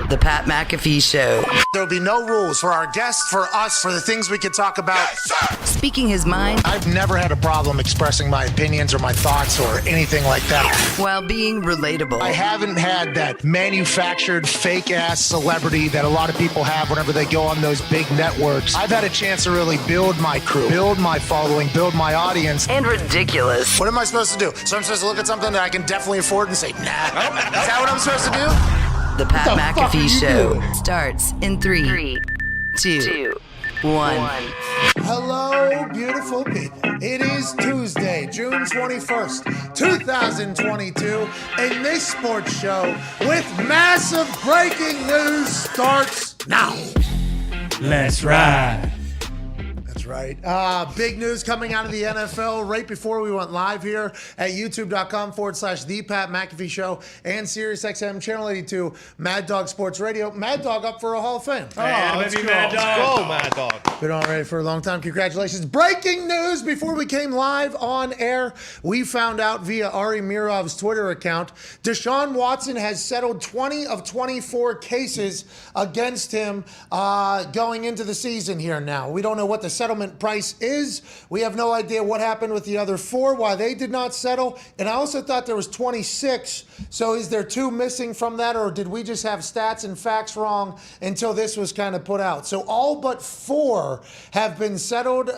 The Pat McAfee Show. There'll be no rules for our guests, for us, for the things we can talk about. Yes, Speaking his mind. I've never had a problem expressing my opinions or my thoughts or anything like that. While being relatable. I haven't had that manufactured fake-ass celebrity that a lot of people have whenever they go on those big networks. I've had a chance to really build my crew, build my following, build my audience. And ridiculous. What am I supposed to do? So I'm supposed to look at something that I can definitely afford and say, nah. Is that what I'm supposed to do? The Pat McAfee Show starts in 3, 2, 1. Hello, beautiful people. It is Tuesday, June 21st, 2022, and this sports show with massive breaking news starts now. Let's ride. That's right. Big news coming out of the NFL right before we went live here at youtube.com/The Pat McAfee Show and SiriusXM Channel 82 Mad Dog Sports Radio. Mad Dog up for a Hall of Fame. Let's go. Mad Dog. Go, Mad Dog. Been on ready for a long time. Congratulations. Breaking news before we came live on air. We found out via Ari Mirov's Twitter account, Deshaun Watson has settled 20 of 24 cases against him going into the season here now. We don't know what the settlement price is. We have no idea what happened with the other 4, why they did not settle. And I also thought there was 26. So is there 2 missing from that, or did we just have stats and facts wrong until this was kind of put out? So all but 4 have been settled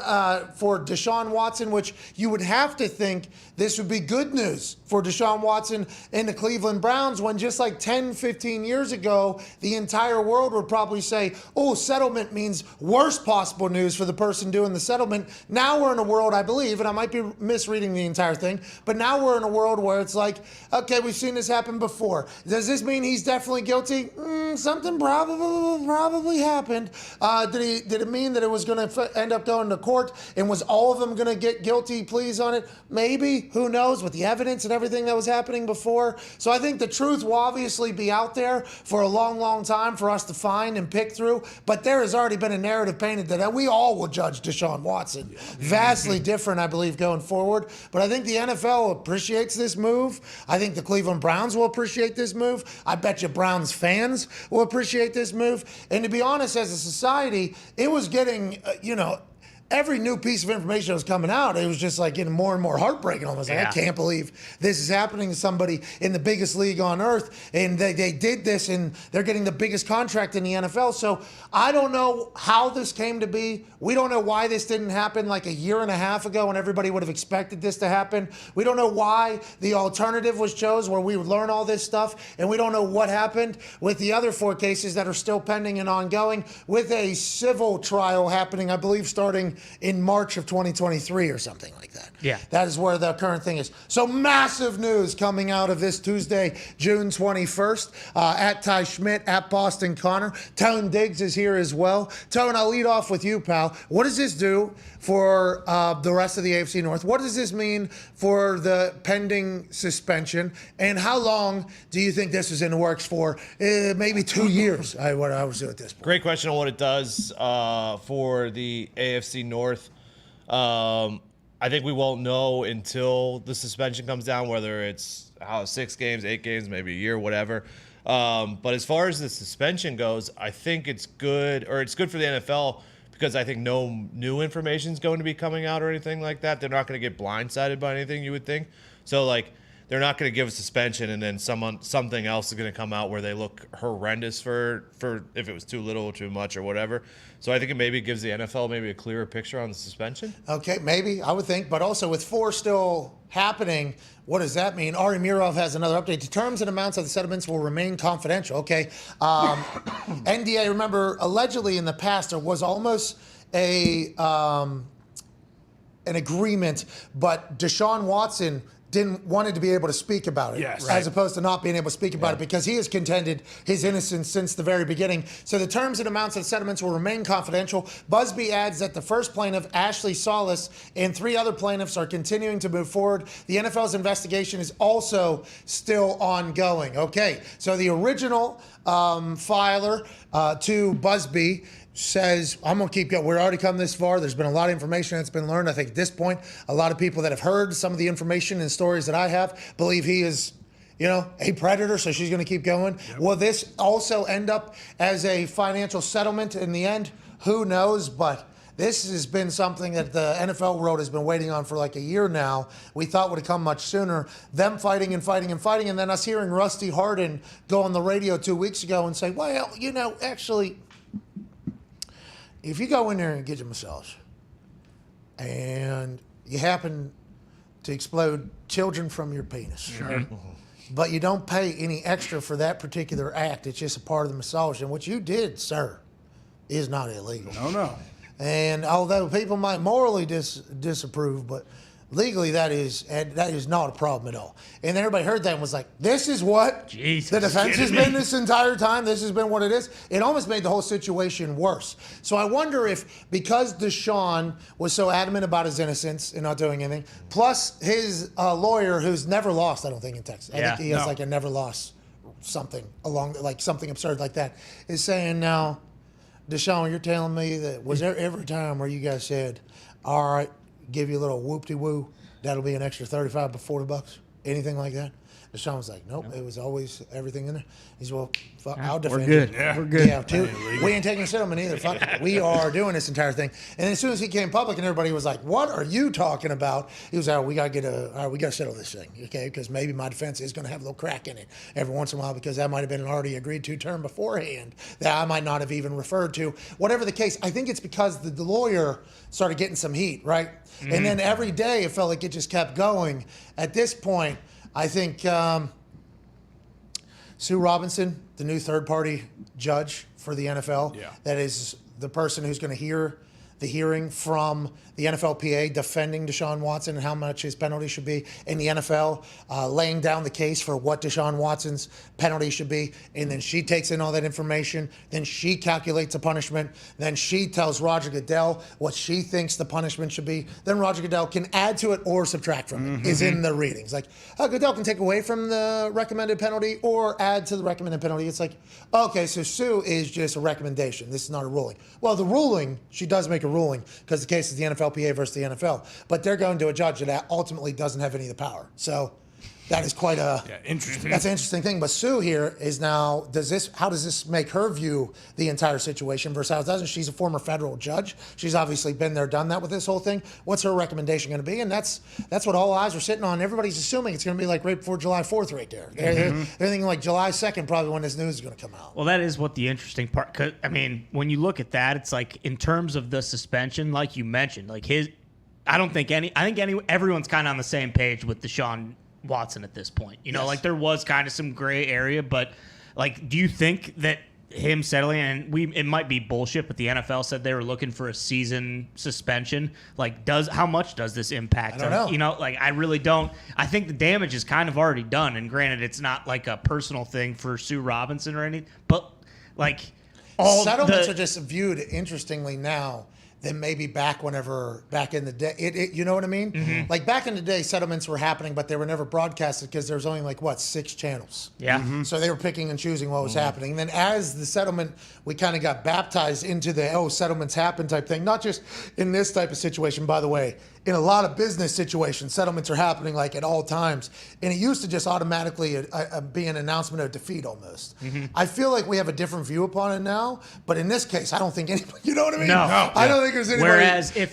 for Deshaun Watson, which you would have to think this would be good news for Deshaun Watson and the Cleveland Browns, when just like 10, 15 years ago, the entire world would probably say, oh, settlement means worst possible news for the person doing the settlement. Now we're in a world, I believe, and I might be misreading the entire thing, but now we're in a world where it's like, okay, we've seen this happen before. Does this mean he's definitely guilty? Something probably happened. Did it mean that it was going to end up going to court, and was all of them going to get guilty pleas on it? Maybe. Who knows, with the evidence and everything that was happening before. So I think the truth will obviously be out there for a long, long time for us to find and pick through. But there has already been a narrative painted that we all will judge Deshaun Watson. Vastly different, I believe, going forward. But I think the NFL appreciates this move. I think the Cleveland Browns will appreciate this move. I bet you Browns fans will appreciate this move. And to be honest, as a society, it was getting, every new piece of information that was coming out, it was just like getting more and more heartbreaking. Almost like, I can't believe this is happening to somebody in the biggest league on earth, and they did this, and they're getting the biggest contract in the NFL. So I don't know how this came to be. We don't know why this didn't happen like a year and a half ago when everybody would have expected this to happen. We don't know why the alternative was chosen, where we would learn all this stuff, and we don't know what happened with the other 4 cases that are still pending and ongoing, with a civil trial happening, I believe, starting in March of 2023 or something like that. Yeah. That is where the current thing is. So massive news coming out of this Tuesday, June 21st. At Ty Schmidt, at Boston Connor. Tone Diggs is here as well. Tone, I'll lead off with you, pal. What does this do for the rest of the AFC North? What does this mean for the pending suspension? And how long do you think this is in the works for? Maybe 2 years, I was doing at this point. Great question on what it does for the AFC North. I think we won't know until the suspension comes down, whether it's 6 games, 8 games, maybe a year, whatever. But as far as the suspension goes, I think it's good, or it's good for the NFL, because I think no new information is going to be coming out or anything like that. They're not going to get blindsided by anything, you would think. So, they're not going to give a suspension and then something else is going to come out where they look horrendous for if it was too little or too much or whatever. So I think it maybe gives the NFL maybe a clearer picture on the suspension. Okay, maybe, I would think. But also with 4 still happening, what does that mean? Ari Mirov has another update. The terms and amounts of the settlements will remain confidential. Okay. NDA, remember, allegedly in the past there was almost an agreement, but Deshaun Watson wanted to be able to speak about it, as opposed to not being able to speak about it, because he has contended his innocence since the very beginning. So the terms and amounts of settlements will remain confidential. Busby adds that the first plaintiff, Ashley Solis, and 3 other plaintiffs are continuing to move forward. The NFL's investigation is also still ongoing. Okay, so the original filer to Busby says, I'm going to keep going. We're already come this far. There's been a lot of information that's been learned. I think at this point, a lot of people that have heard some of the information and stories that I have believe he is a predator, so she's going to keep going. Yep. Will this also end up as a financial settlement in the end? Who knows? But this has been something that the NFL world has been waiting on for like a year now. We thought would have come much sooner. Them fighting and fighting and fighting, and then us hearing Rusty Hardin go on the radio 2 weeks ago and say, well, actually, if you go in there and get your massage and you happen to explode children from your penis, sure, but you don't pay any extra for that particular act, it's just a part of the massage, and what you did, sir, is not illegal. No. And although people might morally disapprove, but legally that is not a problem at all. And everybody heard that and was like, this is what the defense has been this entire time. This has been what it is. It almost made the whole situation worse. So I wonder if, because Deshaun was so adamant about his innocence and not doing anything, plus his lawyer, who's never lost, I don't think, in Texas. I think he has like a never lost something along, like something absurd like that, is saying now, Deshaun, you're telling me that was there every time where you guys said, all right, give you a little whoop-de-woo, that'll be an extra $35 to $40, anything like that? Deshaun was like, nope, it was always everything in there. He said, well, fuck, I'll defend We're good. you. Yeah. We're good. Yeah, we ain't taking a settlement either. Fuck it. We are doing this entire thing. And then as soon as he came public and everybody was like, what are you talking about? He was like, we got to settle this thing, okay? Because maybe my defense is going to have a little crack in it every once in a while, because that might have been an already agreed to term beforehand that I might not have even referred to. Whatever the case, I think it's because the lawyer started getting some heat, right? Mm-hmm. And then every day it felt like it just kept going. At this point, I think Sue Robinson, the new third-party judge for the NFL, that is the person who's going to hear the hearing from the NFLPA defending Deshaun Watson and how much his penalty should be, and the NFL laying down the case for what Deshaun Watson's penalty should be. And then she takes in all that information. Then she calculates a punishment. Then she tells Roger Goodell what she thinks the punishment should be. Then Roger Goodell can add to it or subtract from it, is in the readings. Like, Goodell can take away from the recommended penalty or add to the recommended penalty. It's like, okay, so Sue is just a recommendation. This is not a ruling. Well, the ruling, she does make a ruling, because the case is the NFLPA versus the NFL. But they're going to a judge that ultimately doesn't have any of the power. So that is quite interesting. That's an interesting thing. But Sue here is now, how does this make her view the entire situation versus how doesn't? She's a former federal judge. She's obviously been there, done that with this whole thing. What's her recommendation going to be? And that's what all eyes are sitting on. Everybody's assuming it's going to be like right before July 4th right there. They're thinking like July 2nd probably when this news is going to come out. Well, that is what the interesting part, 'cause, I mean, when you look at that, it's like in terms of the suspension, like you mentioned, like I think everyone's kind of on the same page with Deshaun Watson at this point. You know, like there was kind of some gray area, but like, do you think that him settling, and it might be bullshit, but the NFL said they were looking for a season suspension. Like, how much does this impact? I don't know. You know, like I really don't. I think the damage is kind of already done, and granted, it's not like a personal thing for Sue Robinson or anything, but like all settlements are just viewed interestingly now than maybe back in the day. You know what I mean? Mm-hmm. Like back in the day, settlements were happening, but they were never broadcasted because there was only 6 channels. Yeah. Mm-hmm. So they were picking and choosing what was happening. And then as the settlement, we kind of got baptized into the, settlements happen type thing. Not just in this type of situation, by the way. In a lot of business situations, settlements are happening like at all times. And it used to just automatically be an announcement of defeat almost. Mm-hmm. I feel like we have a different view upon it now, but in this case, I don't think anybody, you know what I mean? No. I don't think there's anybody. Whereas I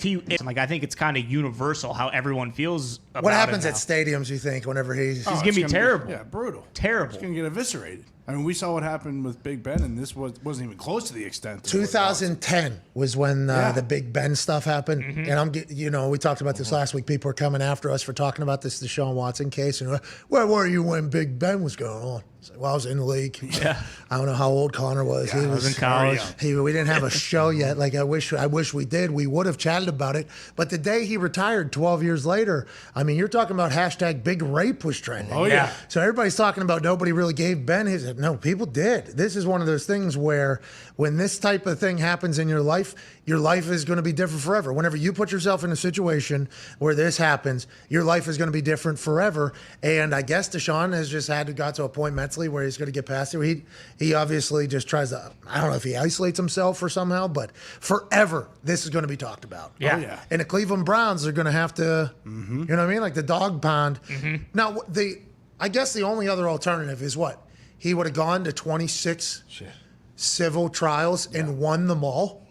think it's kind of universal how everyone feels about what happens it at stadiums, you think, whenever he's going to be terrible. Brutal. Terrible. He's going to get eviscerated. I mean, we saw what happened with Big Ben, and this wasn't even close to the extent. 2010 was when the Big Ben stuff happened. Mm-hmm. And we talked about this last week. People were coming after us for talking about this Deshaun Watson case. And where were you when Big Ben was going on? Well, I was in the league. Yeah. I don't know how old Connor was. Yeah, he was in college. We didn't have a show yet. Like I wish we did. We would have chatted about it. But the day he retired 12 years later, I mean, you're talking about hashtag big rape was trending. Oh, yeah. So everybody's talking about nobody really gave Ben his. No, people did. This is one of those things where when this type of thing happens in your life is going to be different forever. Whenever you put yourself in a situation where this happens, your life is going to be different forever. And I guess Deshaun has just got to a point mentally where he's going to get past it. He obviously just tries to, I don't know if he isolates himself or somehow, but forever this is going to be talked about. Yeah. Oh, yeah. And the Cleveland Browns are going to have to, you know what I mean? Like the dog pond. Mm-hmm. Now, I guess the only other alternative is what? He would have gone to 26 civil trials and won them all?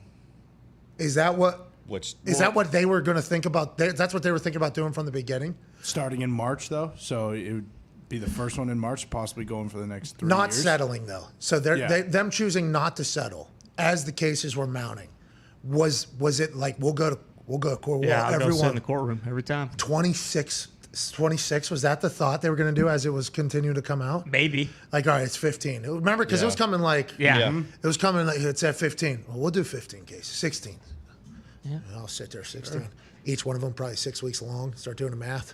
Is that what that what they were going to think about? That's what they were thinking about doing from the beginning? Starting in March, though, so it would be the first one in March, possibly going for the next 3 years. Not settling, though. So them choosing not to settle as the cases were mounting. Was it like we'll go to court? Yeah, well, I'll go sit in the courtroom every time. 26, was that the thought they were going to do as it was continuing to come out? Maybe. Like, all right, it's 15. Remember, because it was coming like, Yeah. it was coming like, it's at 15. Well, we'll do 15 cases, 16. Yeah. I'll sit there, 16. Sure. Each one of them probably 6 weeks long. Start doing the math.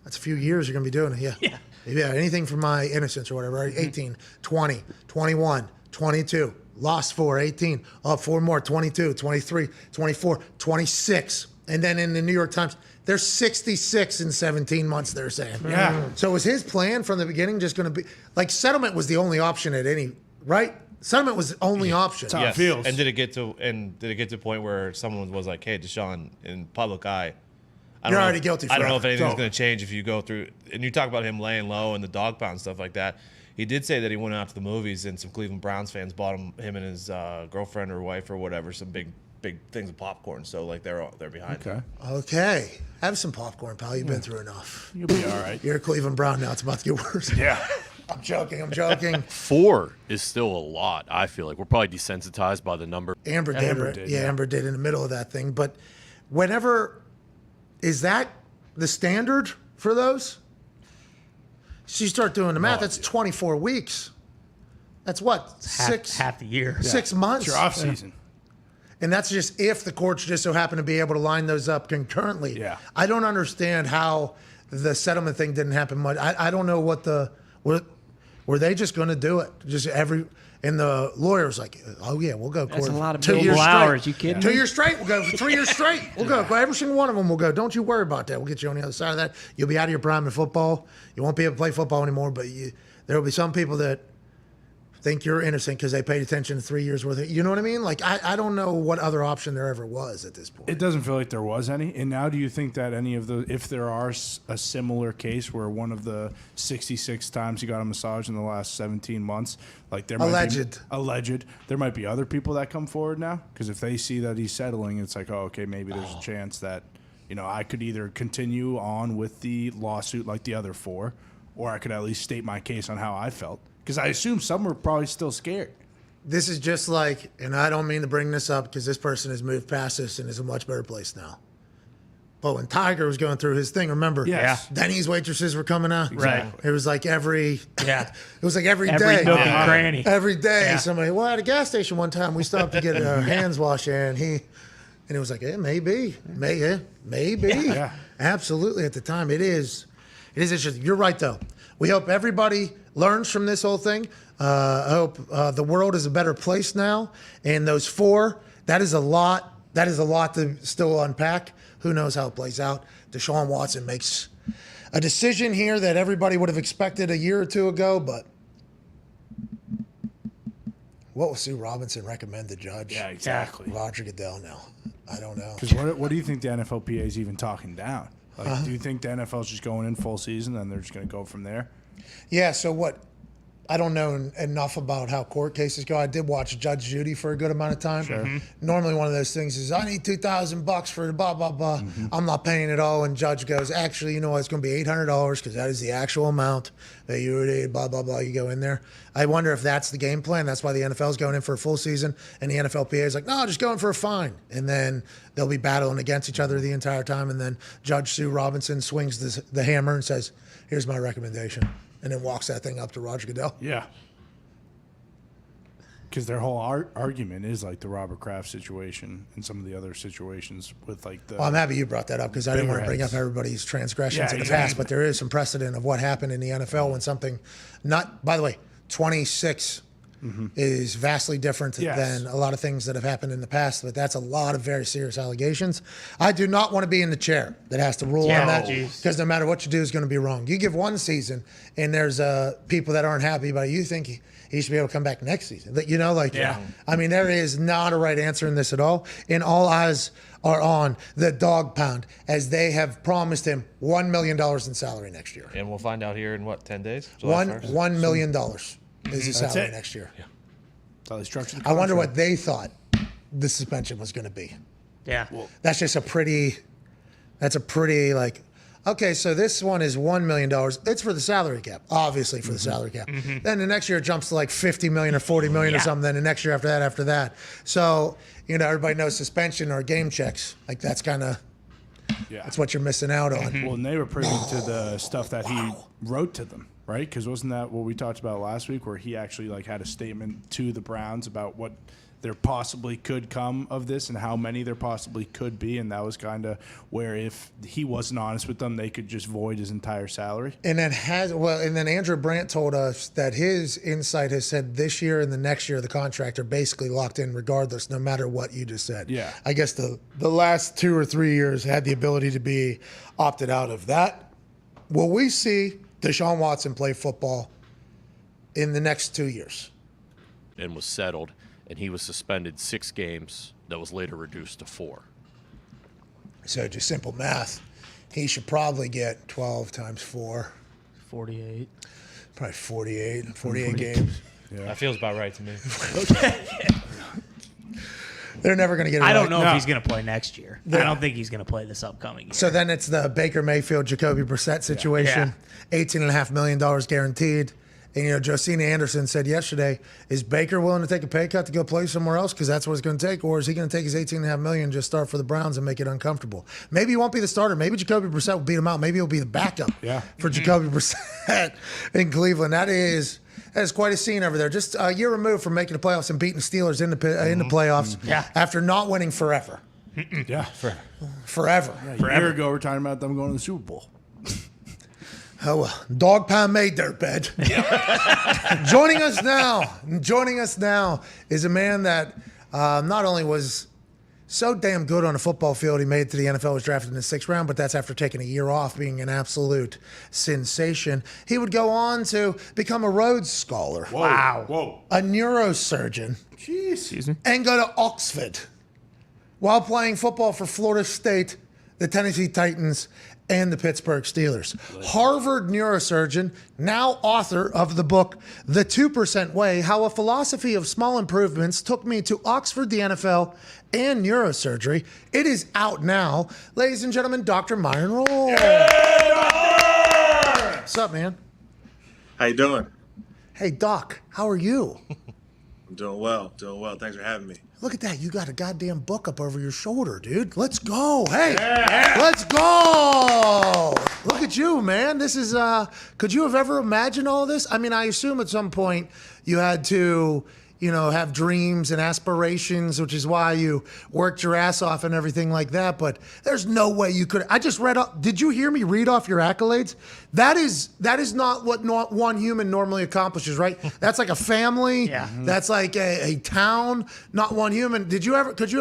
That's a few years you're going to be doing it, yeah. Yeah, anything from my innocence or whatever, right? 18, 20, 21, 22. Lost 4, 18. Up 4 more, 22, 23, 24, 26. And then in the New York Times, there's 66 in 17 months, they're saying. Yeah. So was his plan from the beginning just going to be, like, settlement was the only option at any, right? Settlement was the only option. That's how it feels. And did it get to a point where someone was like, hey, Deshaun, in public eye, You're already guilty for I don't know that. if anything's going to change if you go through, and you talk about him laying low and the dog pound and stuff like that. He did say that he went out to the movies and some Cleveland Browns fans bought him and his girlfriend or wife or whatever some big things of popcorn. So like they're behind him. Okay. Have some popcorn, pal. You've been through enough. You'll be all right. You're a Cleveland Brown now. It's about to get worse. Yeah. I'm joking. 4 is still a lot, I feel like. We're probably desensitized by the number. Amber did. Yeah, Amber did in the middle of that thing. But whenever, is that the standard for those? So you start doing the math, that's 24 weeks. That's what? Half the year. 6 months. It's your off season. And that's just if the courts just so happen to be able to line those up concurrently. Yeah. I don't understand how the settlement thing didn't happen much. I don't know what were they just going to do it? And the lawyer's like, oh yeah, we'll go court. That's a lot of 2 years billable straight. hours. You kidding 2 me? years straight. We'll go for 3 years straight. We'll go. Every single one of them will go. Don't you worry about that. We'll get you on the other side of that. You'll be out of your prime in football. You won't be able to play football anymore. But there will be some people that think you're innocent because they paid attention to 3 years worth of. You know what I mean? Like I don't know what other option there ever was at this point. It doesn't feel like there was any. And now do you think that any of the, if there are a similar case where one of the 66 times he got a massage in the last 17 months, like there might be alleged, there might be other people that come forward now? Because if they see that he's settling, it's like, oh, okay, maybe there's a chance that, I could either continue on with the lawsuit like the other 4, or I could at least state my case on how I felt. Because I assume some were probably still scared. This is just like, and I don't mean to bring this up because this person has moved past this and is a much better place now. But when Tiger was going through his thing, remember? Yes. Denny's waitresses were coming out. Right. It was like every day. Every Every nook and cranny. Every day, Yeah. somebody. Well, at a gas station one time, we stopped to get our hands washed, and it was like, maybe. Yeah. Absolutely. At the time, it is interesting. You're right, though. We hope everybody learns from this whole thing. I hope the world is a better place now. And those 4, that is a lot. That is a lot to still unpack. Who knows how it plays out? Deshaun Watson makes a decision here that everybody would have expected a year or 2 ago, but what will Sue Robinson recommend the judge? Yeah, exactly. Roger Goodell now. I don't know. Because what do you think the NFLPA is even talking down? Like, do you think the NFL is just going in full season and they're just going to go from there? Yeah, so what? I don't know enough about how court cases go. I did watch Judge Judy for a good amount of time. Sure. Normally one of those things is, I need $2,000 for the blah, blah, blah. I'm not paying it all. And judge goes, actually, you know what? It's going to be $800 because that is the actual amount that you already, blah, blah, blah. You go in there. I wonder if that's the game plan. That's why the NFL is going in for a full season. And the NFLPA is like, no, just going for a fine. And then they'll be battling against each other the entire time. And then Judge Sue Robinson swings the hammer and says, here's my recommendation. And then walks that thing up to Roger Goodell. Yeah. Because their whole argument is like the Robert Kraft situation and some of the other situations with like the. Well, I'm happy you brought that up because I didn't want to bring up heads. everybody's transgressions Yeah, in the past, but there is some precedent of what happened in the NFL when something, by the way, 26 is vastly different than a lot of things that have happened in the past. But that's a lot of very serious allegations. I do not want to be in the chair that has to rule on that, because no matter what you do is going to be wrong. You give one season, and there's people that aren't happy about it. You think he should be able to come back next season. I mean, there is not a right answer in this at all. And all eyes are on the dog pound, as they have promised him $1 million in salary next year. And we'll find out here in 10 days? $1 million is his salary next year. Yeah. That's how they structured the I wonder contract. what they thought the suspension was going to be. Yeah. That's just a pretty okay, so this one is $1 million. It's for the salary cap, obviously for the salary cap. Then the next year it jumps to like $50 million or $40 million or something. Then the next year after that. So, everybody knows suspension or game checks. Like that's kind of, that's what you're missing out on. Well, and they were privy to the stuff that he wrote to them, right? Because wasn't that what we talked about last week, where he actually had a statement to the Browns about what there possibly could come of this and how many there possibly could be, and that was kind of where if he wasn't honest with them, they could just void his entire salary. And then Andrew Brandt told us that his insight has said this year and the next year the contract are basically locked in regardless, no matter what you just said. Yeah. I guess the last 2 or 3 years had the ability to be opted out of that. Will we see Deshaun Watson play football in the next 2 years? And was settled. And he was suspended 6 games. That was later reduced to 4. So just simple math. He should probably get 12 times 4. 48. Probably 48 games. Yeah. That feels about right to me. They're never going to get it I don't right. know if he's going to play next year. I don't think he's going to play this upcoming year. So then it's the Baker Mayfield, Jacoby Brissett situation. $18.5 million guaranteed. And, Josina Anderson said yesterday, is Baker willing to take a pay cut to go play somewhere else because that's what it's going to take? Or is he going to take his $18.5 million and just start for the Browns and make it uncomfortable? Maybe he won't be the starter. Maybe Jacoby Brissett will beat him out. Maybe he'll be the backup for Jacoby Brissett in Cleveland. That is quite a scene over there. Just a year removed from making the playoffs and beating the Steelers in the playoffs after not winning forever. Forever. A year ago, we're talking about them going to the Super Bowl. Oh, well, dog pound made dirtbed. Joining us now is a man that not only was so damn good on a football field, he made it to the NFL, was drafted in the 6th round, but that's after taking a year off, being an absolute sensation. He would go on to become a Rhodes Scholar. Whoa. A neurosurgeon. Jeez. Excuse me. And go to Oxford while playing football for Florida State, the Tennessee Titans, and the Pittsburgh Steelers. Harvard neurosurgeon, now author of the book, The 2% Way, How a Philosophy of Small Improvements Took Me to Oxford, the NFL, and Neurosurgery. It is out now. Ladies and gentlemen, Dr. Myron Rolle. What's up, man? How you doing? Hey, Doc, how are you? I'm doing well. Thanks for having me. Look at that. You got a goddamn book up over your shoulder, dude. Let's go. Hey, let's go. Look at you, man. This is, could you have ever imagined all this? I mean, I assume at some point you had to, have dreams and aspirations, which is why you worked your ass off and everything like that. But there's no way you could. I just read off. Did you hear me read off your accolades? That is not what one human normally accomplishes, right? That's like a family. Yeah. That's like a town, not one human. Could you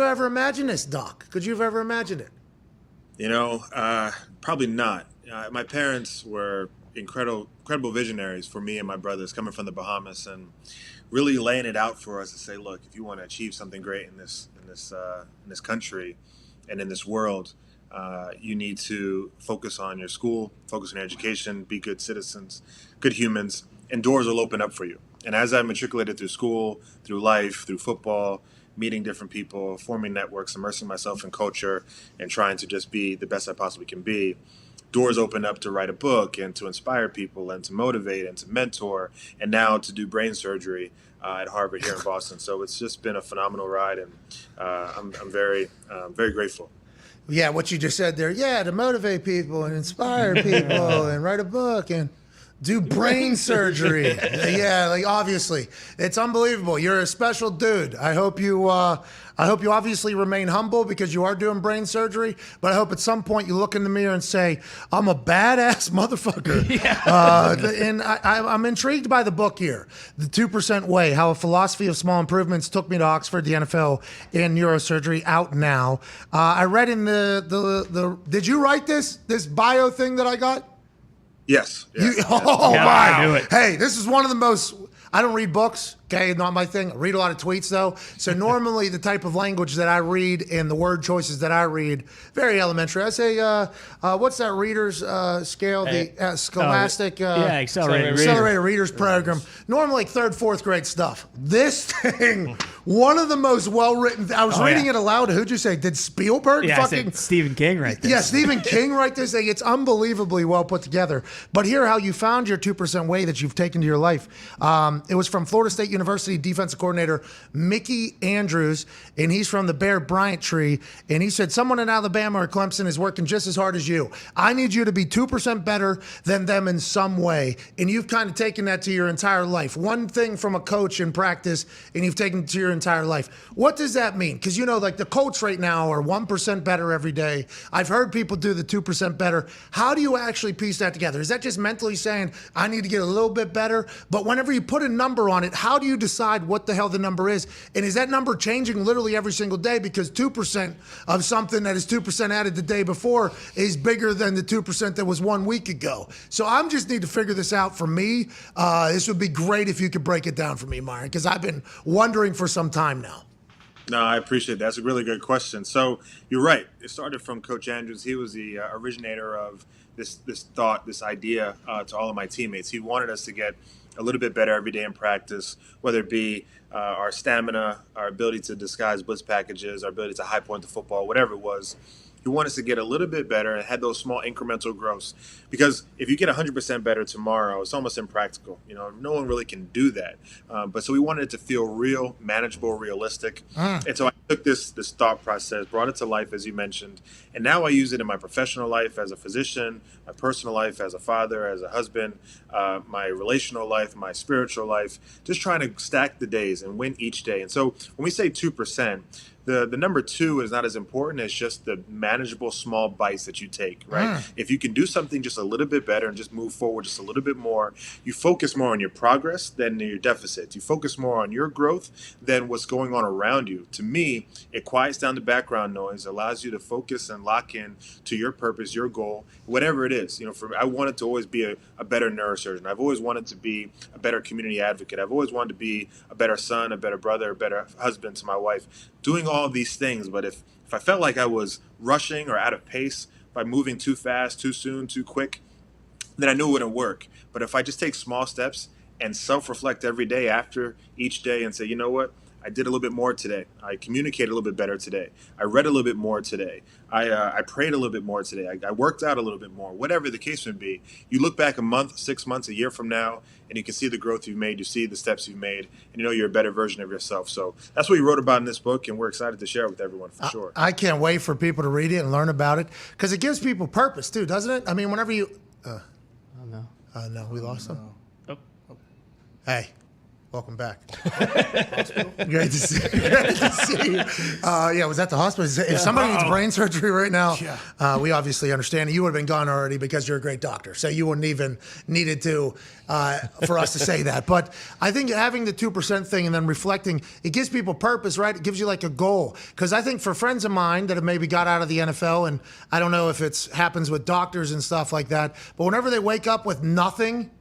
ever imagine this, Doc? Could you have ever imagined it? Probably not. My parents were incredible visionaries for me and my brothers, coming from the Bahamas and really laying it out for us to say, look, if you want to achieve something great in this country and in this world, you need to focus on your school, focus on your education, be good citizens, good humans, and doors will open up for you. And as I matriculated through school, through life, through football, meeting different people, forming networks, immersing myself in culture, and trying to just be the best I possibly can be, doors open up to write a book and to inspire people and to motivate and to mentor, and now to do brain surgery at Harvard here in Boston. So it's just been a phenomenal ride, and I'm very grateful. Yeah, what you just said there. Yeah, to motivate people and inspire people and write a book and do brain surgery. Yeah, like obviously, it's unbelievable. You're a special dude. I hope you obviously remain humble because you are doing brain surgery. But I hope at some point you look in the mirror and say, "I'm a badass motherfucker." Yeah. And I'm intrigued by the book here, The 2% Way: How a Philosophy of Small Improvements Took Me to Oxford, the NFL, and Neurosurgery. Out now. I read in the. Did you write this bio thing that I got? Yes. Oh, Yeah, wow. I knew it. Hey, this is one of the most. I don't read books. Okay, not my thing. I read a lot of tweets though. So normally the type of language that I read and the word choices that I read, very elementary. I say, what's that reader's scale? The Scholastic Accelerated Readers Program. Normally like 3rd, 4th grade stuff. This thing, one of the most well-written. I was reading it aloud. Who'd you say? Did Spielberg I said Stephen King right there. Yeah, Stephen King write this thing. It's unbelievably well put together. But here, how you found your 2% way that you've taken to your life. It was from Florida State University defensive coordinator Mickey Andrews, and he's from the Bear Bryant tree. And he said, someone in Alabama or Clemson is working just as hard as you. I need you to be 2% better than them in some way. And you've kind of taken that to your entire life. One thing from a coach in practice, and you've taken it to your entire life. What does that mean? Because, you know, like the Colts right now are 1% better every day. I've heard people do the 2% better. How do you actually piece that together? Is that just mentally saying, I need to get a little bit better? But whenever you put a number on it, how do you decide what the hell the number is? And is that number changing literally every single day? Because 2% of something that is 2% added the day before is bigger than the 2% that was 1 week ago. So I just need to figure this out for me. This would be great if you could break it down for me, Myron, because I've been wondering for some time now. No, I appreciate that. That's a really good question. So you're right. It started from Coach Andrews. He was the originator of this thought, this idea to all of my teammates. He wanted us to get a little bit better every day in practice, whether it be our stamina, our ability to disguise blitz packages, our ability to high point the football, whatever it was. He wanted us to get a little bit better and had those small incremental growths. Because if you get 100% better tomorrow, it's almost impractical. You know, no one really can do that. But so we wanted it to feel real, manageable, realistic. And so I took this thought process, brought it to life, as you mentioned, and now I use it in my professional life as a physician, my personal life as a father, as a husband, my relational life, my spiritual life, just trying to stack the days and win each day. And so when we say 2%, the number 2 is not as important as just the manageable small bites that you take, right? If you can do something just a little bit better and just move forward just a little bit more, you focus more on your progress than your deficits. You focus more on your growth than what's going on around you. To me, it quiets down the background noise, allows you to focus and lock in to your purpose, your goal, whatever it is. You know, I wanted to always be a better neurosurgeon. I've always wanted to be a better community advocate. I've always wanted to be a better son, a better brother, a better husband to my wife, doing all of these things. But if I felt like I was rushing or out of pace by moving too fast, too soon, too quick, then I knew it wouldn't work. But if I just take small steps and self-reflect every day after each day and say, you know what, I did a little bit more today. I communicated a little bit better today. I read a little bit more today. I prayed a little bit more today. I worked out a little bit more. Whatever the case may be, you look back a month, 6 months, a year from now, and you can see the growth you've made. You see the steps you've made, and you know you're a better version of yourself. So that's what we wrote about in this book, and we're excited to share it with everyone for sure. I can't wait for people to read it and learn about it because it gives people purpose too, doesn't it? I mean, whenever you... oh, no. No, we lost him? Oh. Hey. Welcome back. Great to see you. Great to see you. Yeah, was at the hospital. If somebody needs brain surgery right now, we obviously understand. You would have been gone already because you're a great doctor. So you wouldn't even needed to for us to say that. But I think having the 2% thing and then reflecting, it gives people purpose, right? It gives you like a goal. Because I think for friends of mine that have maybe got out of the NFL, and I don't know if it happens with doctors and stuff like that, but whenever they wake up with nothing,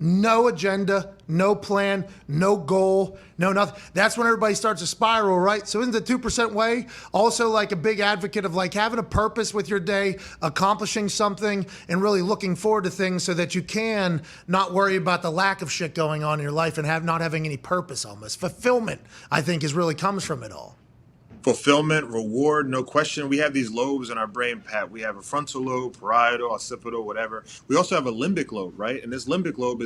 no agenda, no plan, no goal, no nothing. That's when everybody starts to spiral, right? So isn't the 2% way also like a big advocate of like having a purpose with your day, accomplishing something, and really looking forward to things so that you can not worry about the lack of shit going on in your life and not having any purpose almost. Fulfillment, I think, really comes from it all. fulfillment, reward, no question. We have these lobes in our brain, Pat. We have a frontal lobe, parietal, occipital, whatever. We also have a limbic lobe, right? And this limbic lobe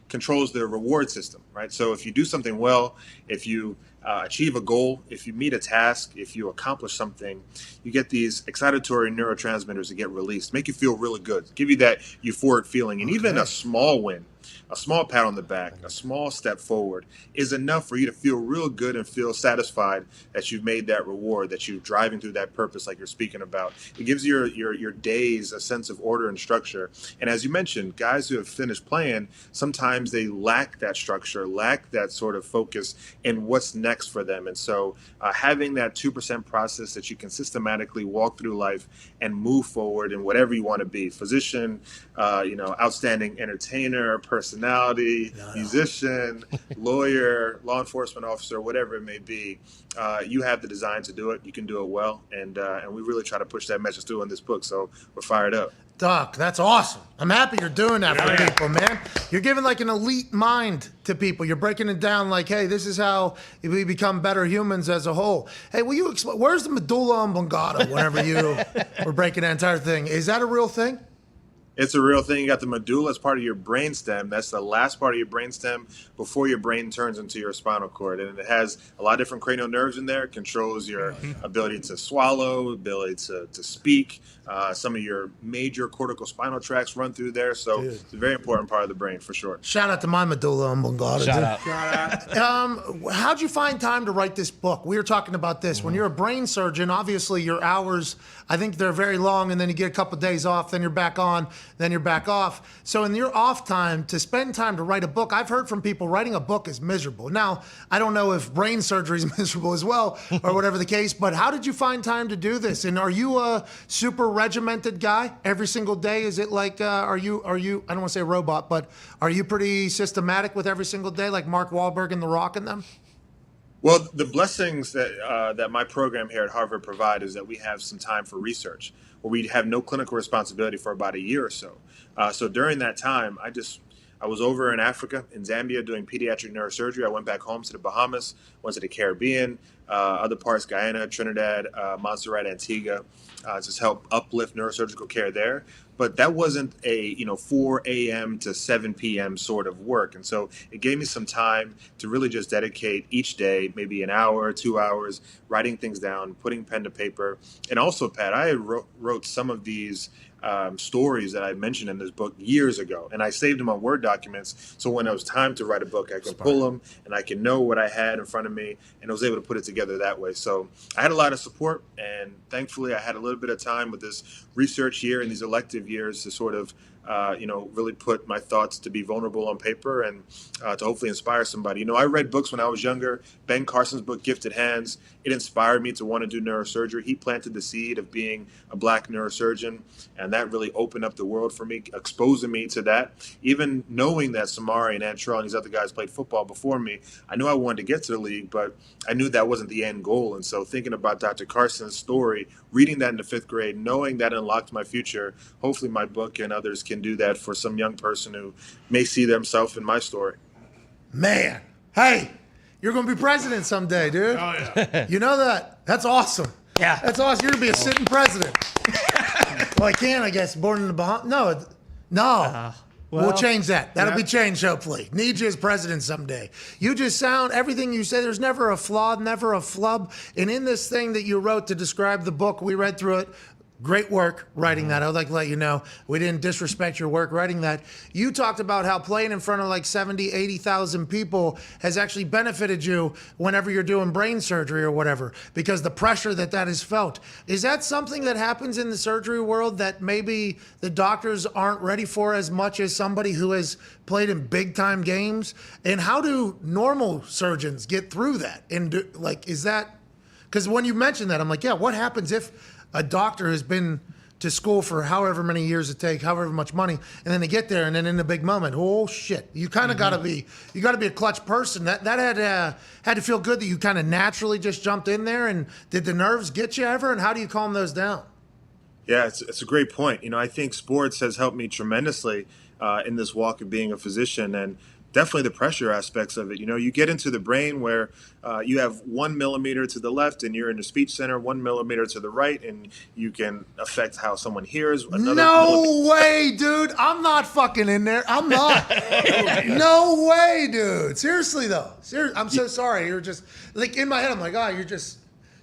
controls the reward system, right? So if you do something well, if you achieve a goal, if you meet a task, if you accomplish something, you get these excitatory neurotransmitters that get released, make you feel really good, give you that euphoric feeling. And even a small win, a small pat on the back, a small step forward is enough for you to feel real good and feel satisfied that you've made that reward, that you're driving through that purpose like you're speaking about. It gives your days a sense of order and structure. And as you mentioned, guys who have finished playing, sometimes they lack that structure, lack that sort of focus in what's next for them. And so having that 2% process that you can systematically walk through life and move forward in whatever you want to be, physician, outstanding entertainer, personality, musician, lawyer, law enforcement officer, whatever it may be, you have the design to do it. You can do it well. And we really try to push that message through in this book. So we're fired up. Doc, that's awesome. I'm happy you're doing that for people, man. You're giving like an elite mind to people. You're breaking it down like, hey, this is how we become better humans as a whole. Hey, will you explain, where's the medulla oblongata whenever you were breaking that entire thing? Is that a real thing? It's a real thing. You got the medulla as part of your brainstem. That's the last part of your brainstem before your brain turns into your spinal cord. And it has a lot of different cranial nerves in there. It controls your ability to swallow, ability to speak. Some of your major cortical spinal tracts run through there. So it's a very important part of the brain for sure. Shout out to my medulla oblongata. Shout out. How'd you find time to write this book? We were talking about this. When you're a brain surgeon, obviously your hours, I think they're very long, and then you get a couple of days off, then you're back on, then you're back off. So in your off time, to spend time to write a book, I've heard from people writing a book is miserable. Now, I don't know if brain surgery is miserable as well or whatever the case, but how did you find time to do this? And are you a super regimented guy every single day? Is it like, are you, I don't want to say a robot, but are you pretty systematic with every single day like Mark Wahlberg and The Rock and them? Well, the blessings that my program here at Harvard provide is that we have some time for research, where we have no clinical responsibility for about a year or so. So during that time, I was over in Africa, in Zambia, doing pediatric neurosurgery. I went back home to the Bahamas, went to the Caribbean, other parts, Guyana, Trinidad, Montserrat, Antigua, just help uplift neurosurgical care there. But that wasn't a 4 a.m. to 7 p.m. sort of work. And so it gave me some time to really just dedicate each day, maybe an hour, 2 hours, writing things down, putting pen to paper. And also, Pat, I wrote some of these stories that I mentioned in this book years ago, and I saved them on Word documents. So when it was time to write a book, I can pull them and I can know what I had in front of me, and I was able to put it together that way. So I had a lot of support, and thankfully I had a little bit of time with this research year and these elective years to sort of really put my thoughts to be vulnerable on paper and to hopefully inspire somebody. I read books when I was younger. Ben Carson's book, Gifted Hands, it inspired me to want to do neurosurgery. He planted the seed of being a black neurosurgeon, and that really opened up the world for me, exposing me to that. Even knowing that Samari and Antrell and these other guys played football before me, I knew I wanted to get to the league, but I knew that wasn't the end goal. And so thinking about Dr. Carson's story, reading that in the 5th grade, knowing that unlocked my future, hopefully my book and others can do that for some young person who may see themselves in my story. Man, hey, you're going to be president someday, dude. Oh, yeah. You know that? That's awesome. Yeah. That's awesome. You're going to be a sitting president. Well, I can, I guess. Born in the Bahamas. No. We'll change that. That'll be changed, hopefully. Need you as president someday. You just sound, everything you say, there's never a flaw, never a flub. And in this thing that you wrote to describe the book, we read through it. Great work writing that. I would like to let you know we didn't disrespect your work writing that. You talked about how playing in front of like 70, 80,000 people has actually benefited you whenever you're doing brain surgery or whatever, because the pressure that has felt. Is that something that happens in the surgery world that maybe the doctors aren't ready for as much as somebody who has played in big time games? And how do normal surgeons get through that? And is that, because when you mentioned that, I'm like, yeah, what happens if a doctor has been to school for however many years it takes, however much money, and then they get there, and then in the big moment, oh shit! You kind of got to be a clutch person. That had to feel good that you kind of naturally just jumped in there. And did the nerves get you ever? And how do you calm those down? Yeah, it's a great point. I think sports has helped me tremendously in this walk of being a physician, and definitely the pressure aspects of it. You know, you get into the brain where you have 1 millimeter to the left and you're in the speech center, 1 millimeter to the right, and you can affect how someone hears. No way, dude. I'm not fucking in there. I'm not. No way, dude. Seriously, though. I'm so sorry. You're just, like, in my head, I'm like, oh,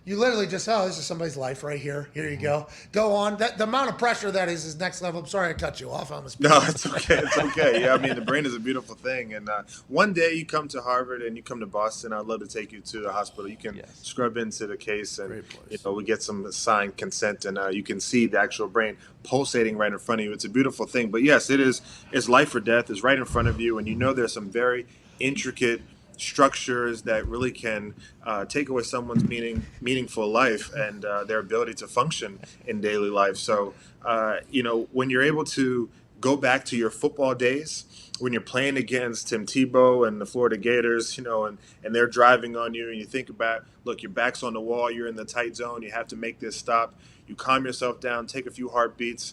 you literally just, oh, this is somebody's life right here. Here you go. Go on. The amount of pressure that is next level. I'm sorry I cut you off. No, it's okay. It's okay. Yeah, I mean, the brain is a beautiful thing. And one day you come to Harvard and you come to Boston, I'd love to take you to the hospital. You can scrub into the case and, we get some signed consent and you can see the actual brain pulsating right in front of you. It's a beautiful thing. But yes, it's life or death. It's right in front of you. And there's some very intricate structures that really can take away someone's meaningful life and their ability to function in daily life. So, when you're able to go back to your football days, when you're playing against Tim Tebow and the Florida Gators, and they're driving on you and you think about, look, your back's on the wall, you're in the tight zone, you have to make this stop, you calm yourself down, take a few heartbeats,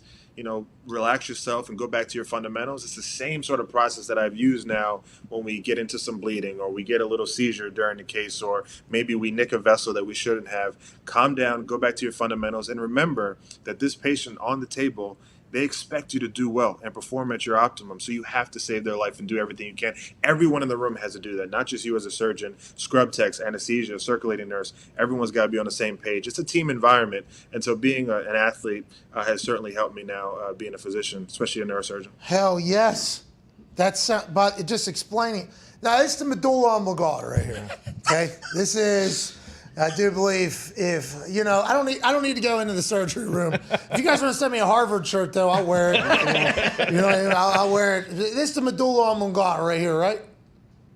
relax yourself and go back to your fundamentals. It's the same sort of process that I've used now when we get into some bleeding or we get a little seizure during the case, or maybe we nick a vessel that we shouldn't have. Calm down, go back to your fundamentals, and remember that this patient on the table, they expect you to do well and perform at your optimum. So you have to save their life and do everything you can. Everyone in the room has to do that, not just you as a surgeon, scrub techs, anesthesia, circulating nurse. Everyone's got to be on the same page. It's a team environment. And so being an athlete has certainly helped me now being a physician, especially a neurosurgeon. Hell yes. But just explaining. Now, this is the medulla oblongata right here. Okay? This is... I do believe I don't need to go into the surgery room. If you guys want to send me a Harvard shirt, though, I'll wear it. I'll wear it. This is the medulla oblongata right here, right?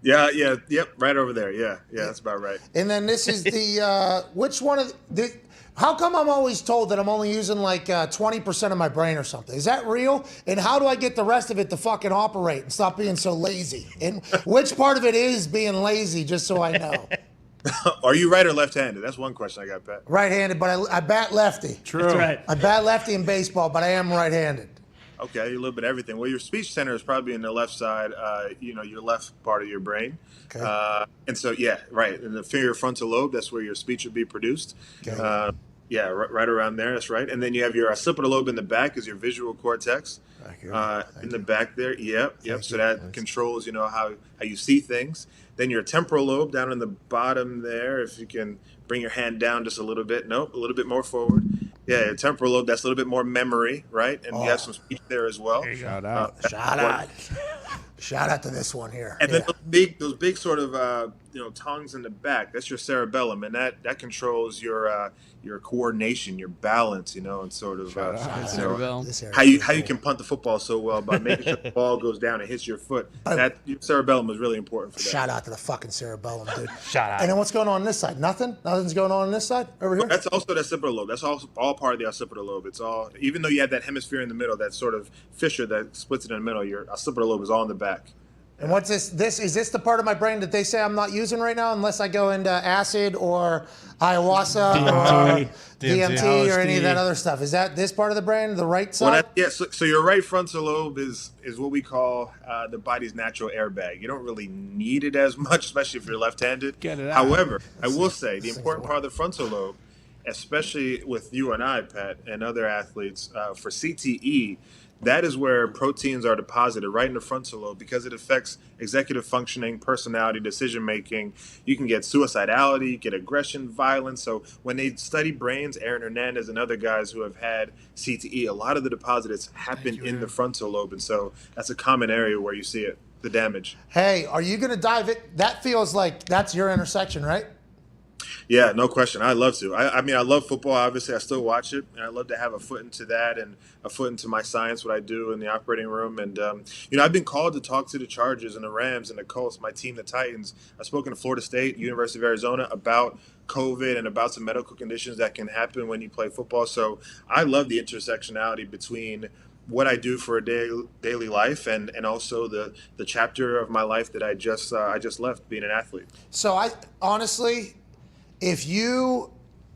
Yeah, yep, right over there. Yeah, that's about right. And then this is the which one of the? How come I'm always told that I'm only using like 20% of my brain or something? Is that real? And how do I get the rest of it to fucking operate and stop being so lazy? And which part of it is being lazy, just so I know? Are you right or left-handed? That's one question I got, Pat. Right-handed, but I bat lefty. True. That's right. I bat lefty in baseball, but I am right-handed. Okay, a little bit of everything. Well, your speech center is probably in the left side, your left part of your brain. Okay. And so, yeah, right. In the inferior frontal lobe, that's where your speech would be produced. Okay. Yeah, right around there. That's right. And then you have your occipital lobe in the back is your visual cortex. In the back there. Yep. So that controls, how you see things. Then your temporal lobe down in the bottom there, if you can bring your hand down just a little bit. Nope, a little bit more forward. Yeah, your temporal lobe, that's a little bit more memory, right? And you have some speech there as well. Shout out. Shout out to this one here. And then those big sort of tongues in the back. That's your cerebellum, and that controls your coordination, your balance, and sort of how you can punt the football so well by making sure the ball goes down and hits your foot. That your cerebellum is really important for that. Shout out to the fucking cerebellum, dude. Shout out. And then what's going on this side? Nothing. Nothing's going on this side over here. That's also the occipital lobe. That's all part of the occipital lobe. It's all, even though you have that hemisphere in the middle, that sort of fissure that splits it in the middle. Your occipital lobe is all in the back. And what's this? Is this the part of my brain that they say I'm not using right now unless I go into acid or ayahuasca or DMT or any of that other stuff? Is that this part of the brain, the right side? Well, so your right frontal lobe is what we call the body's natural airbag. You don't really need it as much, especially if you're left-handed. Get it out. However, I will say the important part of the frontal lobe, especially with you and I, Pat, and other athletes, for CTE, that is where proteins are deposited right in the frontal lobe because it affects executive functioning, personality, decision-making. You can get suicidality, you get aggression, violence. So when they study brains, Aaron Hernandez and other guys who have had CTE, a lot of the deposits happen in the frontal lobe. And so that's a common area where you see it, the damage. Hey, are you going to dive it? That feels like that's your intersection, right? Yeah, no question. I love to. I mean, I love football. Obviously, I still watch it, and I love to have a foot into that and a foot into my science, what I do in the operating room. And, I've been called to talk to the Chargers and the Rams and the Colts, my team, the Titans. I've spoken to Florida State, University of Arizona about COVID and about some medical conditions that can happen when you play football. So I love the intersectionality between what I do for a daily life and also the chapter of my life that I just left, being an athlete. So I honestly... If you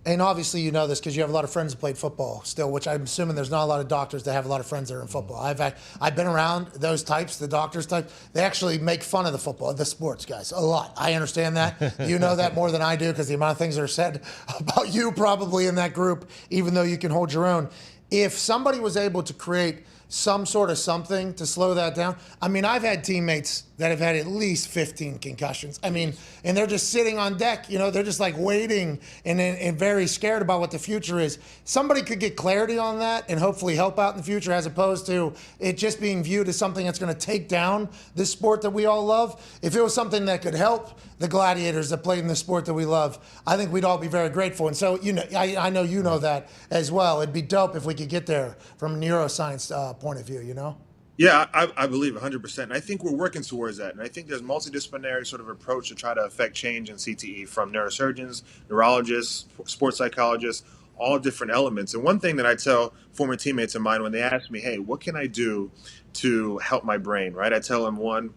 and obviously you know this because you have a lot of friends that played football still, which I'm assuming there's not a lot of doctors that have a lot of friends that are in football. I've been around those types, the doctors type. They actually make fun of the sports guys a lot. I understand that. You know that more than I do because the amount of things that are said about you probably in that group, even though you can hold your own. If somebody was able to create some sort of something to slow that down. I mean, I've had teammates that have had at least 15 concussions. I mean, and they're just sitting on deck, you know, they're just like waiting and very scared about what the future is. Somebody could get clarity on that and hopefully help out in the future as opposed to it just being viewed as something that's going to take down this sport that we all love. If it was something that could help the gladiators that played in the sport that we love, I think we'd all be very grateful. And so, you know, I know you know that as well. It'd be dope if we could get there from a neuroscience point of view, you know? Yeah, I believe 100%. And I think we're working towards that. And I think there's multidisciplinary sort of approach to try to affect change in CTE from neurosurgeons, neurologists, sports psychologists, all different elements. And one thing that I tell former teammates of mine when they ask me, hey, what can I do to help my brain, right? I tell them, one,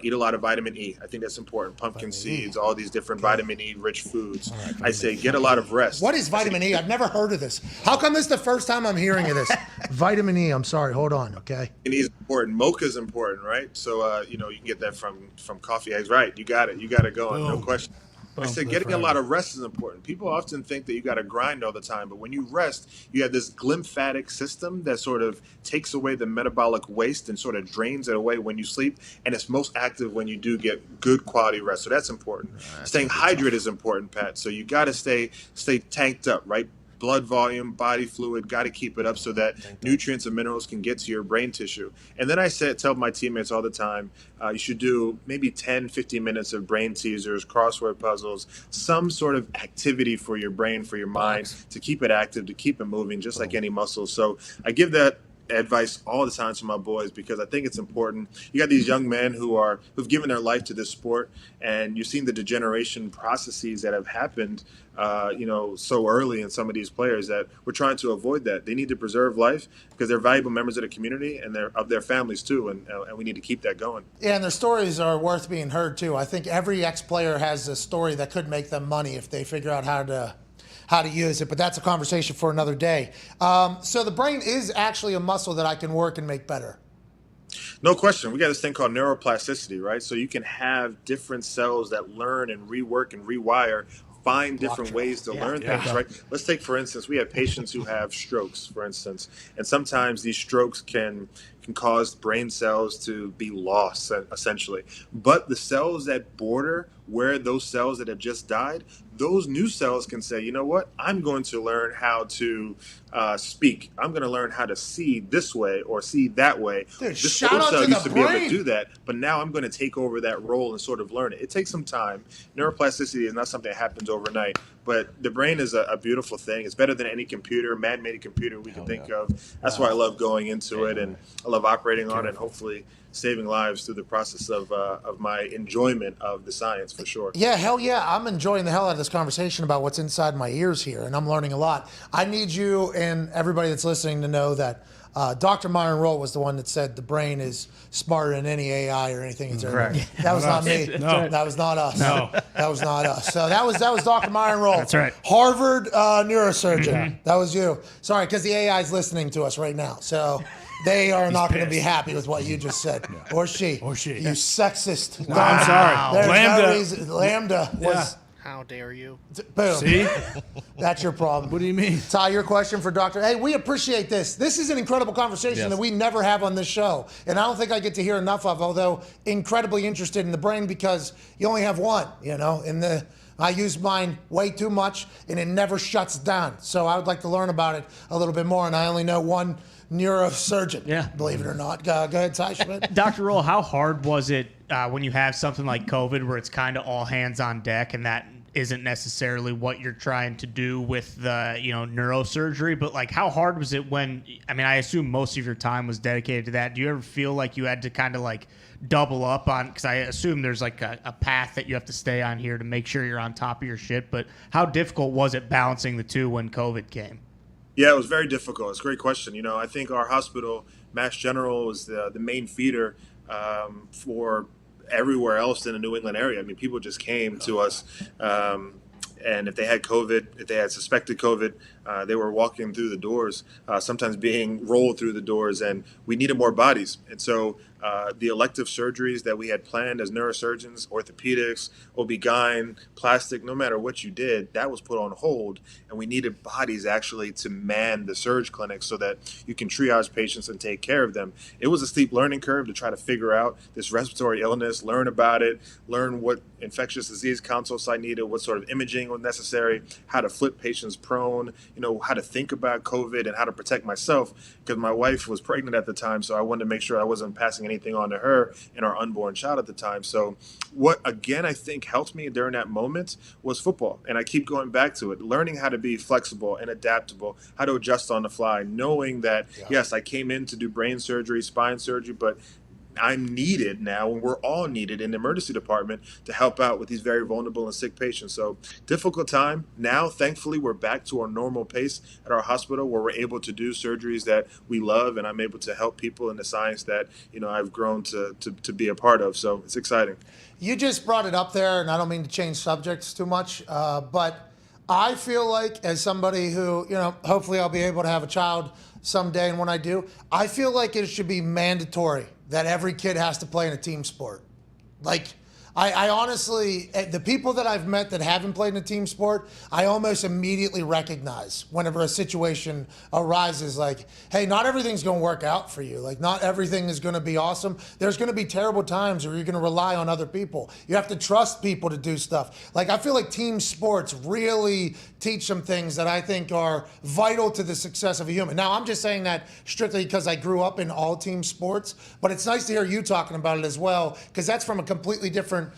eat a lot of vitamin E. I think that's important. Pumpkin seeds, all these different vitamin E rich foods. I say get a lot of rest. What is vitamin E? I've never heard of this. How come this is the first time I'm hearing of this? Vitamin E, I'm sorry. Hold on, okay? And E is important. Mocha is important, right? So, you know, you can get that from coffee eggs. Right, you got it. You got it going, no question. I said getting a lot of rest is important. People often think that you got to grind all the time, but when you rest, you have this glymphatic system that sort of takes away the metabolic waste and sort of drains it away when you sleep, and it's most active when you do get good quality rest. So that's important. Staying hydrated is important, Pat. So you got to stay tanked up, right? Blood volume, body fluid, got to keep it up so that nutrients and minerals can get to your brain tissue. And then I tell my teammates all the time, you should do maybe 10, 15 minutes of brain teasers, crossword puzzles, some sort of activity for your brain, for your mind, to keep it active, to keep it moving, just like any muscle. So I give that advice all the time to my boys because I think it's important. You got these young men who've given their life to this sport, and you've seen the degeneration processes that have happened, so early in some of these players that we're trying to avoid that. They need to preserve life because they're valuable members of the community and they're of their families too, and we need to keep that going. Yeah, and their stories are worth being heard too. I think every ex-player has a story that could make them money if they figure out how to use it, but that's a conversation for another day. So the brain is actually a muscle that I can work and make better. No question. We got this thing called neuroplasticity, right? So you can have different cells that learn and rework and rewire, find different ways to learn things, right? Let's take, for instance, we have patients who have strokes, for instance, and sometimes these strokes can cause brain cells to be lost, essentially. But the cells that border where those cells that have just died, those new cells can say, you know what, I'm going to learn how to speak. I'm going to learn how to see this way or see that way. Dude, this shout old out cell to used the to be able brain. to do that, but now I'm going to take over that role and sort of learn it. It takes some time. Neuroplasticity is not something that happens overnight, but the brain is a beautiful thing. It's better than any computer, man-made computer we can think of. That's why I love going into it, and I love operating on it, and hopefully saving lives through the process of my enjoyment of the science, for sure. Yeah, hell yeah. I'm enjoying the hell out of this conversation about what's inside my ears here, and I'm learning a lot. I need you and everybody that's listening to know that Dr. Myron Rolle was the one that said the brain is smarter than any AI or anything. Correct. That was not me. No. That was not us. No. That was not us. So that was Dr. Myron Rolle. That's right. Harvard neurosurgeon. That was you. Sorry, because the AI is listening to us right now. So they are not going to be happy with what you just said. Or she. Or she. You sexist. No, I'm sorry. There's Lambda. no reason. Lambda was. How dare you? Boom. See? That's your problem. What do you mean? Ty, your question for Dr. Hey, we appreciate this. This is an incredible conversation that we never have on this show. And I don't think I get to hear enough of, although incredibly interested in the brain because you only have one, you know, I use mine way too much and it never shuts down. So I would like to learn about it a little bit more. And I only know one neurosurgeon, believe it or not. Go ahead, Ty Schmidt. Dr. Rolle, how hard was it when you have something like COVID where it's kind of all hands on deck and that isn't necessarily what you're trying to do with the, neurosurgery, but like how hard was it when, I assume most of your time was dedicated to that. Do you ever feel like you had to kind of like double up on, because I assume there's like a path that you have to stay on here to make sure you're on top of your shit, but how difficult was it balancing the two when COVID came? Yeah, it was very difficult. It's a great question. I think our hospital, Mass General, was the main feeder for everywhere else in the New England area. People just came to us And if they had COVID, if they had suspected COVID, they were walking through the doors, sometimes being rolled through the doors, and we needed more bodies. And so the elective surgeries that we had planned as neurosurgeons, orthopedics, OB-GYN, plastic, no matter what you did, that was put on hold. And we needed bodies actually to man the surge clinics so that you can triage patients and take care of them. It was a steep learning curve to try to figure out this respiratory illness, learn about it, learn what infectious disease consults I needed, what sort of imaging was necessary, how to flip patients prone, how to think about COVID and how to protect myself, because my wife was pregnant at the time, so I wanted to make sure I wasn't passing anything on to her and our unborn child at the time. So what, again, I think helped me during that moment was football. And I keep going back to it, learning how to be flexible and adaptable, how to adjust on the fly, knowing that, yes, I came in to do brain surgery, spine surgery, but I'm needed now, and we're all needed in the emergency department to help out with these very vulnerable and sick patients. So difficult time. Now, thankfully, we're back to our normal pace at our hospital where we're able to do surgeries that we love, and I'm able to help people in the science that, I've grown to be a part of. So it's exciting. You just brought it up there, and I don't mean to change subjects too much, but I feel like as somebody who, hopefully I'll be able to have a child someday, and when I do, I feel like it should be mandatory that every kid has to play in a team sport. Like, I honestly, the people that I've met that haven't played in a team sport, I almost immediately recognize whenever a situation arises, like, hey, not everything's going to work out for you. Like, not everything is going to be awesome. There's going to be terrible times where you're going to rely on other people. You have to trust people to do stuff. Like, I feel like team sports really teach some things that I think are vital to the success of a human. Now, I'm just saying that strictly because I grew up in all team sports, but it's nice to hear you talking about it as well, because that's from a completely different,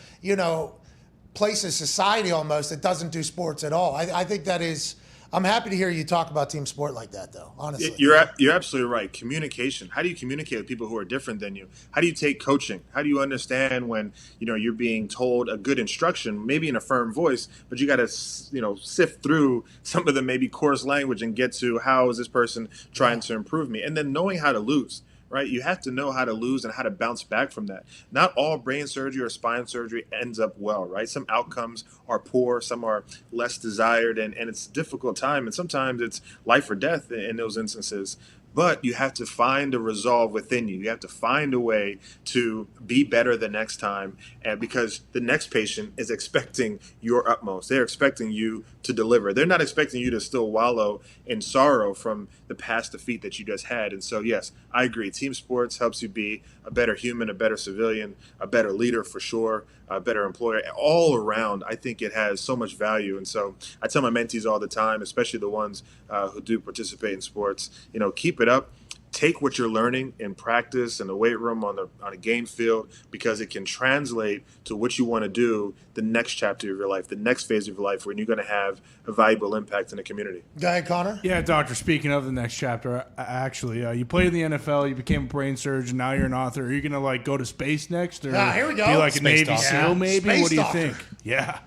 place of society almost that doesn't do sports at all. I think that is, I'm happy to hear you talk about team sport like that, though, honestly. You're absolutely right. Communication. How do you communicate with people who are different than you? How do you take coaching? How do you understand when, you're being told a good instruction, maybe in a firm voice, but you got to, sift through some of the maybe coarse language and get to how is this person trying to improve me? And then knowing how to lose. Right? You have to know how to lose and how to bounce back from that. Not all brain surgery or spine surgery ends up well, right? Some outcomes are poor, some are less desired, and it's a difficult time. And sometimes it's life or death in those instances. But you have to find a resolve within you. You have to find a way to be better the next time, and because the next patient is expecting your utmost. They're expecting you to deliver. They're not expecting you to still wallow in sorrow from the past defeat that you just had. And so, yes, I agree. Team sports helps you be a better human, a better civilian, a better leader for sure, a better employer. All around, I think it has so much value. And so I tell my mentees all the time, especially the ones who do participate in sports, keep it up. Take what you're learning in practice in the weight room on a game field, because it can translate to what you want to do the next chapter of your life, the next phase of your life, when you're going to have a valuable impact in the community. Go ahead, Connor. Yeah, doctor, speaking of the next chapter, actually, you played in the NFL, you became a brain surgeon, now you're an author. Are you going to go to space next? Or here we go. Be like Space a Navy doctor. SEAL maybe? Space What do you doctor. think? Yeah.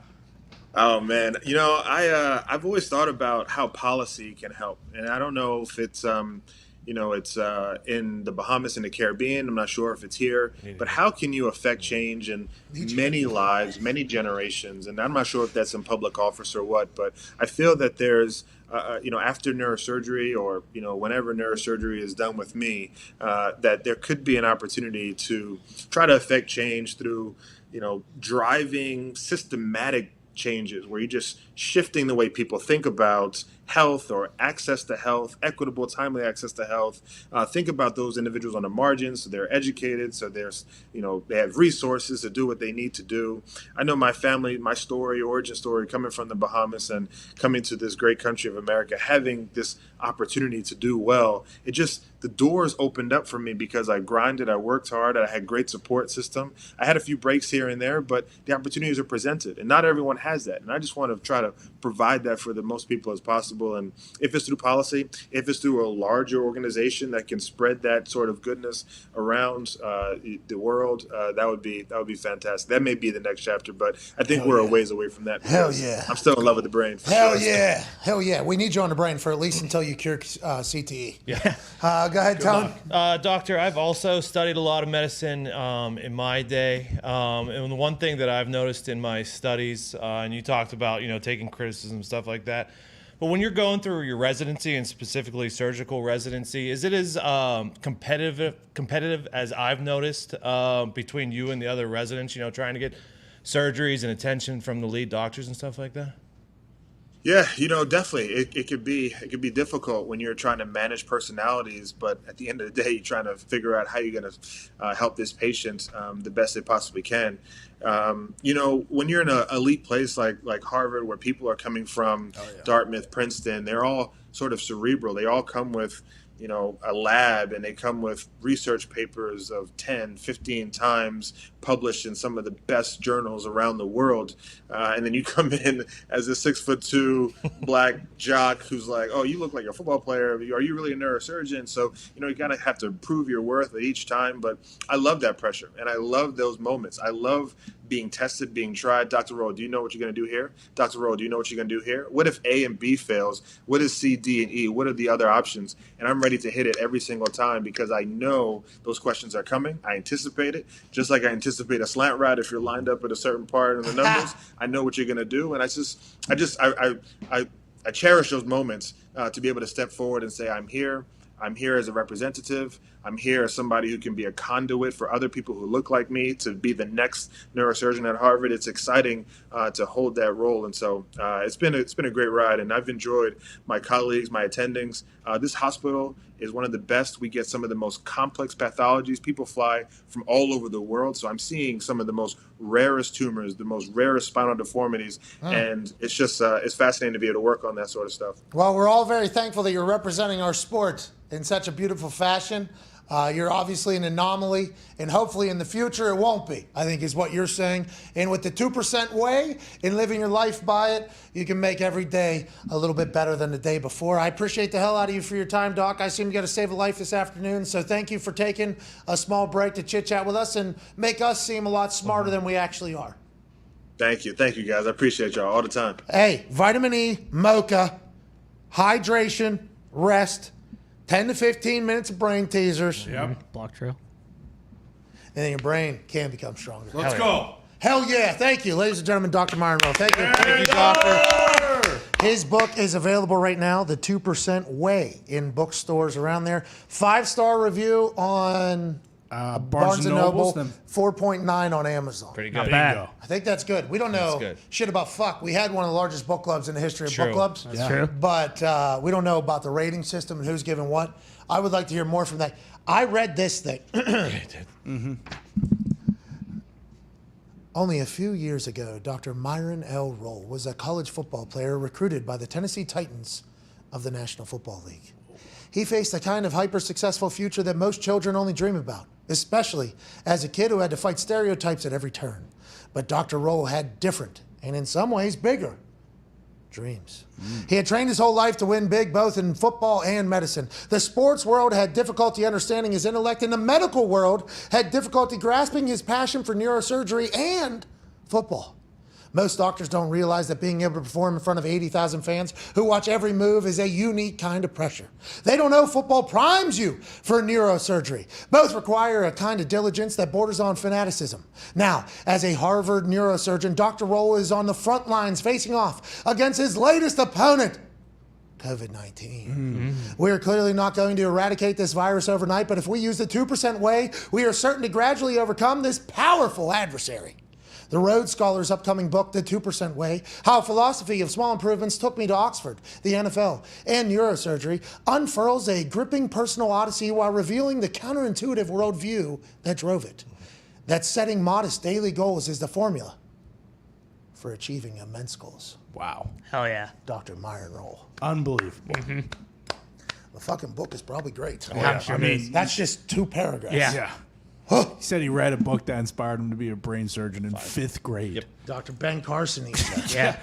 Oh man, I've always thought about how policy can help, and I don't know if it's it's in the Bahamas and the Caribbean. I'm not sure if it's here, but how can you affect change in many lives, many generations? And I'm not sure if that's in public office or what, but I feel that there's after neurosurgery or whenever neurosurgery is done with me, that there could be an opportunity to try to affect change through driving systematic changes where you're just shifting the way people think about health or access to health, equitable, timely access to health. Think about those individuals on the margins, so they're educated, so there's, they have resources to do what they need to do. I know my family, my story, origin story, coming from the Bahamas and coming to this great country of America, having this opportunity to do well. The doors opened up for me because I grinded, I worked hard, I had great support system. I had a few breaks here and there, but the opportunities are presented, and not everyone has that. And I just want to try to provide that for the most people as possible. possible. And if it's through policy, if it's through a larger organization that can spread that sort of goodness around the world, that would be fantastic. That may be the next chapter, but I think we're a ways away from that. Hell yeah. I'm still in love with the brain. Hell yeah. Hell yeah. We need you on the brain for at least until you cure CTE. Yeah. Go ahead, Tone. Doctor, I've also studied a lot of medicine in my day. And the one thing that I've noticed in my studies, and you talked about, taking criticism, stuff like that. But when you're going through your residency, and specifically surgical residency, is it as competitive as I've noticed between you and the other residents, trying to get surgeries and attention from the lead doctors and stuff like that? Yeah, definitely. It could be difficult when you're trying to manage personalities, but at the end of the day, you're trying to figure out how you're going to help this patient the best they possibly can. When you're in an elite place like Harvard, where people are coming from Dartmouth, Princeton, they're all sort of cerebral. They all come with a lab, and they come with research papers of 10, 15 times published in some of the best journals around the world. And then you come in as a 6'2" black jock who's like, oh, you look like a football player. Are you really a neurosurgeon? So, you kind of have to prove your worth at each time. But I love that pressure, and I love those moments. I love being tested, being tried. Dr. Rolle, do you know what you're going to do here? Dr. Rolle, do you know what you're going to do here? What if A and B fails? What is C, D, and E? What are the other options? And I'm ready to hit it every single time because I know those questions are coming. I anticipate it, just like I anticipate a slant route. If you're lined up at a certain part of the numbers, I know what you're going to do. And I cherish those moments to be able to step forward and say, I'm here. I'm here as a representative. I'm here as somebody who can be a conduit for other people who look like me to be the next neurosurgeon at Harvard. It's exciting to hold that role. And so it's been a great ride, and I've enjoyed my colleagues, my attendings. This hospital is one of the best. We get some of the most complex pathologies. People fly from all over the world. So I'm seeing some of the most rarest tumors, the most rarest spinal deformities. And it's just it's fascinating to be able to work on that sort of stuff. Well, we're all very thankful that you're representing our sport in such a beautiful fashion. You're obviously an anomaly, and hopefully in the future it won't be, I think is what you're saying. And with the 2% way and living your life by it, you can make every day a little bit better than the day before. I appreciate the hell out of you for your time, Doc. I seem you got to save a life this afternoon, so thank you for taking a small break to chit-chat with us and make us seem a lot smarter than we actually are. Thank you, guys. I appreciate y'all all the time. Hey, vitamin E, mocha, hydration, rest, 10 to 15 minutes of brain teasers. Yep. Block trail. And then your brain can become stronger. Let's go. Hell yeah. Thank you, ladies and gentlemen, Dr. Myron Rolle. Thank you. Thank you, doctor. His book is available right now, The 2% Way, in bookstores around there. 5-star review on Barnes & Noble, 4.9 on Amazon. Pretty Not good. bad. I think that's good. We don't know good. shit about fuck. We had one of the largest book clubs in the history of True. book clubs. That's true. But we don't know about the rating system and who's giving what. I would like to hear more from that. I read this thing. Only a few years ago, Dr. Myron L. Rolle was a college football player recruited by the Tennessee Titans of the National Football League. He faced the kind of hyper-successful future that most children only dream about, especially as a kid who had to fight stereotypes at every turn. But Dr. Rolle had different, and in some ways bigger, dreams. He had trained his whole life to win big, both in football and medicine. The sports world had difficulty understanding his intellect, and the medical world had difficulty grasping his passion for neurosurgery and football. Most doctors don't realize that being able to perform in front of 80,000 fans who watch every move is a unique kind of pressure. They don't know football primes you for neurosurgery. Both require a kind of diligence that borders on fanaticism. Now, as a Harvard neurosurgeon, Dr. Rolle is on the front lines facing off against his latest opponent, COVID-19. We're clearly not going to eradicate this virus overnight, but if we use the 2% way, we are certain to gradually overcome this powerful adversary. The Rhodes Scholars' upcoming book, The 2% Way, How Philosophy of Small Improvements Took Me to Oxford, the NFL, and Neurosurgery, unfurls a gripping personal odyssey while revealing the counterintuitive worldview that drove it. That setting modest daily goals is the formula for achieving immense goals. Wow. Hell yeah. Dr. Myron Rolle. Unbelievable. The fucking book is probably great. I'm sure it is. That's just 2 paragraphs. Yeah. He said he read a book that inspired him to be a brain surgeon in 5th grade. Dr. Ben Carson, he said. Yeah.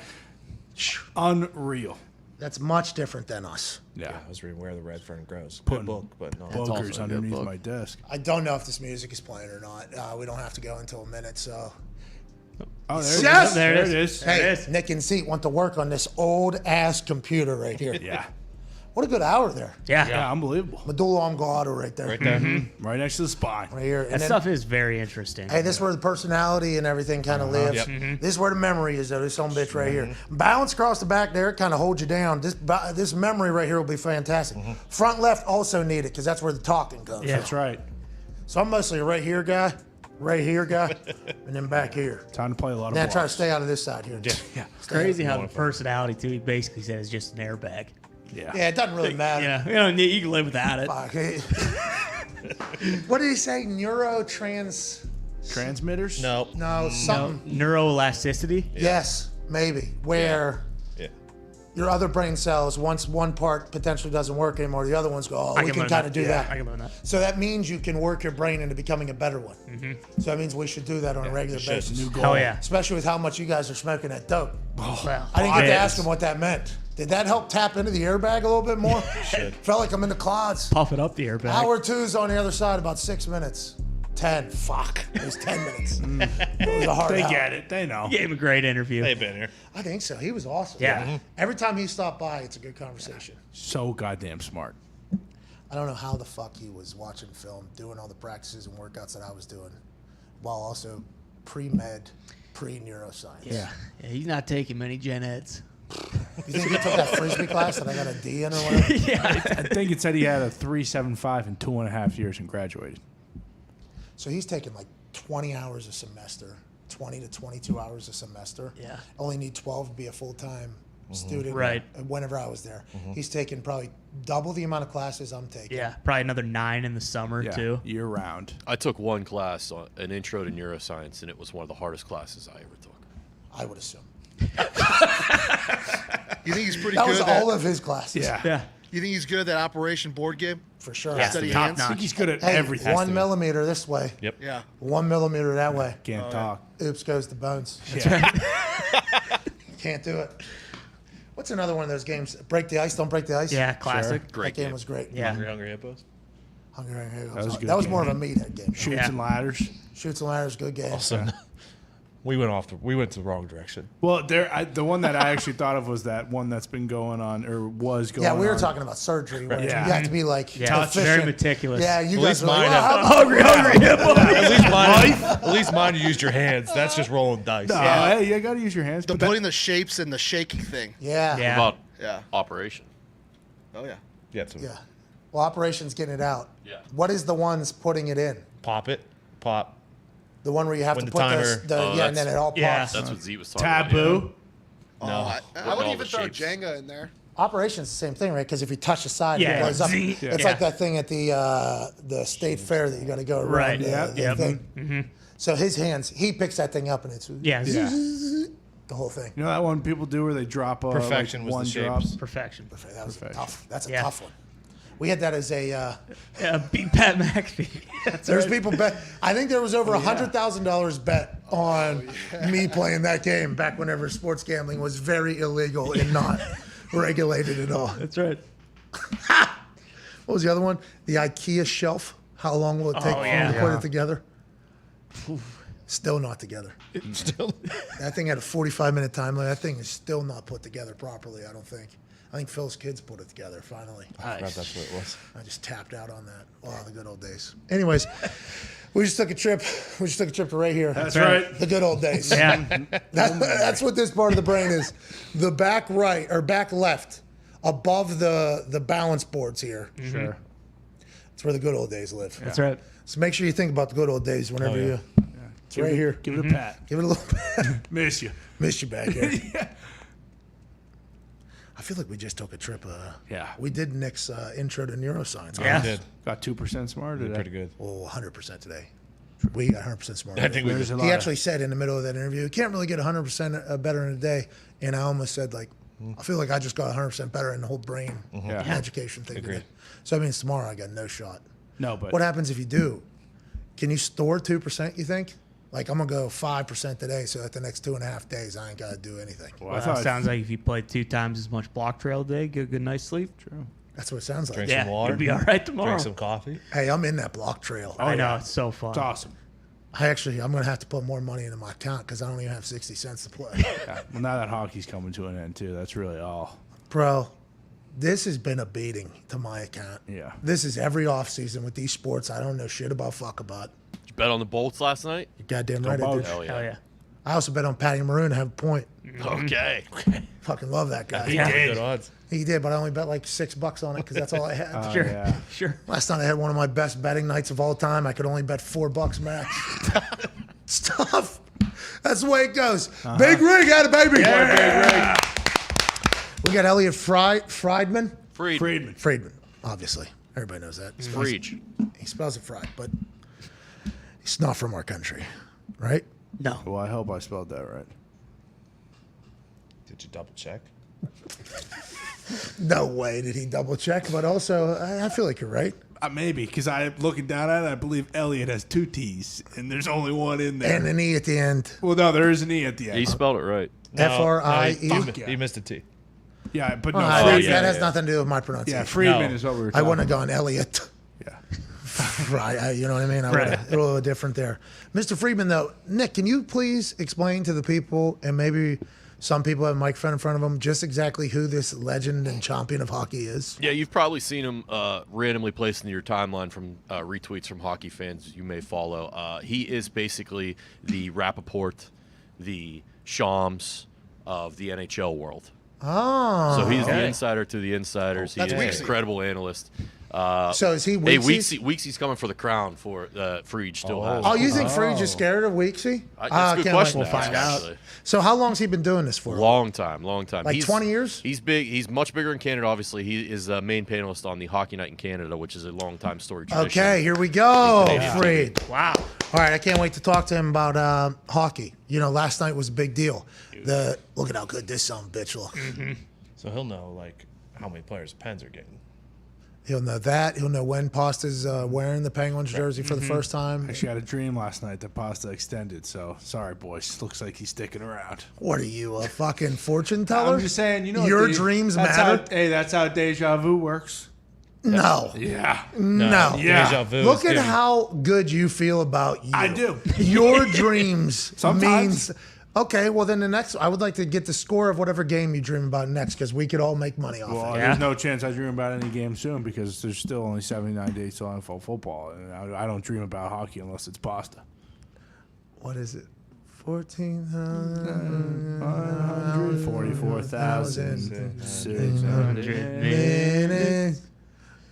Unreal. That's much different than us. Yeah, I was reading Where the Red Fern Grows. Putting Good book, but no. Boogers also a good underneath book. my desk. I don't know if this music is playing or not. We don't have to go until a minute, so. Oh, there Yes! it is. Hey, There it is. Nick and Seat want to work on this old-ass computer right here. Yeah. What a good hour there. Yeah. Unbelievable. Medulla oblongata right there. Right there. Right next to the spine. Right here. And That then, stuff is very interesting. hey, this is where the personality and everything kind of lives. Yep. This is where the memory is, though. This some bitch right here. Balance across the back there, it kind of holds you down. This memory right here will be fantastic. Front left also need it because that's where the talking comes. Yeah. That's right. So I'm mostly a right here guy, and then back here. Time to play a lot of Then I try to blocks. stay out of this side here. Yeah. It's crazy how the personality, too, he basically says just an airbag. Yeah. Yeah, it doesn't really matter. Yeah, you can live without it. Fuck. What did he say? Transmitters? No. No, something. Neuroelasticity. Yes, maybe. Where Yeah. your other brain cells, once one part potentially doesn't work anymore, the other ones go, oh, I we can learn kind of do Yeah, that. I can learn that. So that means you can work your brain into becoming a better one. So that means we should do that on a regular should. basis. New goal. Oh, yeah. Especially with how much you guys are smoking that dope. Well, I didn't get to it ask is. him what that meant. Did that help tap into the airbag a little bit more? Felt like I'm in the clouds. Puff it up the airbag. Hour 2's on the other side, about 6 minutes. 10. Fuck. It was 10 minutes. It was a hard They hour. get it. They know. Gave him a great interview. They've been here. I think so. He was awesome. Yeah. Every time he stopped by, it's a good conversation. So goddamn smart. I don't know how the fuck he was watching film, doing all the practices and workouts that I was doing, while also pre-med, pre-neuroscience. Yeah, he's not taking many gen eds. You think he took that Frisbee class that I got a D in or whatever? I think it said he had a 3.75 in 2.5 years and graduated. So he's taking like 20 hours a semester, 20 to 22 hours a semester. Yeah. Only need 12 to be a full-time student. Right. Whenever I was there. He's taking probably double the amount of classes I'm taking. Yeah, probably another 9 in the summer Yeah. too. Year round. I took one class, an intro to neuroscience, and it was one of the hardest classes I ever took. I would assume. You think he's pretty That good was at all of his classes. Yeah, You think he's good at that Operation board game? For sure. yeah, Steady top hands. I think notch. he's good at Hey, everything. 1 millimeter this way. Yep. Yeah. 1 millimeter that way. Can't talk. Oops goes the bones. Yeah. Can't do it. What's another one of those games? Break the ice, don't break the ice. Yeah, classic. That Great game was was great. Yeah, Hungry Hippos. Hungry Hippos. That was a good That was game. more of a meathead game. Shoots Yeah. and ladders. Shoots and ladders, good game. So we went the wrong direction. Well, the one that I actually thought of was that one that's been going on or was going Yeah, on. we were talking about surgery. Where Yeah. You have to be like Touch, efficient. very meticulous. Yeah, you At guys least are like, mine well, have- how about- hungry hippo. At least mine you used your hands. That's just rolling dice. No, hey, you got to use your hands. The but that- putting the shapes and the shaking thing. Yeah. Yeah. About Yeah. operation. Oh, yeah. Yeah. So Yeah. Well, operations getting it out. Yeah. What is the ones putting it in? pop it, pop. The one where you have When to the put timer- the yeah, and then it all pops. Yeah. That's what Z was talking about. taboo. Oh, No. I all would the even throw shapes. Jenga in there. Operations the same thing, right? Because if you touch the side, Yeah. it blows up. Zing. It's Yeah. like that thing at the state fair that you got to go around Right. the, Yep. the Yep. thing. So his hands, he picks that thing up and it's Yeah, Yeah. the whole thing. You know that one people do where they drop Perfection like was the one drop? shapes. perfection. That was Perfection. tough. That's a Yeah. tough one. We had that as a. Yeah, beat Pat McAfee. That's There's right. people bet. I think there was over $100,000 bet on me playing that game back whenever sports gambling was very illegal and not regulated at all. That's right. What was the other one? The IKEA shelf. How long will it take for yeah. you to put it together? Still not together. Still. That thing had a 45-minute time limit. That thing is still not put together properly, I don't think. I think Phil's kids put it together finally. I forgot that's what it was. I just tapped out on that. Oh, the good old days. Anyways, we just took a trip. We just took a trip to right here. That's right. The good old days. Yeah. That's what this part of the brain is. The back right or back left above the balance boards here. Sure. It's where the good old days live. That's right. So make sure you think about the good old days whenever yeah. you. It's right here. Give it a pat. Give it a little Miss you. Miss you back here. I feel like we just took a trip. Yeah. We did Nick's intro to neuroscience. Yeah. I did. Got 2% smarter today. Pretty good. Oh, 100% today. We got 100% smarter. I think we There's did. a lot He of- actually said in the middle of that interview, you can't really get 100% better in a day. And I almost said, like, I feel like I just got 100% better in the whole brain Yeah. education thing. Agreed. Today. So that means tomorrow I got no shot. No, but What happens if you do? Can you store 2%, you think? Like, I'm going to go 5% today, so that the next 2.5 days, I ain't got to do anything. Well, that sounds like if you played 2 times as much block trail a day, get a good night's sleep. True. That's what it sounds like. Drink some water. You'll be all right tomorrow. Drink some coffee. Hey, I'm in that block trail. I know. It's so fun. It's awesome. I'm going to have to put more money into my account because I don't even have 60 cents to play. Yeah. Well, now that hockey's coming to an end, too, that's really all. Bro, this has been a beating to my account. Yeah. This is every offseason with these sports I don't know shit about fuck about. Did you bet on the Bolts last night? You're goddamn right I did. Hell yeah. Hell yeah. I also bet on Patty Maroon to have a point. Okay. Fucking love that guy. He did. Good odds. He did, but I only bet like $6 on it because that's all I had. Sure. Yeah. Sure. Last night I had one of my best betting nights of all time. I could only bet $4 max. It's tough. That's the way it goes. Big rig out of baby. Yeah. We got Elliot Friedman. Friedman. Friedman, obviously. Everybody knows that. He spells it fried, but he's not from our country, right? No. Well, I hope I spelled that right. Did you double check? No way did he double check, but also I feel like you're right. Maybe, because I'm looking down at it, I believe Elliot has 2 T's, and there's only one in there. And an E at the end. Well, no, there is an E at the end. He spelled it right. F-R-I-E. He missed a T. Yeah, but no. That has nothing to do with my pronunciation. Yeah, Friedman No. is what we were I talking wouldn't have gone Elliot. Yeah. Right, you know what I mean? A little different there. Mr. Friedman, though, Nick, can you please explain to the people, and maybe some people have a microphone in front of them, just exactly who this legend and champion of hockey is? Yeah, you've probably seen him randomly placed in your timeline from retweets from hockey fans you may follow. He is basically the Rapoport, the Shams of the NHL world. Oh. So he's the insider to the insiders. He's That's an Weeksy. incredible analyst. So is he Hey, Weeksy? Weeksy's coming for the crown for Freed still has. Oh, you think Freed's is scared of Weeksy? That's a good can't question. wait. to ask, actually. So how long's he been doing this for? Long time. Like He's 20 years? He's big. He's much bigger in Canada, obviously. He is a main panelist on the Hockey Night in Canada, which is a long time story tradition. Okay, here we go, Canadian Freed. Wow. All right, I can't wait to talk to him about hockey. You know, last night was a big deal. Look at how good this son of a bitch looks. So he'll know like how many players Pens are getting. He'll know that. He'll know when Pasta's wearing the Penguins jersey for the first time. Actually had a dream last night that Pasta extended, so sorry, boys. Looks like he's sticking around. What are you, a fucking fortune teller? I'm just saying, you know, your dreams matter. That's how deja vu works. No. Yeah. No. Yeah. Deja vu Look is at giving- how good you feel about you. I do. Your dreams Sometimes. means. Okay, well then the next, I would like to get the score of whatever game you dream about next, because we could all make money off Well, it. there's no chance I dream about any game soon because there's still only 79 days till NFL football, and I don't dream about hockey unless it's Pasta. What is it? 14,000 144,600 minutes.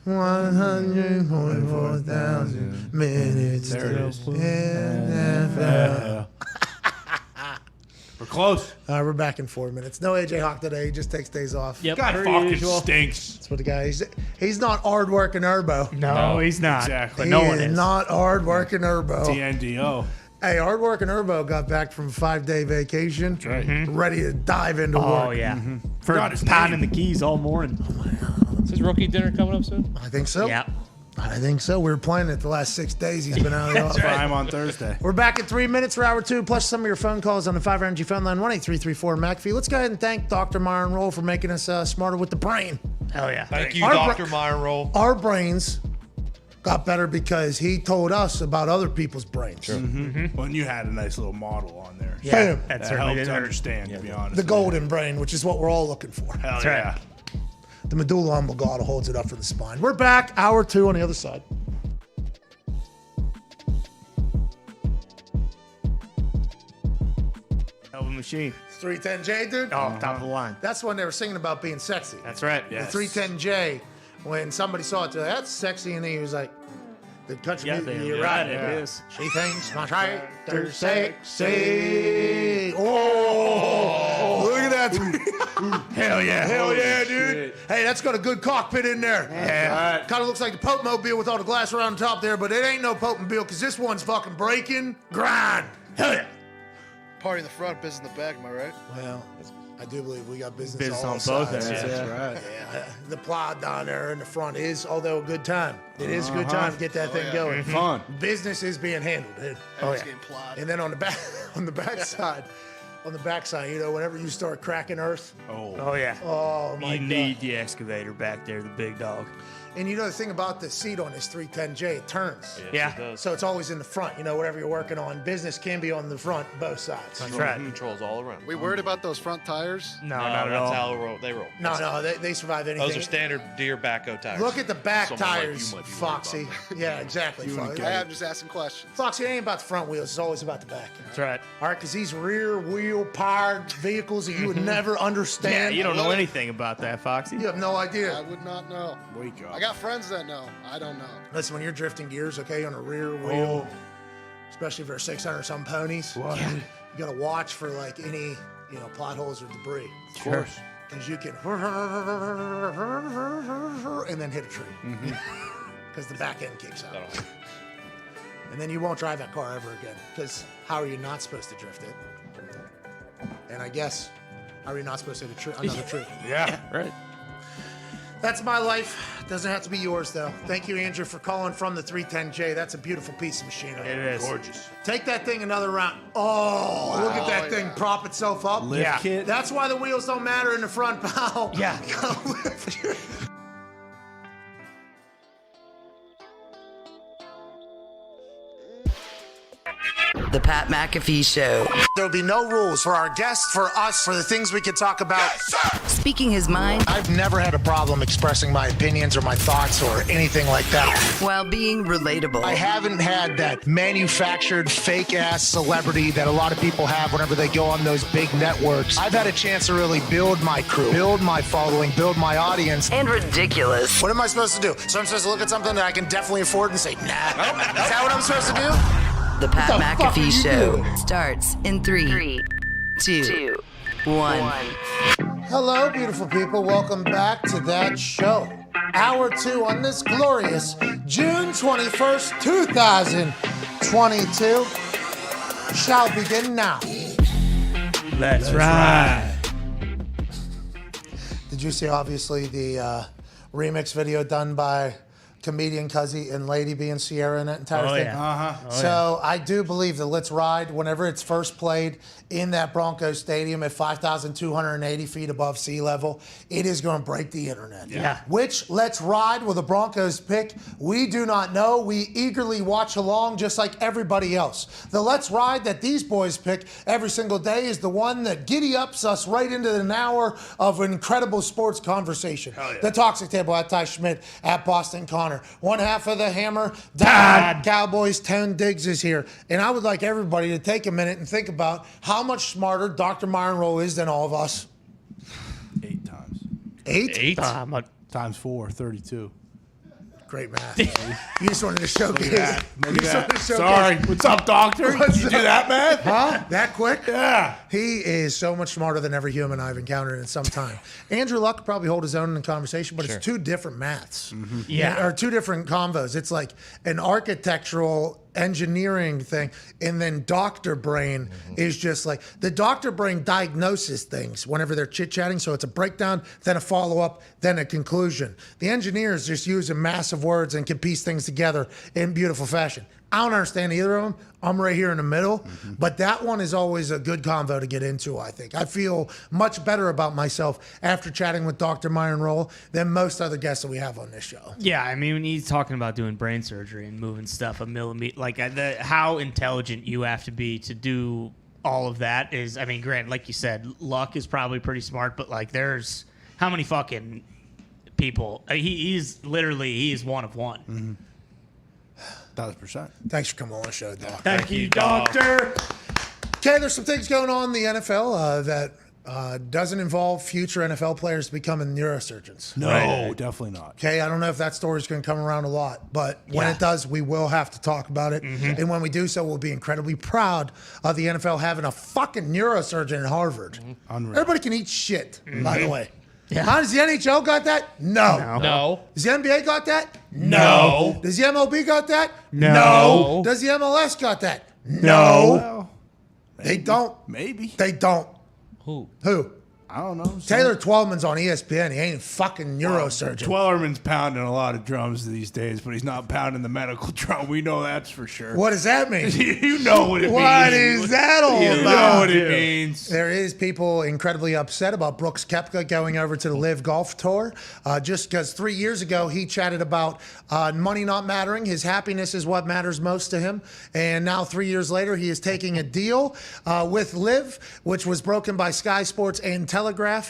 144,000 minutes. There it is. NFL. We're close. We're back in 4 minutes. No AJ Hawk today. He just takes days off. Yep. God per fucking usual. stinks. That's what the guy. He's not hard working Urbo. No, he's not. Exactly. But He no one is is. not hard working Urbo. TNDO. Hey, hard working Urbo got back from a 5-day vacation. Right. Ready to dive into Oh, work. yeah. Forgot For his pounding name. the keys all morning. Is his rookie dinner coming up soon? I think so. Yeah. I think so. We were playing it the last 6 days. He's been out of the office. Prime on Thursday. We're back in 3 minutes for hour 2, plus some of your phone calls on the 5 Energy phone line, 1-833-4 McAfee. Let's go ahead and thank Dr. Myron Rolle for making us smarter with the brain. Hell yeah. Thank you, Our Dr. Myron Rolle. Our brains got better because he told us about other people's brains. Well, and you had a nice little model on there. Yeah, Bam. that That certainly helped didn't to hurt. understand, to be honest. The golden brain, which is what we're all looking for. Hell That's yeah. right. The medulla oblongata holds it up for the spine. We're back, hour 2 on the other side. Hell of a machine. 310J, dude. Oh, top of the line. That's when they were singing about being sexy. That's right. The 310J, when somebody saw it, that's sexy, and he was like, the country music, you're right, it is. She thinks my tractor's sexy. Oh, look at that. Hell yeah. Hell yeah, Holy dude. shit. Hey, that's got a good cockpit in there. Yeah. Kind of looks like the Pope Mobile with all the glass around the top there, but it ain't no Pope Mobile because this one's fucking breaking grind. Hell yeah. Party in the front, biz in the back, am I right? Well, I do believe we got business on all both sides. ends. That's right. Yeah, the plow down there in the front is, although a good time. It is a good time to get that thing going. Fun. Business is being handled, dude. Everyone's getting plowed. And then on the backside, whenever you start cracking earth, Oh yeah. oh my You God. need the excavator back there, the big dog. And the thing about the seat on this 310J, it turns. Yeah. So it's always in the front. Whatever you're working on, business can be on the front, both sides. That's right. Controls all around. We worried about those front tires? No, not at all. That's how they roll. No, they survive anything. Those are standard Deere backhoe tires. Look at the back Someone like you tires, might be worried Foxy. about Yeah, exactly. Foxy. I'm just asking questions. Foxy, it ain't about the front wheels. It's always about the back. That's right. All right, because these rear wheel powered vehicles that you would never Yeah, understand. you don't know anything about that, Foxy. You have no I idea. would not know. Wake up. I got friends that know. I don't know. Listen, when you're drifting gears, okay, on a rear wheel, especially if they're 600 some ponies, you got to watch for like any, plot holes or debris. Of course. Because you can and then hit a tree. Because the back end kicks out. And then you won't drive that car ever again. Because how are you not supposed to drift it? And I guess, how are you not supposed to hit another tree? Yeah, right. That's my life. Doesn't have to be yours, though. Thank you, Andrew, for calling from the 310J. That's a beautiful piece of machinery. It is. Gorgeous. Take that thing another round. Oh, look at that thing prop itself up. Lift kit. That's why the wheels don't matter in the front, pal. Yeah. The Pat McAfee Show. There'll be no rules for our guests, for us, for the things we can talk about. Speaking his mind I've never had a problem expressing my opinions or my thoughts or anything like that. while being relatable. I haven't had that manufactured fake-ass celebrity that a lot of people have whenever they go on those big networks. I've had a chance to really build my crew, build my following, build my audience. And ridiculous. What am I supposed to do? So I'm supposed to look at something that I can definitely afford and say, nah. Is that what I'm supposed to do? The Pat What the fuck are McAfee you Show doing? starts in 3, 2, 1. Hello, beautiful people. Welcome back to that show. Hour 2 on this glorious June 21st, 2022 shall begin now. That's right. Did you see, obviously, the remix video done by comedian Cuzzy and Lady B and Sierra and that entire thing? Yeah. So I do believe that Let's Ride, whenever it's first played in that Broncos stadium at 5,280 feet above sea level, it is going to break the internet. Yeah. Which Let's Ride will the Broncos pick? We do not know. We eagerly watch along just like everybody else. The Let's Ride that these boys pick every single day is the one that giddy ups us right into an hour of an incredible sports conversation. The Toxic Table at Ty Schmidt, at Boston Connor. One half of the Hammer, Dahn. Cowboys, Tone Diggs is here. And I would like everybody to take a minute and think about how much smarter Dr. Myron Rolle is than all of us. 8 times. 8? Times 4, 32. Great math. You just wanted to showcase. Look at You just wanted that. to showcase. Sorry. What's up, doctor? What's you up? do that math? Huh? That quick? Yeah. He is so much smarter than every human I've encountered in some time. Andrew Luck could probably hold his own in the conversation, but it's two different maths. Yeah. Or two different convos. It's like an architectural engineering thing, and then doctor brain is just like the doctor brain diagnoses things whenever they're chit-chatting. So it's a breakdown, then a follow-up, then a conclusion. The engineers just using massive words and can piece things together in beautiful fashion. I don't understand either of them. I'm right here in the middle, but that one is always a good convo to get into, I think. I feel much better about myself after chatting with Dr. Myron Rolle than most other guests that we have on this show. Yeah, I mean, when he's talking about doing brain surgery and moving stuff a millimeter, like how intelligent you have to be to do all of that is, I mean, granted, like you said, Luck is probably pretty smart, but like there's how many fucking people? He's one of one. 1,000%. Thanks for coming on the show, Doc. Thank you, doctor. Okay, there's some things going on in the NFL that doesn't involve future NFL players becoming neurosurgeons. No, definitely not. Okay, I don't know if that story's going to come around a lot, but when it does, we will have to talk about it. And when we do so, we'll be incredibly proud of the NFL having a fucking neurosurgeon at Harvard. Unreal. Everybody can eat shit, by the way. Yeah. How does the NHL got that? No. No. Does the NBA got that? No. Does the MLB got that? No. Does the MLS got that? No. Well, They don't. maybe. They don't. Who? Who? I don't know. Taylor Twellman's on ESPN. He ain't fucking neurosurgeon. Twellerman's pounding a lot of drums these days, but he's not pounding the medical drum. We know that's for sure. What does that mean? You know what it means. What is that all You about? know what it means. There is people incredibly upset about Brooks Koepka going over to the LIV Golf Tour, just because 3 years ago he chatted about money not mattering. His happiness is what matters most to him. And now 3 years later, he is taking a deal with LIV, which was broken by Sky Sports and Telegraph.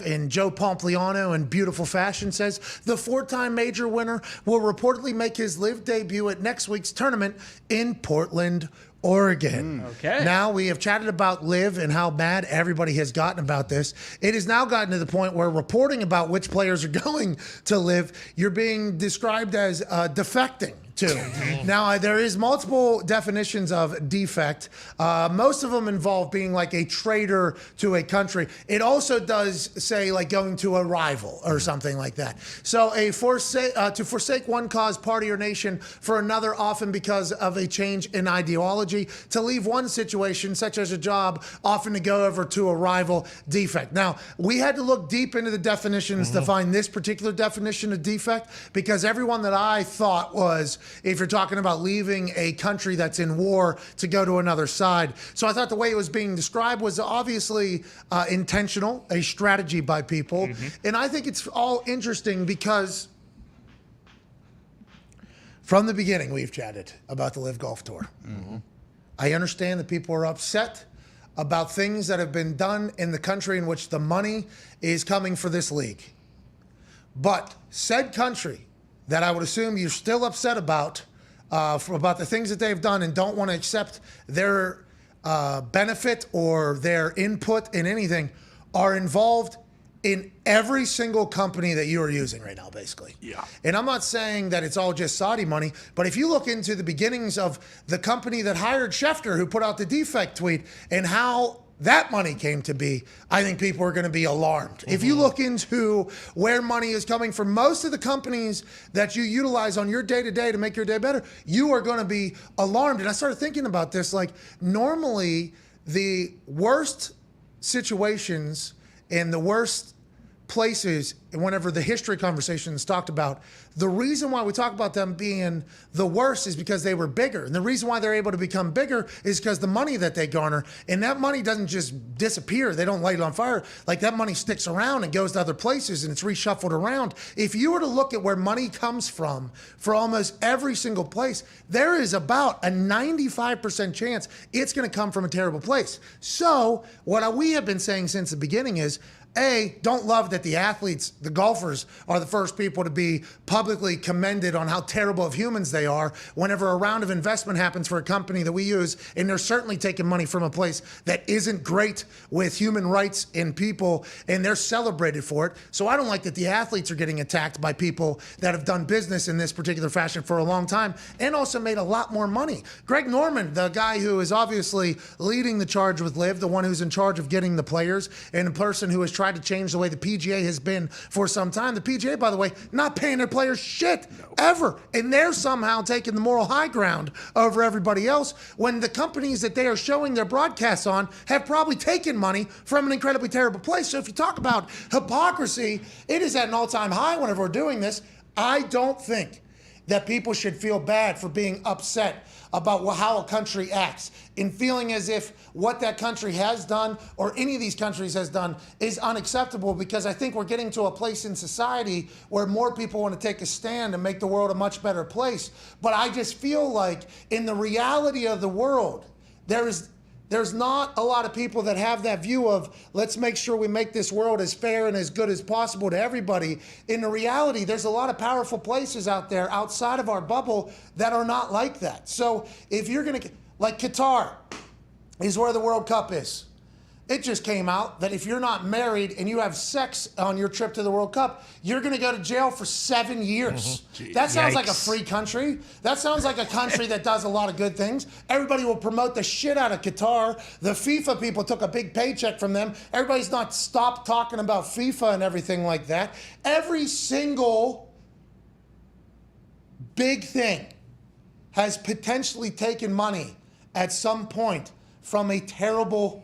And Joe Pompliano in beautiful fashion says the 4-time major winner will reportedly make his LIV debut at next week's tournament in Portland, Oregon. Okay. Now we have chatted about LIV and how mad everybody has gotten about this. It has now gotten to the point where reporting about which players are going to LIV, you're being described as defecting to. Now, there is multiple definitions of defect. Most of them involve being like a traitor to a country. It also does say like going to a rival or something like that. So to forsake one cause, party, or nation for another, often because of a change in ideology. To leave one situation, such as a job, often to go over to a rival, defect. Now, we had to look deep into the definitions to find this particular definition of defect, because everyone that I thought was, if you're talking about leaving a country that's in war to go to another side. So I thought the way it was being described was obviously intentional, a strategy by people. And I think it's all interesting because from the beginning, we've chatted about the LIV Golf Tour. I understand that people are upset about things that have been done in the country in which the money is coming for this league. But said country that I would assume you're still upset about the things that they've done and don't want to accept their benefit or their input in anything, are involved in every single company that you are using right now, basically. Yeah. And I'm not saying that it's all just Saudi money, but if you look into the beginnings of the company that hired Schefter, who put out the defect tweet, and how that money came to be, I think people are going to be alarmed. If you look into where money is coming from, most of the companies that you utilize on your day-to-day to make your day better, you are going to be alarmed. And I started thinking about this, like normally the worst situations and the worst places, whenever the history conversation is talked about, the reason why we talk about them being the worst is because they were bigger. And the reason why they're able to become bigger is because the money that they garner, and that money doesn't just disappear. They don't light it on fire. Like that money sticks around and goes to other places and it's reshuffled around. If you were to look at where money comes from for almost every single place, there is about a 95% chance it's going to come from a terrible place. So what we have been saying since the beginning is, don't love that the athletes, the golfers, are the first people to be publicly commended on how terrible of humans they are whenever a round of investment happens for a company that we use, and they're certainly taking money from a place that isn't great with human rights and people, and they're celebrated for it. So I don't like that the athletes are getting attacked by people that have done business in this particular fashion for a long time and also made a lot more money. Greg Norman, the guy who is obviously leading the charge with LIV, the one who's in charge of getting the players, and the person who has tried to change the way the PGA has been for some time. The PGA, by the way, not paying their players shit ever. And they're somehow taking the moral high ground over everybody else when the companies that they are showing their broadcasts on have probably taken money from an incredibly terrible place. So if you talk about hypocrisy, it is at an all-time high whenever we're doing this. I don't think that people should feel bad for being upset about how a country acts and feeling as if what that country has done or any of these countries has done is unacceptable, because I think we're getting to a place in society where more people want to take a stand and make the world a much better place. But I just feel like in the reality of the world, there's not a lot of people that have that view of let's make sure we make this world as fair and as good as possible to everybody. In the reality, there's a lot of powerful places out there outside of our bubble that are not like that. So if you're going to, like Qatar is where the World Cup is. It just came out that if you're not married and you have sex on your trip to the World Cup, you're going to go to jail for 7 years. That sounds like a free country. That sounds like a country that does a lot of good things. Everybody will promote the shit out of Qatar. The FIFA people took a big paycheck from them. Everybody's not stopped talking about FIFA and everything like that. Every single big thing has potentially taken money at some point from a terrible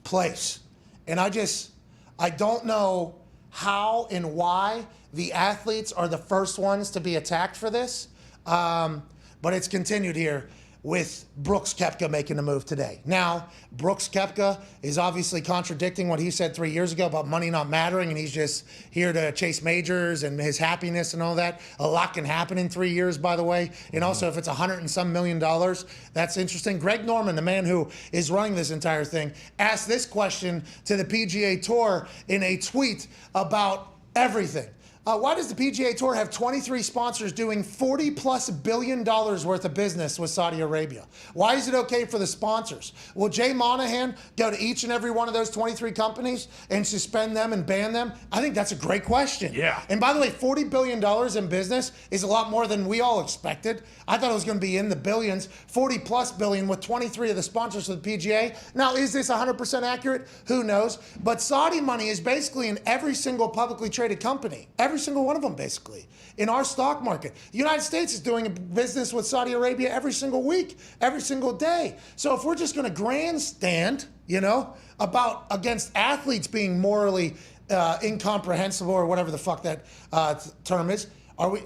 place. And I don't know how and why the athletes are the first ones to be attacked for this. But it's continued here with Brooks Koepka making a move today. Now, Brooks Koepka is obviously contradicting what he said 3 years ago about money not mattering, and he's just here to chase majors and his happiness and all that. A lot can happen in 3 years, by the way. And also, if it's $100 and some million, that's interesting. Greg Norman, the man who is running this entire thing, asked this question to the PGA Tour in a tweet about everything. Why does the PGA Tour have 23 sponsors doing $40+ billion worth of business with Saudi Arabia? Why is it okay for the sponsors? Will Jay Monahan go to each and every one of those 23 companies and suspend them and ban them? I think that's a great question. Yeah. And by the way, $40 billion in business is a lot more than we all expected. I thought it was going to be in the billions, 40+ billion with 23 of the sponsors of the PGA. Now, is this 100% accurate? Who knows? But Saudi money is basically in every single publicly traded company. Every single one of them, basically, in our stock market. The United States is doing business with Saudi Arabia every single week, every single day. So if we're just going to grandstand, against athletes being morally incomprehensible or whatever the fuck that term is,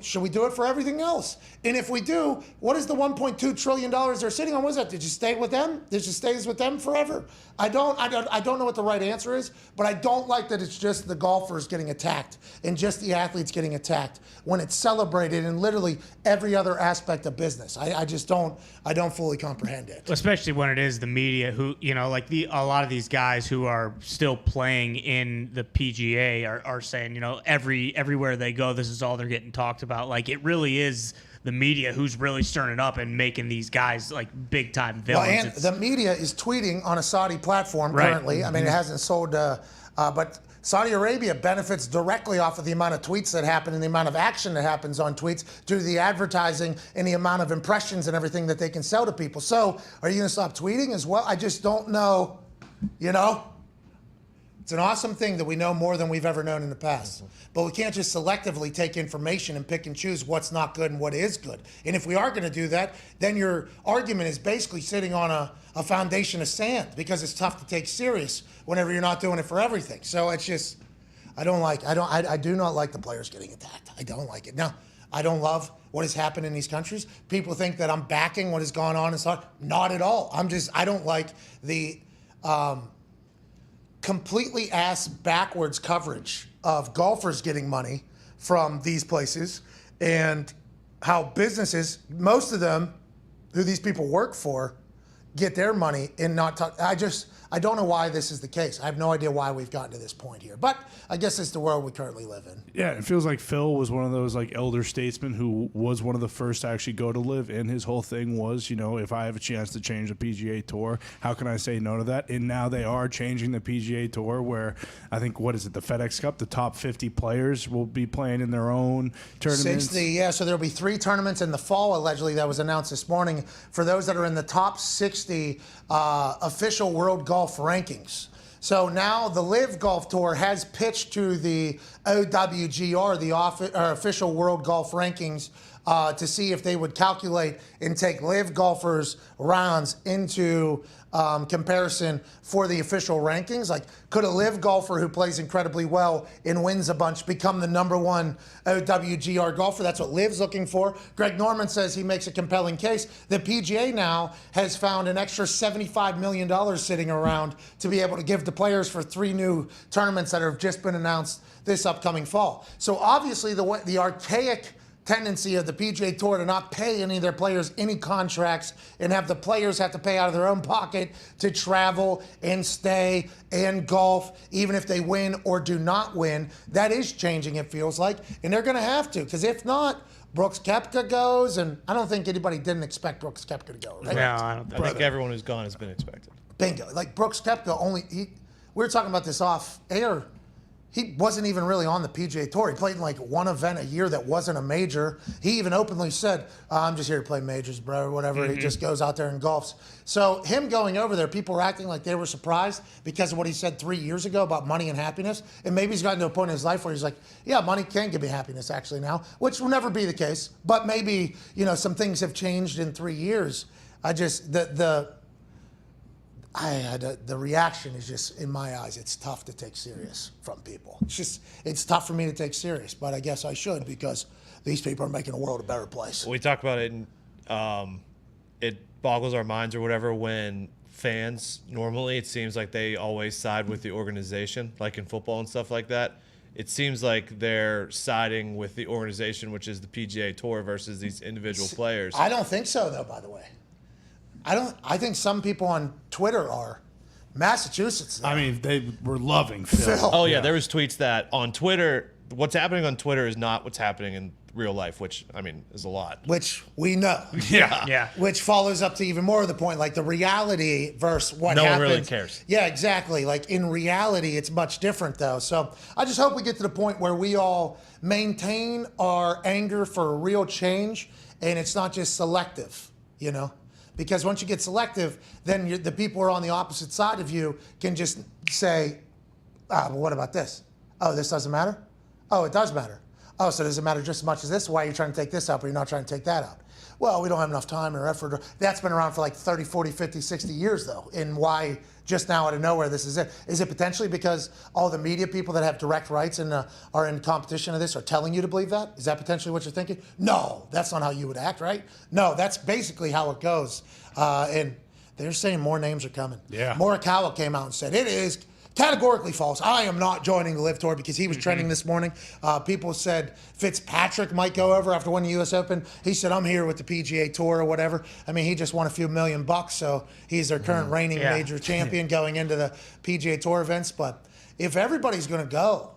should we do it for everything else? And if we do, what is the $1.2 trillion they're sitting on? What is that? Did you stay with them? Did you stay with them forever? I don't know what the right answer is, but I don't like that it's just the golfers getting attacked and just the athletes getting attacked when it's celebrated in literally every other aspect of business. I don't fully comprehend it. Especially when it is the media who, a lot of these guys who are still playing in the PGA are saying, everywhere they go, this is all they're getting talked about. Like, it really is the media who's really stirring it up and making these guys like big time villains. Well, and the media is tweeting on a Saudi platform currently. I mean, it hasn't sold, but Saudi Arabia benefits directly off of the amount of tweets that happen and the amount of action that happens on tweets due to the advertising and the amount of impressions and everything that they can sell to people. So are you going to stop tweeting as well? I just don't know, It's an awesome thing that we know more than we've ever known in the past. But we can't just selectively take information and pick and choose what's not good and what is good. And if we are going to do that, then your argument is basically sitting on a foundation of sand because it's tough to take serious whenever you're not doing it for everything. So it's just, I do not like the players getting attacked. I don't like it. Now, I don't love what has happened in these countries. People think that I'm backing what has gone on and stuff. Not at all. I don't like the completely ass backwards coverage of golfers getting money from these places and how businesses, most of them who these people work for, get their money and not talk. I don't know why this is the case. I have no idea why we've gotten to this point here. But I guess it's the world we currently live in. Yeah, it feels like Phil was one of those like elder statesmen who was one of the first to actually go to LIV, and his whole thing was, if I have a chance to change the PGA Tour, how can I say no to that? And now they are changing the PGA Tour where I think, the FedEx Cup, the top 50 players will be playing in their own tournaments. So there'll be 3 tournaments in the fall, allegedly, that was announced this morning for those that are in the top 60 official World Golf rankings. So now the LIV Golf Tour has pitched to the OWGR, the official World Golf Rankings, to see if they would calculate and take LIV golfers' rounds into comparison for the official rankings. Like, could a LIV golfer who plays incredibly well and wins a bunch become the #1 OWGR golfer? That's what LIV's looking for. Greg Norman says he makes a compelling case. The PGA now has found an extra $75 million sitting around to be able to give to players for 3 new tournaments that have just been announced this upcoming fall. So obviously the archaic tendency of the PGA Tour to not pay any of their players any contracts and have the players have to pay out of their own pocket to travel and stay and golf, even if they win or do not win. That is changing, it feels like, and they're going to have to, because if not, Brooks Koepka goes, and I don't think anybody didn't expect Brooks Koepka to go, right? No, I don't. I think everyone who's gone has been expected. Bingo. Like Brooks Koepka we were talking about this off air. He wasn't even really on the PGA Tour. He played in like one event a year that wasn't a major. He even openly said, I'm just here to play majors, bro, or whatever. He just goes out there and golfs. So him going over there, people were acting like they were surprised because of what he said 3 years ago about money and happiness. And maybe he's gotten to a point in his life where he's like, yeah, money can give me happiness actually now, which will never be the case. But maybe, some things have changed in 3 years. the reaction is just, in my eyes, it's tough to take serious from people. It's tough for me to take serious, but I guess I should because these people are making the world a better place. We talk about it, and it boggles our minds or whatever when fans, normally it seems like they always side with the organization, like in football and stuff like that. It seems like they're siding with the organization, which is the PGA Tour, versus these individual players. I don't think so, though, by the way. I think some people on Twitter are. Massachusetts, though. I mean, they were loving Phil. Oh, yeah, there was tweets that on Twitter, what's happening on Twitter is not what's happening in real life, which, I mean, is a lot. Which we know. Yeah. Which follows up to even more of the point, like the reality versus what No happens. one really cares. Yeah, exactly. Like in reality, it's much different, though. So I just hope we get to the point where we all maintain our anger for real change, and it's not just selective, you know? Because once you get selective, then the people who are on the opposite side of you can just say, well, what about this? Oh, this doesn't matter? Oh, it does matter. Oh, so does it matter just as much as this? Why are you trying to take this out, but you're not trying to take that out? Well, we don't have enough time or effort. That's been around for like 30, 40, 50, 60 years, though. And why just now out of nowhere this is it? Is it potentially because all the media people that have direct rights and are in competition of this are telling you to believe that? Is that potentially what you're thinking? No, that's not how you would act, right? No, that's basically how it goes. And they're saying more names are coming. Yeah. Morikawa came out and said, it is categorically false. I am not joining the LIV Tour because he was trending this morning. People said Fitzpatrick might go over after winning the U.S. Open. He said, I'm here with the PGA Tour or whatever. I mean, he just won a few $1,000,000, so he's their current reigning major champion going into the PGA Tour events. But if everybody's going to go,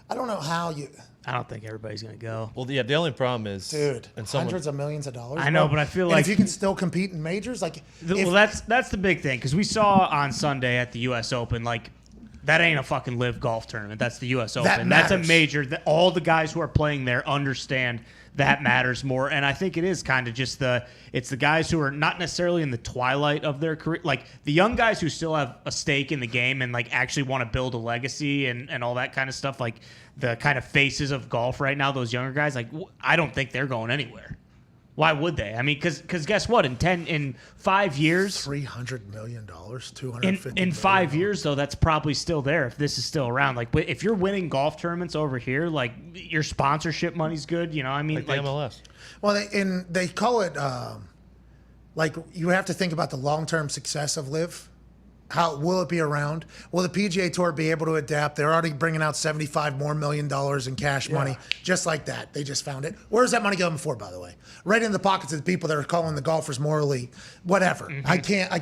I don't know how you... I don't think everybody's going to go. Well, yeah, the only problem is... Dude, hundreds of millions of dollars. I know, bro. but I feel And like... if you can still compete in majors, like... Well, that's the big thing, because we saw on Sunday at the U.S. Open, like, that ain't a fucking LIV Golf tournament. That's the U.S. Open. That's a major. All the guys who are playing there understand that matters more. And I think it is kind of just it's the guys who are not necessarily in the twilight of their career. Like, the young guys who still have a stake in the game and, like, actually want to build a legacy and all that kind of stuff, like, the kind of faces of golf right now, those younger guys, like, I don't think they're going anywhere. Why would they? I mean, because guess what? In 5 years, $300 million, $250 in 5 years though, that's probably still there if this is still around. Like, if you're winning golf tournaments over here, like, your sponsorship money's good. You know, I mean, like the MLS. Well, they call it like, you have to think about the long-term success of LIV. How will it be around? Will the PGA Tour be able to adapt? They're already bringing out $75 million more in cash money, just like that. They just found it. Where's that money going for, by the way? Right in the pockets of the people that are calling the golfers more elite. Whatever. It's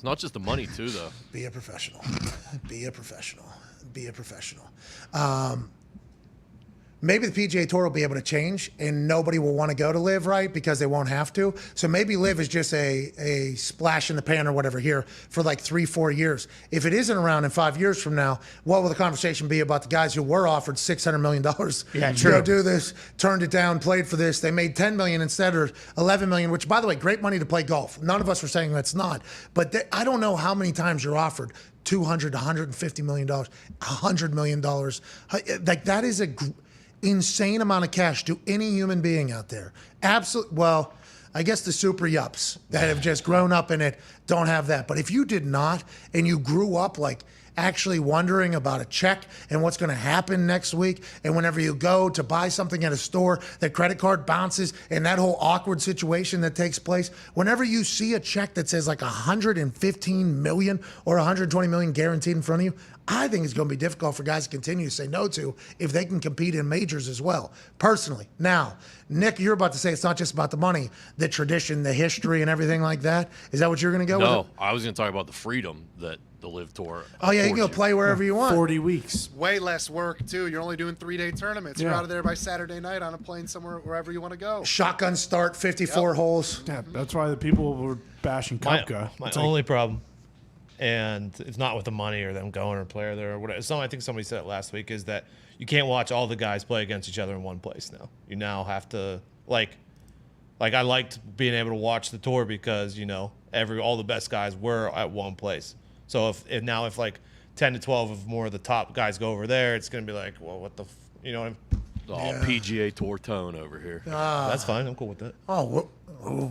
not just the money, too, though. Be a professional. Be a professional. Be a professional. Maybe the PGA Tour will be able to change, and nobody will want to go to LIV, right? Because they won't have to. So maybe LIV is just a splash in the pan or whatever here for like 3-4 years. If it isn't around in 5 years from now, what will the conversation be about the guys who were offered $600 million to go do this, turned it down, played for this? They made $10 million instead, or $11 million, which, by the way, great money to play golf. None of us are saying that's not. But I don't know how many times you're offered $200, $150 million, $100 million. Like, that is insane amount of cash to any human being out there. Absolutely. Well, I guess the super yups that have just grown up in it don't have that. But if you did not, and you grew up like actually wondering about a check and what's going to happen next week, and whenever you go to buy something at a store, the credit card bounces, and that whole awkward situation that takes place, whenever you see a check that says like 115 million or 120 million guaranteed in front of you, I think it's going to be difficult for guys to continue to say no to if they can compete in majors as well, personally. Now, Nick, you're about to say it's not just about the money, the tradition, the history, and everything like that. Is that what you're going to go with? No, I was going to talk about the freedom that the LIV Tour. Oh, yeah, you can go play wherever you want. 40 weeks. Way less work, too. You're only doing 3-day tournaments. You're out of there by Saturday night on a plane somewhere, wherever you want to go. Shotgun start, 54 holes. Yeah, that's why the people were bashing Kupka. My only problem, and it's not with the money or them going or player there or whatever. I think somebody said it last week, is that you can't watch all the guys play against each other in one place now. You now have to, like I liked being able to watch the tour because, you know, all the best guys were at one place. So if like 10 to 12 of more of the top guys go over there, it's going to be like, well, what the, you know what I mean? PGA Tour tone over here. That's fine. I'm cool with that.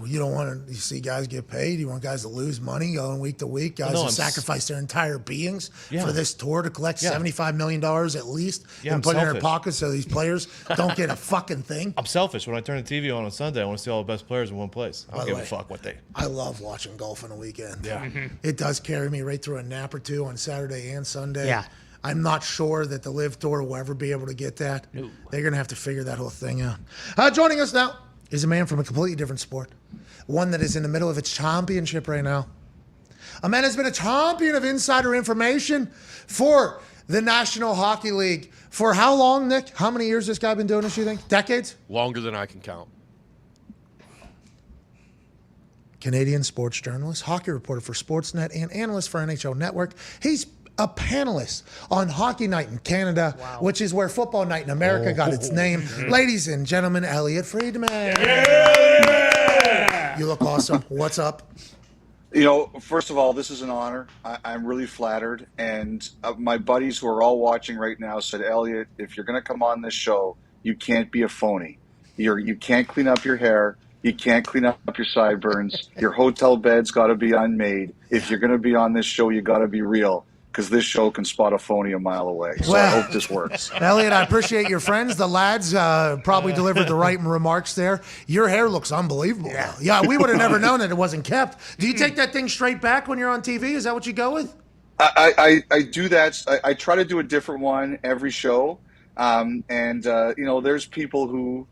You don't want to see guys get paid. You want guys to lose money going week to week. Guys to sacrifice their entire beings for this tour to collect $75 million at least and put it in their pockets so these players don't get a fucking thing. I'm selfish. When I turn the TV on Sunday, I want to see all the best players in one place. I don't give a fuck what they. I love watching golf on the weekend. Yeah. It does carry me right through a nap or two on Saturday and Sunday. Yeah. I'm not sure that the LIV Tour will ever be able to get that. No. They're going to have to figure that whole thing out. Joining us now is a man from a completely different sport, one that is in the middle of its championship right now. A man has been a champion of insider information for the National Hockey League. For how long, Nick? How many years this guy been doing this, you think? Decades? Longer than I can count. Canadian sports journalist, hockey reporter for Sportsnet, and analyst for NHL Network. He's a panelist on Hockey Night in Canada, which is where Football Night in America got its name. Ladies and gentlemen, Elliot Friedman. Yeah. You look awesome. What's up? First of all, this is an honor. I'm really flattered. And my buddies who are all watching right now said, Elliot, if you're going to come on this show, you can't be a phony. You can't clean up your hair. You can't clean up your sideburns. Your hotel bed's got to be unmade. If you're going to be on this show, you got to be real. Because this show can spot a phony a mile away. So I hope this works. Elliot, I appreciate your friends. The lads probably delivered the right remarks there. Your hair looks unbelievable. Yeah, we would have never known that it wasn't kept. Do you take that thing straight back when you're on TV? Is that what you go with? I do that. I try to do a different one every show. There's people who,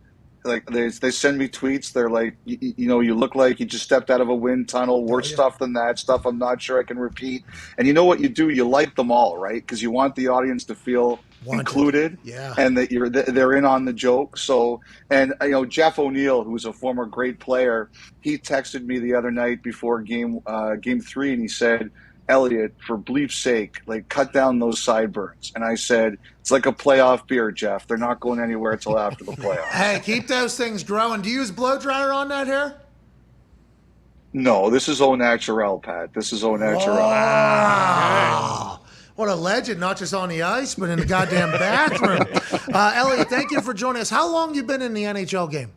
they send me tweets. They're like, you look like you just stepped out of a wind tunnel. Worse stuff than that. Stuff I'm not sure I can repeat. And you know what you do? You like them all, right? Because you want the audience to feel included, and that they're in on the joke. So, and Jeff O'Neill, who's a former great player, he texted me the other night before game 3, and he said, Elliot, for bleep's sake, cut down those sideburns. And I said, it's like a playoff beer, Jeff. They're not going anywhere until after the playoffs. Hey, keep those things growing. Do you use blow dryer on that hair? No, this is au naturel, Pat. This is au naturel. Wow. What a legend, not just on the ice, but in the goddamn bathroom. Elliot, thank you for joining us. How long you been in the NHL game?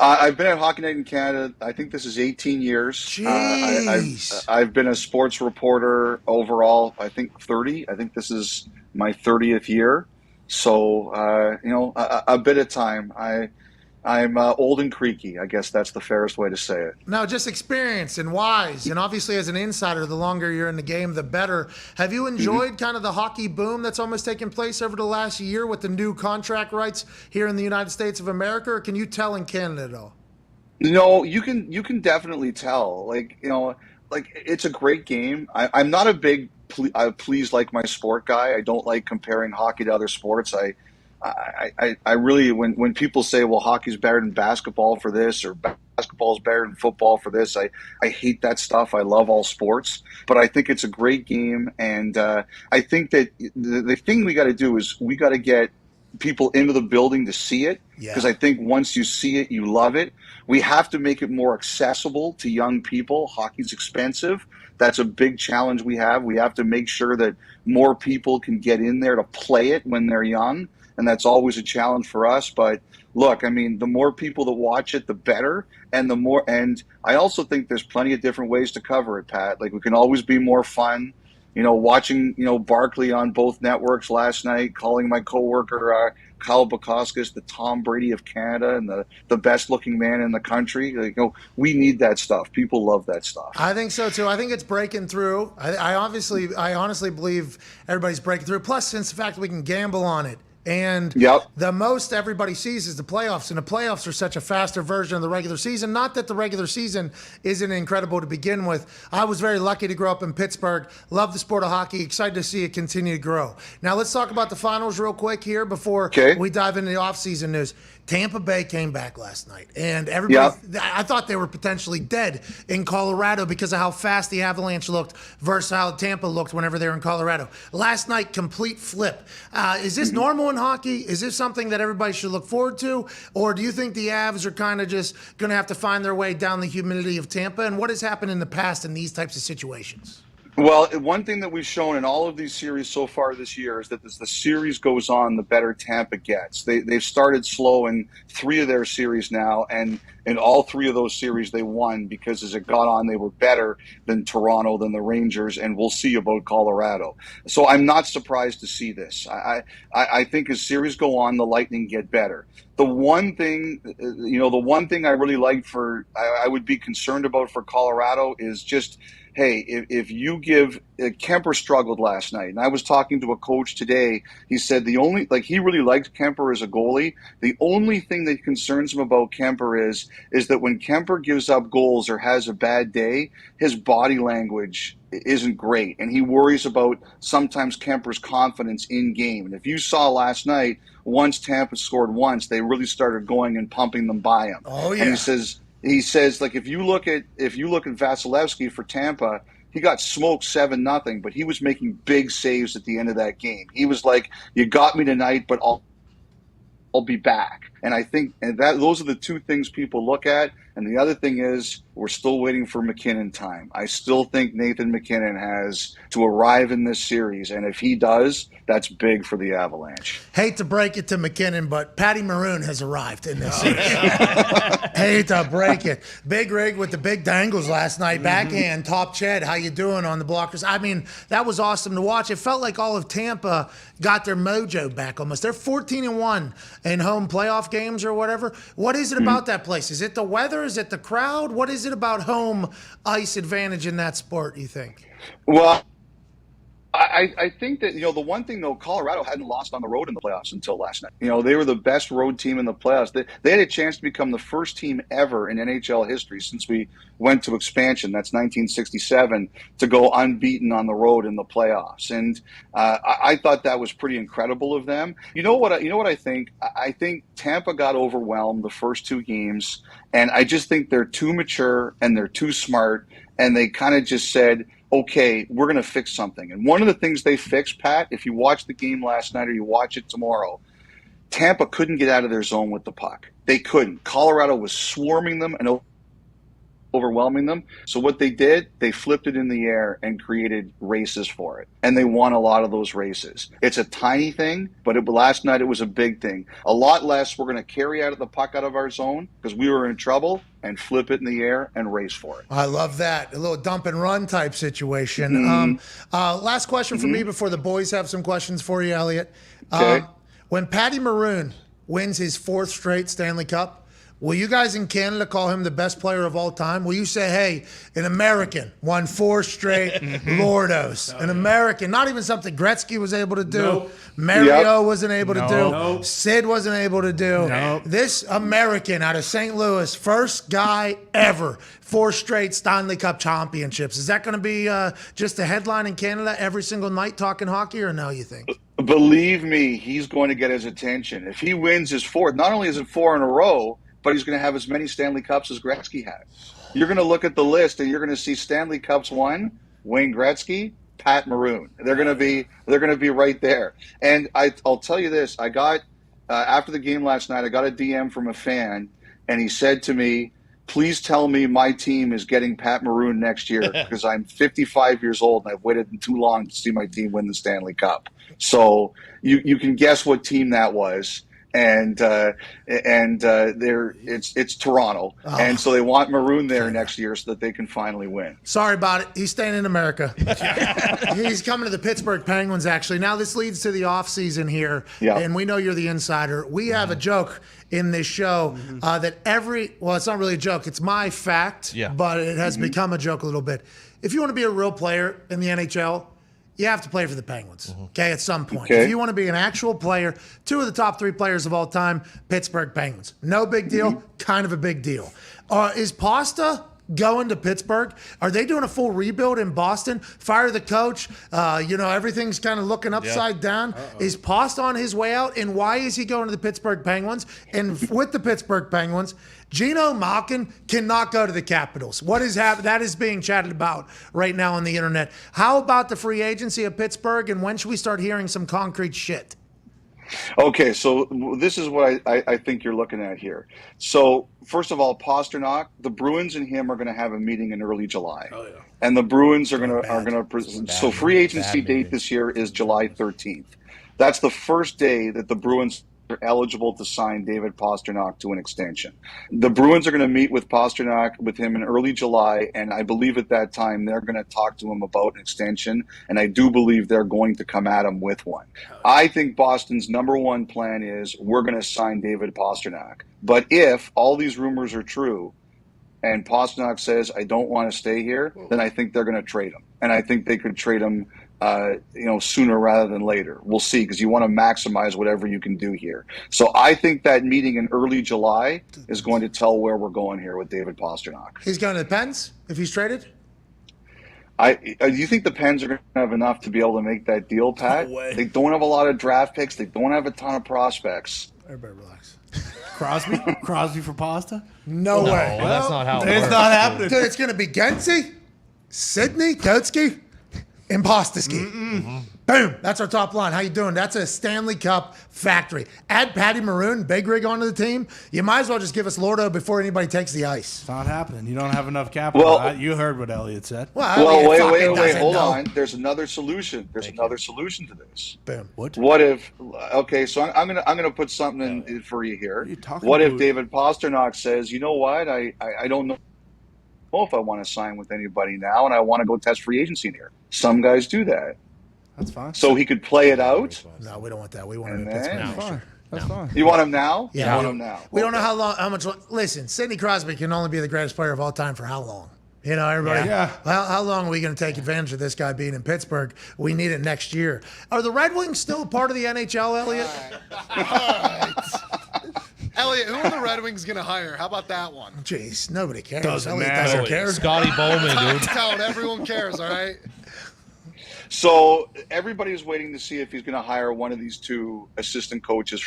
I've been at Hockey Night in Canada. I think this is 18 years. Jeez. I've been a sports reporter overall, I think 30. I think this is my 30th year. So, a bit of time. I'm old and creaky. I guess that's the fairest way to say it. No, just experience and wise. And obviously as an insider, the longer you're in the game, the better. Have you enjoyed kind of the hockey boom that's almost taken place over the last year with the new contract rights here in the United States of America? Or can you tell in Canada at all? No, you can definitely tell. It's a great game. I'm not a big please like my sport guy. I don't like comparing hockey to other sports. I really, when people say, well, hockey's better than basketball for this, or basketball's better than football for this, I hate that stuff. I love all sports, but I think it's a great game. And I think that the thing we got to do is we got to get people into the building to see it. Because I think once you see it, you love it. We have to make it more accessible to young people. Hockey's expensive. That's a big challenge we have. We have to make sure that more people can get in there to play it when they're young. And that's always a challenge for us. But look, I mean, the more people that watch it, the better. And I also think there's plenty of different ways to cover it, Pat. We can always be more fun. Watching, Barkley on both networks last night, calling my coworker Kyle Bukauskas the Tom Brady of Canada and the best looking man in the country. We need that stuff. People love that stuff. I think so too. I think it's breaking through. I honestly believe everybody's breaking through. Plus, since the fact that we can gamble on it. And the most everybody sees is the playoffs, and the playoffs are such a faster version of the regular season. Not that the regular season isn't incredible to begin with. I was very lucky to grow up in Pittsburgh, love the sport of hockey, excited to see it continue to grow. Now let's talk about the finals real quick here before we dive into the offseason news. Tampa Bay came back last night, and everybody, I thought they were potentially dead in Colorado because of how fast the Avalanche looked versus how Tampa looked whenever they were in Colorado. Last night, complete flip. Is this normal in hockey? Is this something that everybody should look forward to? Or do you think the Avs are kind of just going to have to find their way down the humidity of Tampa? And what has happened in the past in these types of situations? Well, one thing that we've shown in all of these series so far this year is that as the series goes on, the better Tampa gets. They've started slow in 3 of their series now, and in all 3 of those series they won because as it got on, they were better than Toronto, than the Rangers, and we'll see about Colorado. So I'm not surprised to see this. I think as series go on, the Lightning get better. The one thing I really like I would be concerned about for Colorado is just, hey, if you give Kemper struggled last night, and I was talking to a coach today. He said he really likes Kemper as a goalie. The only thing that concerns him about Kemper is that when Kemper gives up goals or has a bad day, his body language isn't great, and he worries about sometimes Kemper's confidence in game. And if you saw last night, once Tampa scored once, they really started going and pumping them by him. Oh yeah. And he says, like, if you look at Vasilevsky for Tampa, he got smoked 7-0, but he was making big saves at the end of that game. He was like, you got me tonight, but I'll be back. And I think those are the 2 things people look at. And the other thing is we're still waiting for McKinnon time. I still think Nathan McKinnon has to arrive in this series. And if he does, that's big for the Avalanche. Hate to break it to McKinnon, but Patty Maroon has arrived in this series. Hate to break it. Big rig with the big dangles last night. Backhand, top Ched. How you doing on the blockers? I mean, that was awesome to watch. It felt like all of Tampa got their mojo back almost. They're 14-1 in home playoff games or whatever. What is it about that place? Is it the weather? Is it the crowd? What is it about home ice advantage in that sport, you think? Well, I think that, the one thing, though, Colorado hadn't lost on the road in the playoffs until last night. They were the best road team in the playoffs. They had a chance to become the first team ever in NHL history since we went to expansion, that's 1967, to go unbeaten on the road in the playoffs. And I thought that was pretty incredible of them. You know what I think? I think Tampa got overwhelmed the first 2 games, and I just think they're too mature and they're too smart, and they kind of just said, okay, we're going to fix something. And one of the things they fixed, Pat, if you watch the game last night or you watch it tomorrow, Tampa couldn't get out of their zone with the puck. They couldn't. Colorado was swarming them and overwhelming them. So what they did, they flipped it in the air and created races for it. And they won a lot of those races. It's a tiny thing, but last night it was a big thing. A lot less, we're going to carry out the puck out of our zone because we were in trouble, and flip it in the air and race for it. I love that. A little dump and run type situation. Last question for me before the boys have some questions for you, Elliot. Okay. When Patty Maroon wins his 4th straight Stanley Cup, will you guys in Canada call him the best player of all time? Will you say, hey, an American won 4 straight Lordos? An American, not even something Gretzky was able to do. Nope. Mario wasn't able to do. Nope. Sid wasn't able to do. Nope. This American out of St. Louis, first guy ever, 4 straight Stanley Cup championships. Is that going to be just a headline in Canada every single night talking hockey, or no, you think? Believe me, he's going to get his attention. If he wins his 4th, not only is it 4 in a row, but he's going to have as many Stanley Cups as Gretzky had. You're going to look at the list and you're going to see Stanley Cups won, Wayne Gretzky, Pat Maroon. They're going to be right there. And I'll tell you this: I got after the game last night, I got a DM from a fan, and he said to me, "Please tell me my team is getting Pat Maroon next year because I'm 55 years old and I've waited too long to see my team win the Stanley Cup." So you can guess what team that was. And it's Toronto, and so they want Maroon there next year so that they can finally win. Sorry about it. He's staying in America. He's coming to the Pittsburgh Penguins, actually. Now this leads to the offseason here, and we know you're the insider. We have a joke in this show that it's not really a joke. It's my fact, but it has become a joke a little bit. If you want to be a real player in the NHL, you have to play for the Penguins, okay, at some point. Okay. If you want to be an actual player, 2 of the top 3 players of all time, Pittsburgh Penguins. No big deal, kind of a big deal. Is Pasta going to Pittsburgh? Are they doing a full rebuild in Boston? Fire the coach? Everything's kind of looking upside down. Is Pasta on his way out? And why is he going to the Pittsburgh Penguins? And with the Pittsburgh Penguins, Geno Malkin cannot go to the Capitals. What is happening? That is being chatted about right now on the internet. How about the free agency of Pittsburgh, and when should we start hearing some concrete shit? Okay, so this is what I think you're looking at here. So first of all, Pasternak, the Bruins and him are going to have a meeting in early July. Oh yeah. And the Bruins are going to so free agency date this year is July 13th. That's the first day that the Bruins are eligible to sign David Pasternak to an extension. The Bruins are going to meet with Pasternak with him in early July, and I believe at that time they're going to talk to him about an extension, and I do believe they're going to come at him with one. I think Boston's number one plan is we're going to sign David Pasternak. But if all these rumors are true, and Pasternak says, I don't want to stay here, then I think they're going to trade him. And I think they could trade him sooner rather than later. We'll see, because you want to maximize whatever you can do here. So I think that meeting in early July is going to tell where we're going here with David Pasternak. He's going to the Pens if he's traded? Do you think the Pens are going to have enough to be able to make that deal, Pat? No way. They don't have a lot of draft picks. They don't have a ton of prospects. Everybody relax. Crosby for pasta? No way. Well, that's not how it It's works. not happening. Dude, it's going to be Gensey, Sidney, Kotsky, and Postaski. Boom. That's our top line. How you doing? That's a Stanley Cup factory. Add Patty Maroon, big rig onto the team. You might as well just give us Lordo before anybody takes the ice. It's not happening. You don't have enough capital. Well- You heard what Elliot said. Elliot Well, fucking wait. doesn't Hold know. on. There's another solution. There's another solution to this. Boom. What if? Okay, so I'm gonna put something in for you here. What are you talking What if about? David Pasternak says, you know what? I don't know if I want to sign with anybody now, and I want to go test free agency here. Some guys do that, That's fine. so he could play it out. No, we don't want that. We want him And in Pittsburgh. then- That's fine. That's fine. You want him now? Yeah. You want him now. We don't know how much. Listen, Sidney Crosby can only be the greatest player of all time for how long? You know, everybody. Yeah. How long are we going to take advantage of this guy being in Pittsburgh? We need it next year. Are the Red Wings still part of the NHL, Elliot? All right. Elliot, who are the Red Wings going to hire? How about that one? Jeez, nobody cares. Doesn't Elliot matter. doesn't care. Scotty Bowman, I'm dude. telling everyone cares, all right? So everybody's waiting to see if he's going to hire one of these two assistant coaches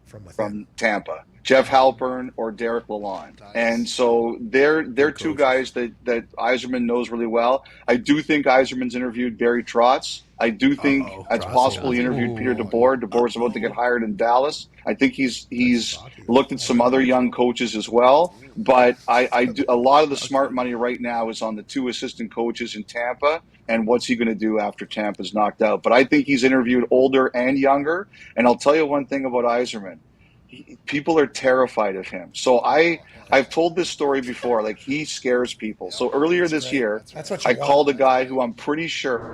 from Tampa, Jeff Halpern or Derek Lalonde. Nice. And so they're two guys that Yzerman knows really well. I do think Yzerman's interviewed Barry Trotz. I do think it's possible he interviewed Peter DeBoer. DeBoer's about to get hired in Dallas. I think he's looked at some other young coaches as well. But I do, a lot of the smart money right now is on the two assistant coaches in Tampa and what's he going to do after Tampa's knocked out. But I think he's interviewed older and younger. And I'll tell you one thing about Yzerman. People are terrified of him. So I've told this story before. Like, he scares people. So earlier this year, That's what you I want. called a guy who I'm pretty sure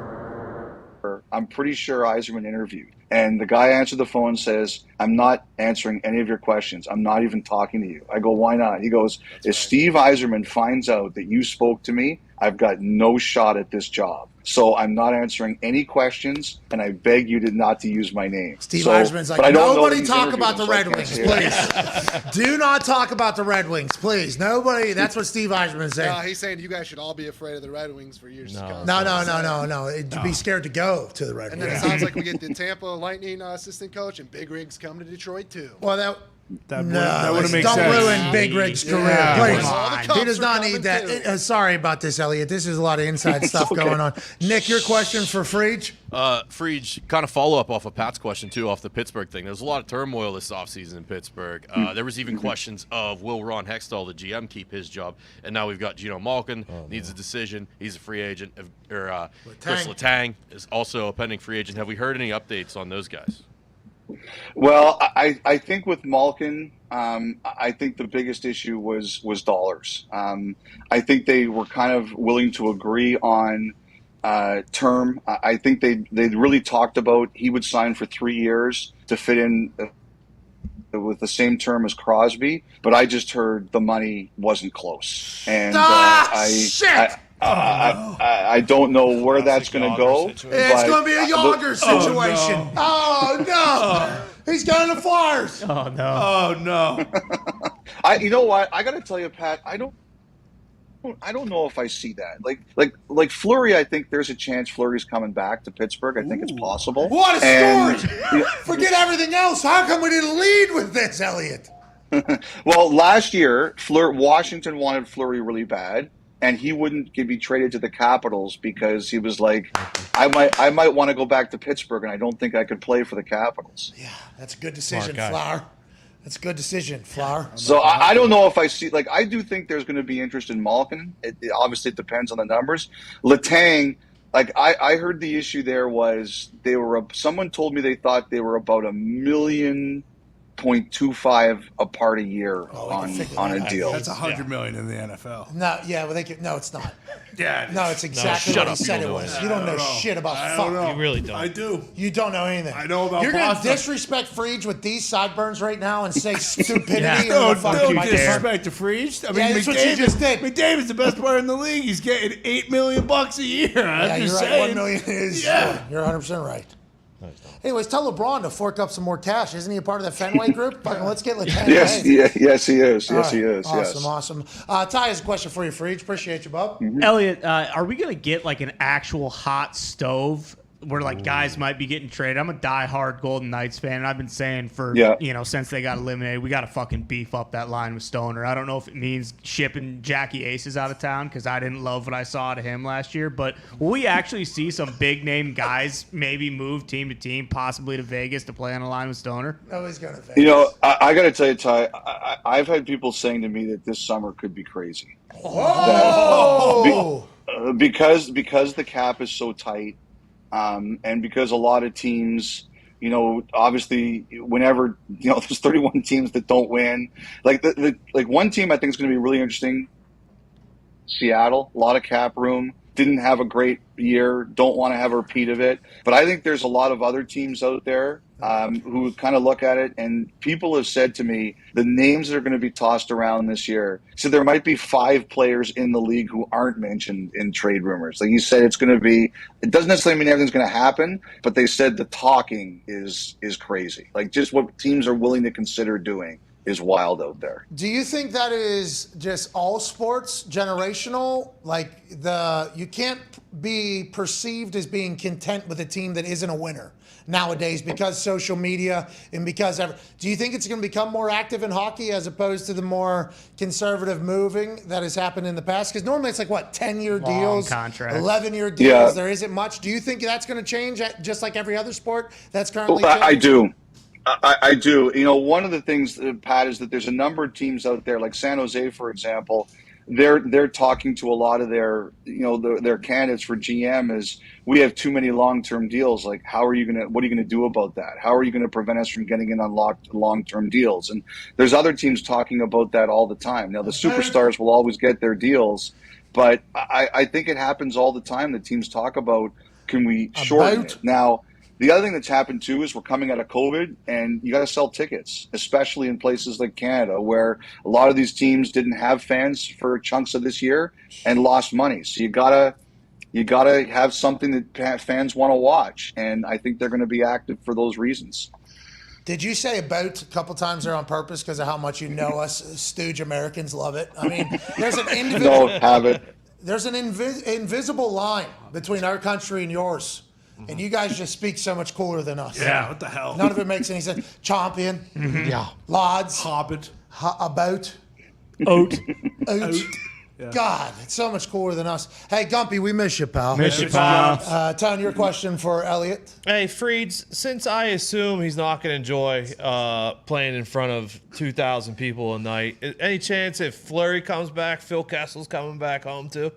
Yzerman interviewed. And the guy answered the phone and says, I'm not answering any of your questions. I'm not even talking to you. I go, why not? He goes, if Steve Yzerman finds out that you spoke to me, I've got no shot at this job. So I'm not answering any questions, and I beg you not to use my name. Steve so, Yzerman's like, but I don't know that nobody he's talk interviewed about him, the so I Red can't Wings, say that. please. Do not talk about the Red Wings, please. Nobody. That's what Steve Yzerman's saying. He's saying you guys should all be afraid of the Red Wings for years to come. No. You'd be scared to go to the Red And Wings. then it sounds like we get the Tampa Lightning assistant coach, and Big Rig's coming to Detroit too. Well, that wouldn't make don't sense. ruin Big Rig's career, Yeah, please. come on. All the He does Cubs not are need coming, that. too. Sorry about this, Elliot. This is a lot of inside stuff going on. Nick, your question for Freege? Freege, kind of follow up off of Pat's question too, off the Pittsburgh thing. There's a lot of turmoil this offseason in Pittsburgh. There was even questions of will Ron Hextall, the GM, keep his job? And now we've got Gino Malkin needs a decision. He's a free agent. Chris Letang is also a pending free agent. Have we heard any updates on those guys? Well, I think with Malkin, I think the biggest issue was dollars. I think they were kind of willing to agree on term. I think they really talked about he would sign for 3 years to fit in with the same term as Crosby, but I just heard the money wasn't close, and shit! I don't know where that's going to go. It's going to be a Yager situation. Oh, no. He's got the Flyers. Oh no! Oh no! You know what? I got to tell you, Pat. I don't know if I see that. Like Fleury. I think there's a chance Fleury's coming back to Pittsburgh. I think it's possible. What a And- story! Forget everything else. How come we didn't lead with this, Elliot? Well, last year, Washington wanted Fleury really bad, and he wouldn't be traded to the Capitals because he was like, I might want to go back to Pittsburgh, and I don't think I could play for the Capitals. Yeah, that's a good decision, Flower. That's a good decision, Flower. So I don't know if I see, like, I do think there's going to be interest in Malkin. Obviously, it depends on the numbers. Letang, like, I heard the issue there was someone told me they thought they were about $1.25 apart a year on a deal. That's $100 million in the NFL. No, yeah, well, no, it's not. Yeah, no, it's exactly what he said it was. You don't know shit about fuck. You really don't. I do. You don't know anything. I know about You're going to pasta. disrespect Freege with these sideburns right now and say stupidity. Don't disrespect to Freege. I mean, that's what you just did. McDavid's the best player in the league. He's getting $8 million a year. Yeah, you're saying. right. $1 million is. Yeah, you're 100% right. Anyways, tell LeBron to fork up some more cash. Isn't he a part of that Fenway group? Let's get Letang. Yes, he is. Yes, he is. Awesome. Ty has a question for you, Freege. Appreciate you, bub. Elliot, are we going to get like an actual hot stove where like guys might be getting traded? I'm a diehard Golden Knights fan, and I've been saying for since they got eliminated, we got to fucking beef up that line with Stoner. I don't know if it means shipping Jackie Aces out of town because I didn't love what I saw out of him last year, but will we actually see some big name guys maybe move team to team, possibly to Vegas to play on a line with Stoner? No, he's going to Vegas. You know, I got to tell you, Ty, I've had people saying to me that this summer could be crazy. Because the cap is so tight. And because a lot of teams, obviously, whenever there's 31 teams that don't win, like one team I think is going to be really interesting. Seattle, a lot of cap room, didn't have a great year, don't want to have a repeat of it. But I think there's a lot of other teams out there who kind of look at it, and people have said to me the names that are going to be tossed around this year. So there might be 5 players in the league who aren't mentioned in trade rumors. Like you said, it doesn't necessarily mean everything's going to happen, but they said the talking is crazy. Like just what teams are willing to consider doing is wild out there. Do you think that is just all sports, generational? Like you can't be perceived as being content with a team that isn't a winner nowadays because social media and because do you think it's going to become more active in hockey as opposed to the more conservative moving that has happened in the past? Because normally it's like 10-year deals, 11-year deals. Yeah. There isn't much. Do you think that's going to change just like every other sport that's currently changing? I do. I do. One of the things, Pat, is that there's a number of teams out there, like San Jose, for example. They're talking to a lot of their candidates for GM. Is we have too many long-term deals. Like, what are you gonna do about that? How are you gonna prevent us from getting in on long-term deals? And there's other teams talking about that all the time. Now, the superstars will always get their deals, but I think it happens all the time that teams talk about, can we shorten it? Now, the other thing that's happened, too, is we're coming out of COVID, and you got to sell tickets, especially in places like Canada, where a lot of these teams didn't have fans for chunks of this year and lost money. So you gotta have something that fans want to watch, and I think they're going to be active for those reasons. Did you say about a couple times there on purpose because of how much you know us stooge Americans love it? I mean, there's an individual. No, have it. There's an invisible line between our country and yours. And you guys just speak so much cooler than us. Yeah, what the hell? None of it makes any sense. Champion. Mm-hmm. Yeah. Lods. Hobbit. About. Oat. Yeah. God, it's so much cooler than us. Hey, Gumpy, we miss you, pal. Miss you, pal. Ton, your question for Elliot. Hey, Freeds, since I assume he's not going to enjoy playing in front of 2,000 people a night, any chance if Fleury comes back, Phil Kessel's coming back home too?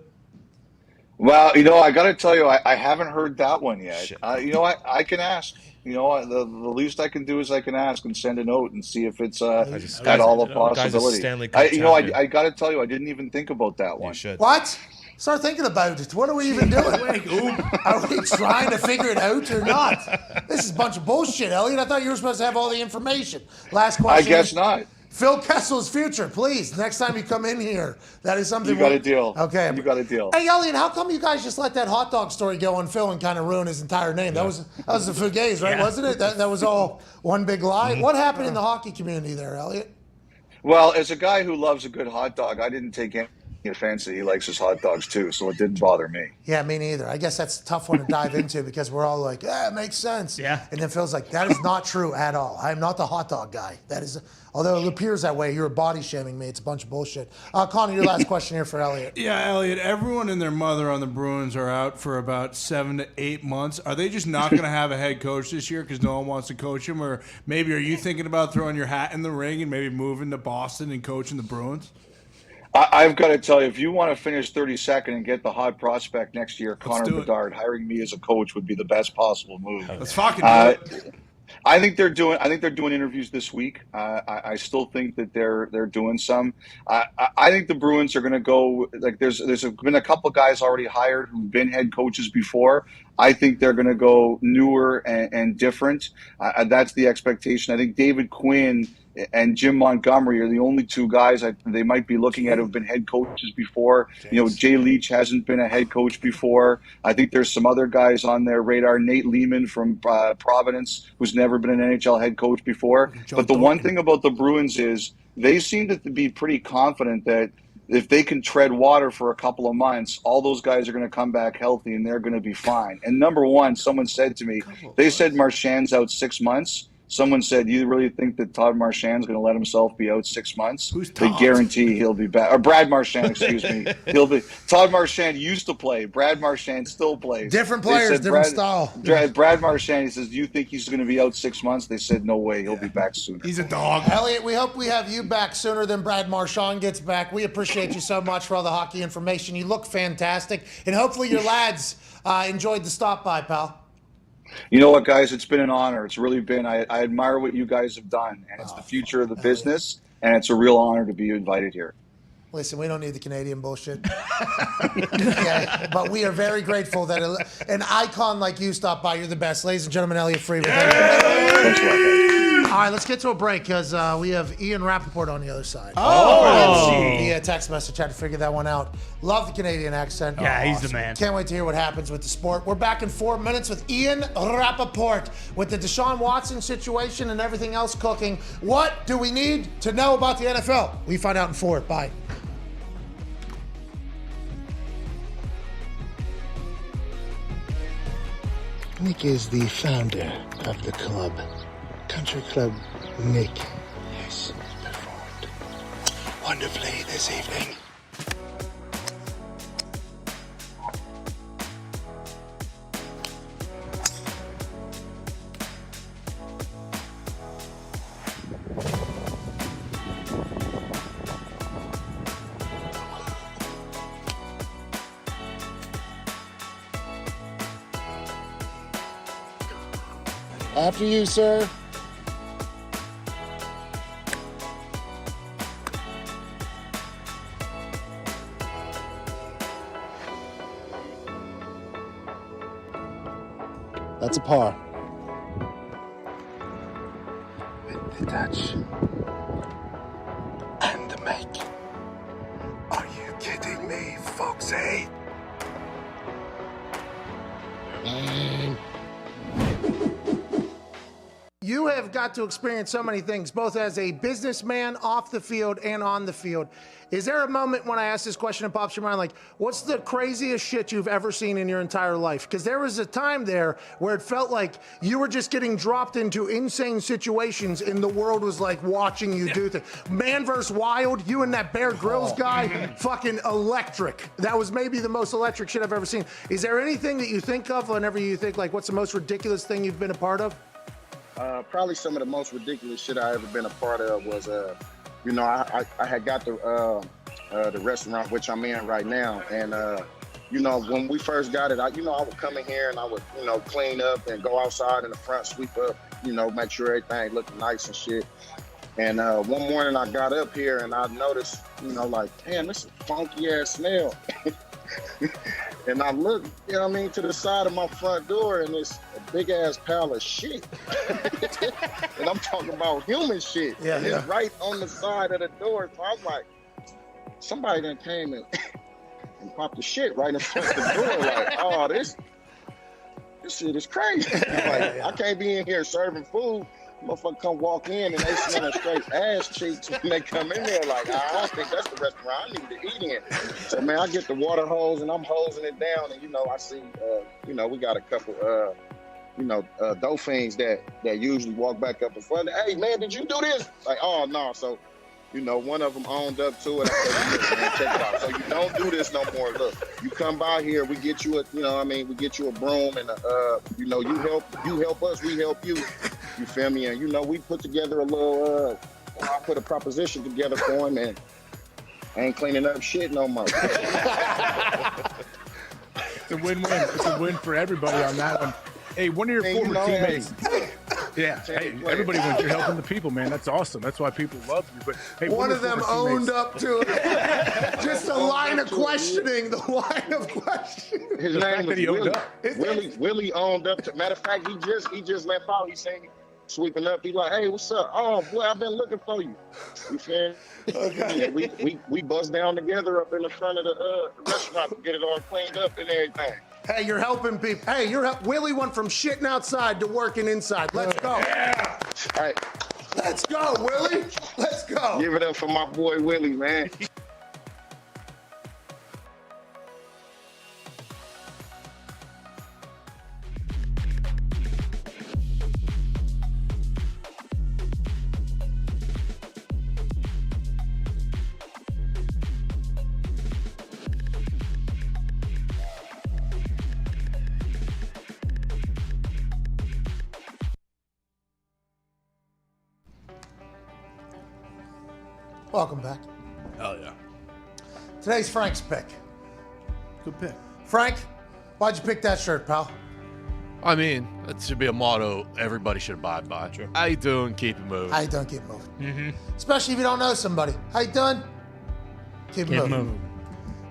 Well, I got to tell you, I haven't heard that one yet. I can ask. The least I can do is I can ask and send a note and see if it's at all a possibility. I got to tell you, I didn't even think about that one. You should. What? Start thinking about it. What are we even doing? Are we trying to figure it out or not? This is a bunch of bullshit, Elliot. I thought you were supposed to have all the information. Last question. I guess not. Phil Kessel's future, please. Next time you come in here, that is something. You got a deal. Okay. You got a deal. Hey, Elliot, how come you guys just let that hot dog story go on Phil and kind of ruin his entire name? That was the Fugazi, right? Yeah. Wasn't it? That was all one big lie. Mm-hmm. What happened in the hockey community there, Elliot? Well, as a guy who loves a good hot dog, I didn't take any offense that he likes his hot dogs too, so it didn't bother me. Yeah, me neither. I guess that's a tough one to dive into because we're all like, it makes sense. Yeah. And then Phil's like, that is not true at all. I am not the hot dog guy. That is, although it appears that way, you're body shaming me. It's a bunch of bullshit. Connor, your last question here for Elliot. Yeah, Elliot, everyone and their mother on the Bruins are out for about 7 to 8 months. Are they just not going to have a head coach this year because no one wants to coach him? Or maybe are you thinking about throwing your hat in the ring and maybe moving to Boston and coaching the Bruins? I've got to tell you, if you want to finish 32nd and get the hot prospect next year, Connor Bedard, hiring me as a coach would be the best possible move. Let's fucking do it. I think they're doing interviews this week. I still think that they're doing some. I think the Bruins are going to go like there's been a couple guys already hired who've been head coaches before. I think they're going to go newer and different. That's the expectation. I think David Quinn and Jim Montgomery are the only two guys they might be looking at who've been head coaches before. You know, Jay Leach hasn't been a head coach before. I think there's some other guys on their radar. Nate Lehman from Providence, who's never been an NHL head coach before. But the one thing about the Bruins is they seem to be pretty confident that if they can tread water for a couple of months, all those guys are going to come back healthy and they're going to be fine. And number one, someone said to me, they said Marchand's out 6 months. Someone said, you really think that Todd Marchand's going to let himself be out 6 months? Who's Todd? They guarantee he'll be back. Or Brad Marchand, excuse me. Todd Marchand used to play. Brad Marchand still plays. Different players, different style. Brad Marchand, he says, do you think he's going to be out 6 months? They said, no way. He'll be back sooner. He's a dog. Elliot, we hope we have you back sooner than Brad Marchand gets back. We appreciate you so much for all the hockey information. You look fantastic. And hopefully your lads enjoyed the stop by, pal. You know what, guys? It's been an honor. It's really been. I admire what you guys have done, and it's the future of the business, and it's a real honor to be invited here. Listen, we don't need the Canadian bullshit. Yeah, but we are very grateful that an icon like you stopped by. You're the best. Ladies and gentlemen, Elliot Friedman. Thanks a lot, guys. All right, let's get to a break because we have Ian Rapoport on the other side. Via text message, had to figure that one out. Love the Canadian accent. Yeah, he's the man. Can't wait to hear what happens with the sport. We're back in 4 minutes with Ian Rapoport with the Deshaun Watson situation and everything else cooking. What do we need to know about the NFL? We find out in 4. Bye. Nick is the founder of the club. Country Club Nick has performed wonderfully this evening. After you, sir. That's a par. With the touch. And the make. Are you kidding me, Foxy? You have got to experience so many things, both as a businessman off the field and on the field. Is there a moment when I ask this question that pops your mind, like, what's the craziest shit you've ever seen in your entire life? Because there was a time there where it felt like you were just getting dropped into insane situations and the world was like watching you do things. Man vs. Wild, you and that Bear Grylls guy, fucking electric. That was maybe the most electric shit I've ever seen. Is there anything that you think of whenever you think, like, what's the most ridiculous thing you've been a part of? Probably some of the most ridiculous shit I ever been a part of was, you know, I had got the restaurant which I'm in right now, and you know, when we first got it, I would come in here and I would, you know, clean up and go outside in the front, sweep up, you know, make sure everything looked nice and shit. And one morning I got up here and I noticed, you know, like, damn, this is a funky ass smell. And I looked, you know what I mean, to the side of my front door, and it's a big ass pile of shit. And I'm talking about human shit. Yeah, It's right on the side of the door. So I was like, somebody done came and popped the shit right in front of the door. Like, oh, this shit is crazy. Like, I can't be in here serving food Motherfucker come walk in and they smelling straight ass cheeks when they come in there. Like, I don't think that's the restaurant I need to eat in. So, man, I get the water hose and I'm hosing it down. And, I see, we got a couple, dolphins that usually walk back up in front. Hey, man, did you do this? Like, oh, no. So, one of them owned up to it. I said, man, check it out. So you don't do this no more. Look, you come by here, we get you we get you a broom and you help us, we help you. You feel me? And we put together a little I put a proposition together for him and I ain't cleaning up shit no more. It's a win-win. It's a win for everybody on that one. Hey, one of your former teammates. Yeah, hey, everybody wins. You're helping the people, man. That's awesome. That's why people love you. But hey, one of them owned up to it. Just a line of questioning. The line of questioning. His name was Willie. Willie owned up to. Matter of fact, he just left out. He's saying sweeping up. He like, hey, what's up? Oh boy, I've been looking for you. You feel? Okay. Yeah, we bust down together up in the front of the restaurant to get it all cleaned up and everything. Hey, you're helping people. Hey, Willie went from shitting outside to working inside. Let's go. Yeah. All right. Let's go, Willie. Let's go. Give it up for my boy Willie, man. Welcome back. Hell yeah. Today's Frank's pick. Good pick. Frank, why'd you pick that shirt, pal? I mean, that should be a motto everybody should abide by. Sure. How you doing? Keep it moving. How you doing? Keep it moving. Mm-hmm. Especially if you don't know somebody. How you doing? Keep it moving.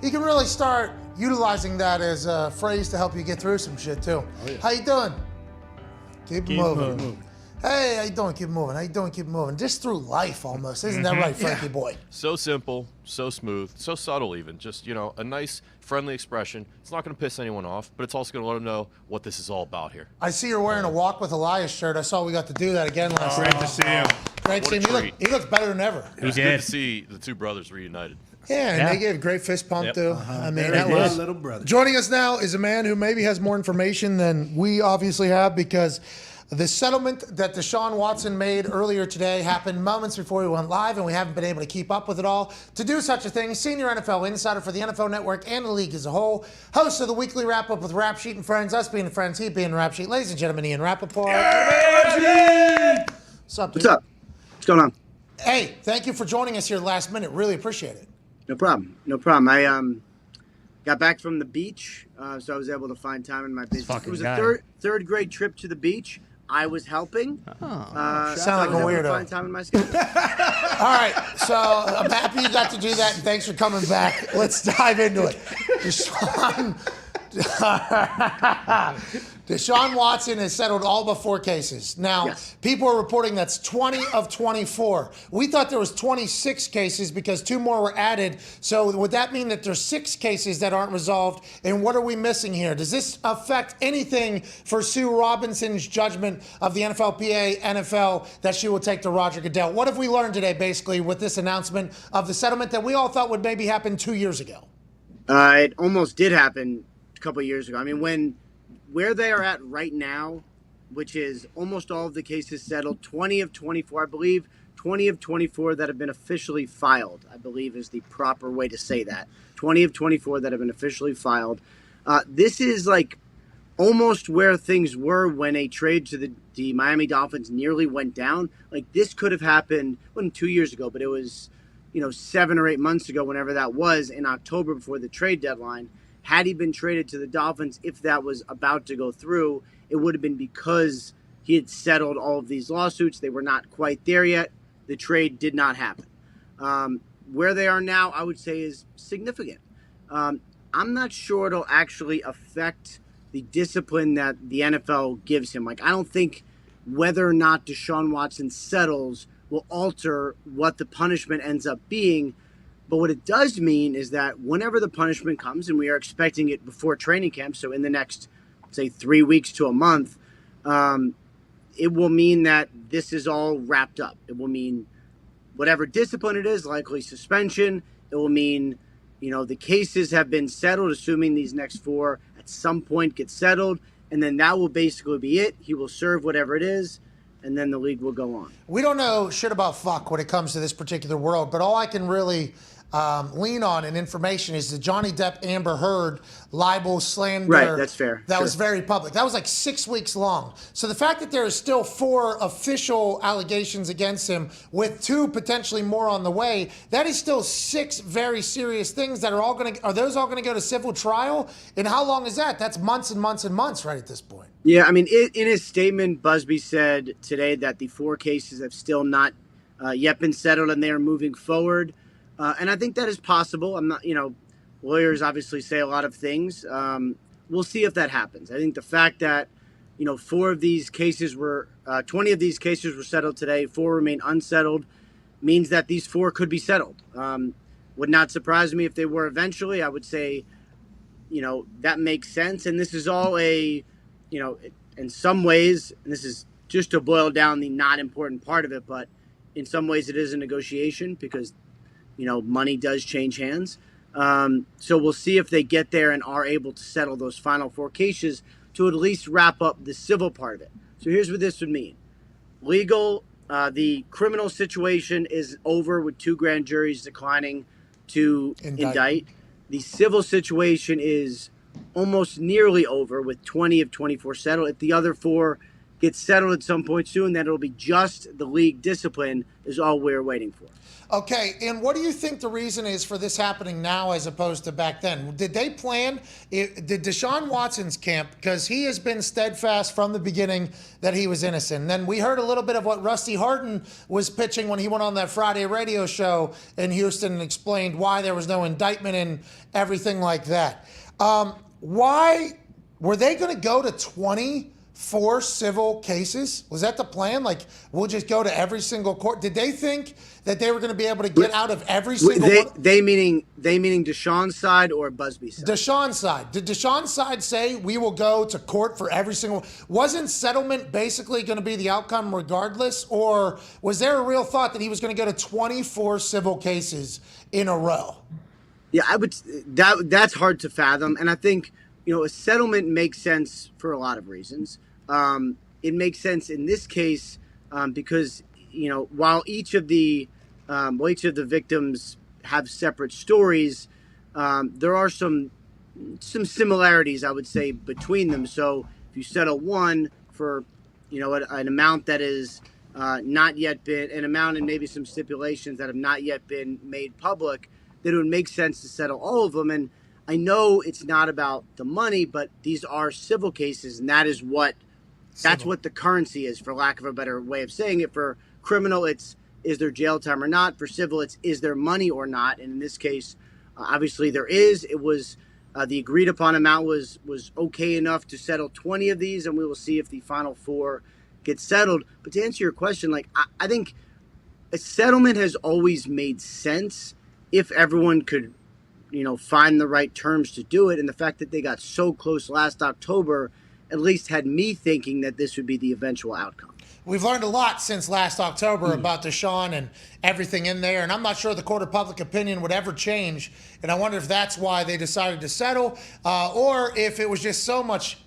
You can really start utilizing that as a phrase to help you get through some shit, too. Oh, yeah. How you doing? Keep it moving. Hey, how you doing? Keep moving. How you doing? Keep moving. Just through life, almost. Isn't that right, Frankie boy? So simple, so smooth, so subtle even. Just, a nice, friendly expression. It's not going to piss anyone off, but it's also going to let them know what this is all about here. I see you're wearing a Walk with Elias shirt. I saw we got to do that again last night. Great to see him. Great to see him. He looks better than ever. It was good to see the two brothers reunited. Yeah, and they gave a great fist pump, too. I mean, that was little brother. Joining us now is a man who maybe has more information than we obviously have, because the settlement that Deshaun Watson made earlier today happened moments before we went live, and we haven't been able to keep up with it all. To do such a thing, senior NFL insider for the NFL Network and the league as a whole, host of the weekly wrap-up with Rap Sheet and Friends, us being friends, he being Rap Sheet. Ladies and gentlemen, Ian Rapoport. What's up, dude? What's up? What's going on? Hey, thank you for joining us here last minute. Really appreciate it. No problem. No problem. I got back from the beach, so I was able to find time in my business. It was a third grade trip to the beach. I was helping. Sound like a weirdo. Find time in my schedule. All right, so I'm happy you got to do that, and thanks for coming back. Let's dive into it. Deshaun Watson has settled all but 4 cases. Now, people are reporting that's 20 of 24. We thought there was 26 cases because 2 more were added. So would that mean that there's 6 cases that aren't resolved? And what are we missing here? Does this affect anything for Sue Robinson's judgment of the NFLPA, NFL, that she will take to Roger Goodell? What have we learned today, basically, with this announcement of the settlement that we all thought would maybe happen 2 years ago? It almost did happen a couple of years ago. I mean, where they are at right now, which is almost all of the cases settled, 20 of 24, I believe, 20 of 24 that have been officially filed, I believe is the proper way to say that. 20 of 24 that have been officially filed. This is like almost where things were when a trade to the Miami Dolphins nearly went down. Like, this could have happened, wasn't 2 years ago, but it was, 7 or 8 months ago, whenever that was, in October before the trade deadline. Had he been traded to the Dolphins, if that was about to go through, it would have been because he had settled all of these lawsuits. They were not quite there yet. The trade did not happen. Where they are now, I would say, is significant. I'm not sure it'll actually affect the discipline that the NFL gives him. Like, I don't think whether or not Deshaun Watson settles will alter what the punishment ends up being. But what it does mean is that whenever the punishment comes, and we are expecting it before training camp, so in the next, say, 3 weeks to a month, it will mean that this is all wrapped up. It will mean whatever discipline it is, likely suspension. It will mean, the cases have been settled, assuming these next 4 at some point get settled. And then that will basically be it. He will serve whatever it is, and then the league will go on. We don't know shit about fuck when it comes to this particular world, but all I can really lean on in information is the Johnny Depp Amber Heard libel slander. Right, that's fair. That was very public. That was like 6 weeks long. So the fact that there is still 4 official allegations against him with 2 potentially more on the way, that is still 6 very serious things that are those all going to go to civil trial? And how long is that? That's months and months and months right at this point. Yeah, I mean, in his statement, Busby said today that the 4 cases have still not yet been settled and they are moving forward. And I think that is possible. I'm not, lawyers obviously say a lot of things. We'll see if that happens. I think the fact that, 4 of these cases 20 of these cases were settled today, 4 remain unsettled, means that these 4 could be settled. Would not surprise me if they were eventually. I would say, that makes sense. And this is all in some ways, and this is just to boil down the not important part of it, but in some ways it is a negotiation because money does change hands. So we'll see if they get there and are able to settle those final 4 cases to at least wrap up the civil part of it. So here's what this would mean. Legal, the criminal situation is over with 2 grand juries declining to indict. The civil situation is almost nearly over with 20 of 24 settled. If the other 4 get settled at some point soon, then it'll be just the league discipline is all we're waiting for. Okay, and what do you think the reason is for this happening now as opposed to back then? Did they plan, did Deshaun Watson's camp, because he has been steadfast from the beginning that he was innocent. And then we heard a little bit of what Rusty Harden was pitching when he went on that Friday radio show in Houston and explained why there was no indictment and everything like that. Why were they going to go to 24 civil cases? Was that the plan? Like, we'll just go to every single court? Did they think that they were going to be able to get out of every single one? They meaning Deshaun's side or Busby's side? Deshaun's side. Did Deshaun's side say we will go to court for every single one? Wasn't settlement basically going to be the outcome regardless? Or was there a real thought that he was going to go to 24 civil cases in a row? Yeah, that's hard to fathom. And I think, a settlement makes sense for a lot of reasons. It makes sense in this case because, while each of the victims have separate stories, there are some similarities, I would say, between them. So if you settle one for, an amount that is not yet been, an amount and maybe some stipulations that have not yet been made public, then it would make sense to settle all of them. And I know it's not about the money, but these are civil cases, and that's what the currency is, for lack of a better way of saying it. For criminal, it's is there jail time or not? For civil, it's is there money or not? And in this case, obviously there is. It was the agreed upon amount was okay enough to settle 20 of these, and we will see if the final 4 get settled. But to answer your question, I think a settlement has always made sense if everyone could, find the right terms to do it. And the fact that they got so close last October at least had me thinking that this would be the eventual outcome. We've learned a lot since last October about Deshaun and everything in there, and I'm not sure the court of public opinion would ever change, and I wonder if that's why they decided to settle, or if it was just so much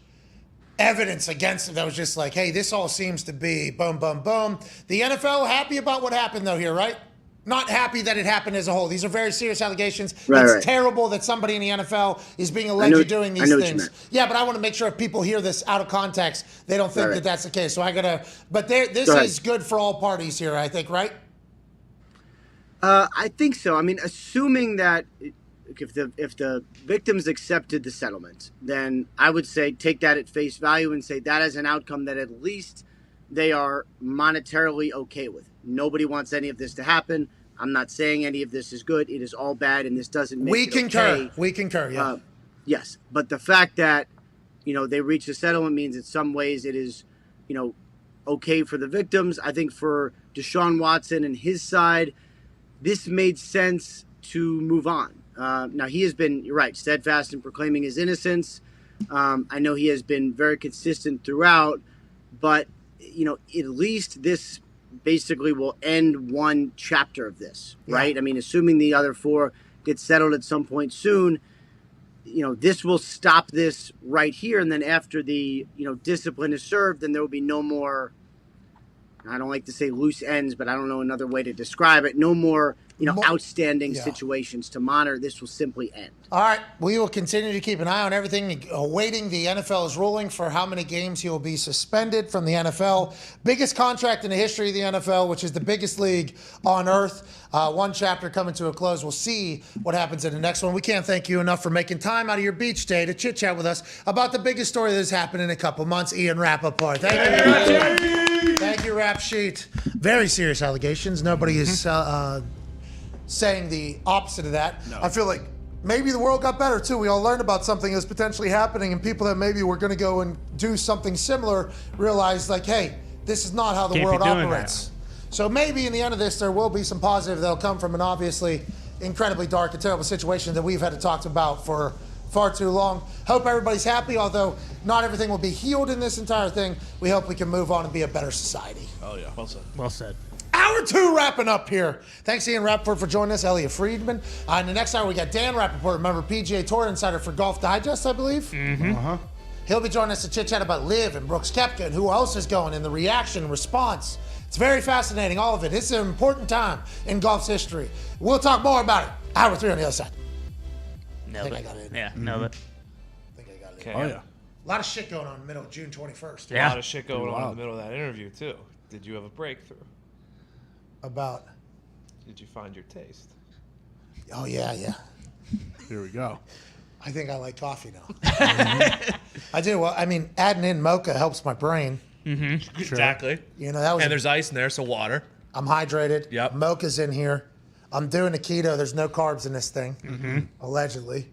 evidence against it that was just like, hey, this all seems to be boom, boom, boom. The NFL happy about what happened, though, here, right? Not happy that it happened as a whole. These are very serious allegations. It's terrible that somebody in the NFL is being alleged of doing these things. Yeah, but I want to make sure if people hear this out of context, they don't think that that's the case. So this is good for all parties here, I think, right? I think so. I mean, assuming that if the victims accepted the settlement, then I would say take that at face value and say that is an outcome that at least they are monetarily okay with. Nobody wants any of this to happen. I'm not saying any of this is good. It is all bad, and this doesn't make it okay. We concur, yeah. Yes, but the fact that, they reached a settlement means in some ways it is, okay for the victims. I think for Deshaun Watson and his side, this made sense to move on. Now, he has been, you're right, steadfast in proclaiming his innocence. I know he has been very consistent throughout, but, the fact that, they reached a settlement means in some ways it is, okay for the victims. I think for Deshaun Watson and his side, this made sense to move on. Now, he has been, you're right, steadfast in proclaiming his innocence. I know he has been very consistent throughout, but, at least this basically will end one chapter of this, right? I mean, assuming the other 4 get settled at some point soon, this will stop this right here. And then after the, discipline is served, then there will be no more, I don't like to say loose ends, but I don't know another way to describe it. No more, outstanding situations to monitor. This will simply end. All right. We will continue to keep an eye on everything, awaiting the NFL's ruling for how many games he will be suspended from the NFL. Biggest contract in the history of the NFL, which is the biggest league on earth. One chapter coming to a close. We'll see what happens in the next one. We can't thank you enough for making time out of your beach day to chit-chat with us about the biggest story that's happened in a couple months, Ian Rapoport. Thank you. Thank you, Rap Sheet. Very serious allegations. Nobody is saying the opposite of that. No. I feel like maybe the world got better too. We all learned about something that's potentially happening, and people that maybe were going to go and do something similar realized, like, hey, this is not how the world operates. So maybe in the end of this, there will be some positive that'll come from an obviously incredibly dark and terrible situation that we've had to talk about for far too long. Hope everybody's happy, although not everything will be healed in this entire thing. We hope we can move on and be a better society. Oh, yeah. Well said. Well said. Hour 2 wrapping up here. Thanks, Ian Rapoport, for joining us. Elliot Friedman. In the next hour, we got Dan Rapoport, remember, PGA Tour insider for Golf Digest, I believe. Mm-hmm. He'll be joining us to chit-chat about LIV and Brooks Koepka and who else is going and the reaction and response. It's very fascinating, all of it. It's an important time in golf's history. We'll talk more about it. Hour 3 on the other side. Nailed it. Yeah, nailed it. I think I got it. Okay. Oh, yeah. A lot of shit going on in the middle of June 21st. A lot of shit going on in the middle of that interview, too. Did you have a breakthrough? About? Did you find your taste? Oh, yeah. Here we go. I think I like coffee now. I do. Well, I mean, adding in mocha helps my brain. Mm-hmm. Exactly. That was. And there's ice in there, so water. I'm hydrated. Yep. Mocha's in here. I'm doing a keto. There's no carbs in this thing, allegedly.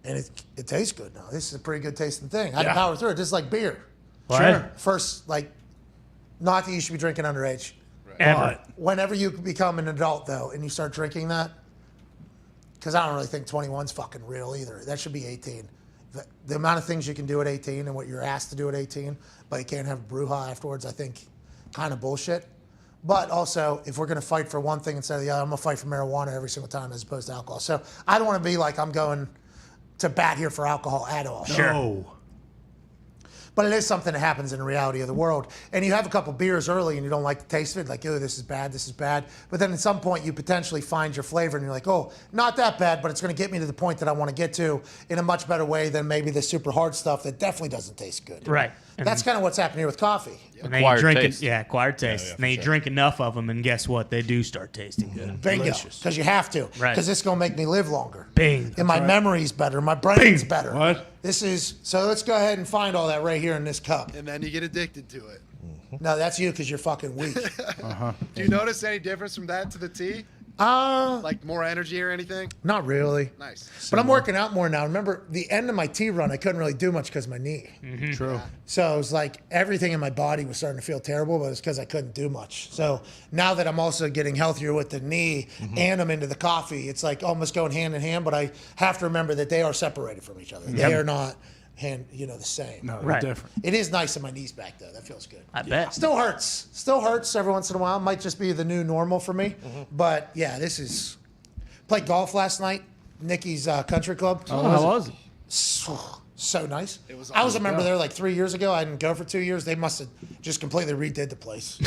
And it tastes good now. This is a pretty good tasting thing. I had to power through it, just like beer. Sure. First, not that you should be drinking underage. Ever. Whenever you become an adult, though, and you start drinking that, because I don't really think 21's fucking real either. That should be 18. The amount of things you can do at 18 and what you're asked to do at 18, but you can't have a brouhaha afterwards, I think kind of bullshit. But also, if we're going to fight for one thing instead of the other, I'm going to fight for marijuana every single time as opposed to alcohol. So I don't want to be like I'm going to bat here for alcohol at all. Sure. No. But it is something that happens in the reality of the world. And you have a couple beers early and you don't like the taste of it, like, oh, this is bad. But then at some point you potentially find your flavor and you're like, oh, not that bad, but it's going to get me to the point that I want to get to in a much better way than maybe the super hard stuff that definitely doesn't taste good. Right. That's kind of what's happening here with coffee. And then you drink acquired taste. And then you drink enough of them, and guess what? They do start tasting good. Bingo. Because you have to. Right. Because it's going to make me live longer. Bing. And my memory's better. My brain's better. What? So let's go ahead and find all that right here in this cup. And then you get addicted to it. No, that's you because you're fucking weak. Do you notice any difference from that to the tea? Like more energy or anything? Not really. Nice. But I'm working out more now. Remember, the end of my tea run, I couldn't really do much because of my knee. True. So it was like everything in my body was starting to feel terrible, but it's because I couldn't do much. So now that I'm also getting healthier with the knee and I'm into the coffee, it's like almost going hand in hand, but I have to remember that they are separated from each other. They are not the same. No, they're different. It is nice in my knees back, though. That feels good. I bet. Still hurts every once in a while. Might just be the new normal for me. But yeah, this is. Played golf last night. Nikki's country club. Oh, how was it? So nice. I was a member there like 3 years ago. I didn't go for 2 years. They must have just completely redid the place.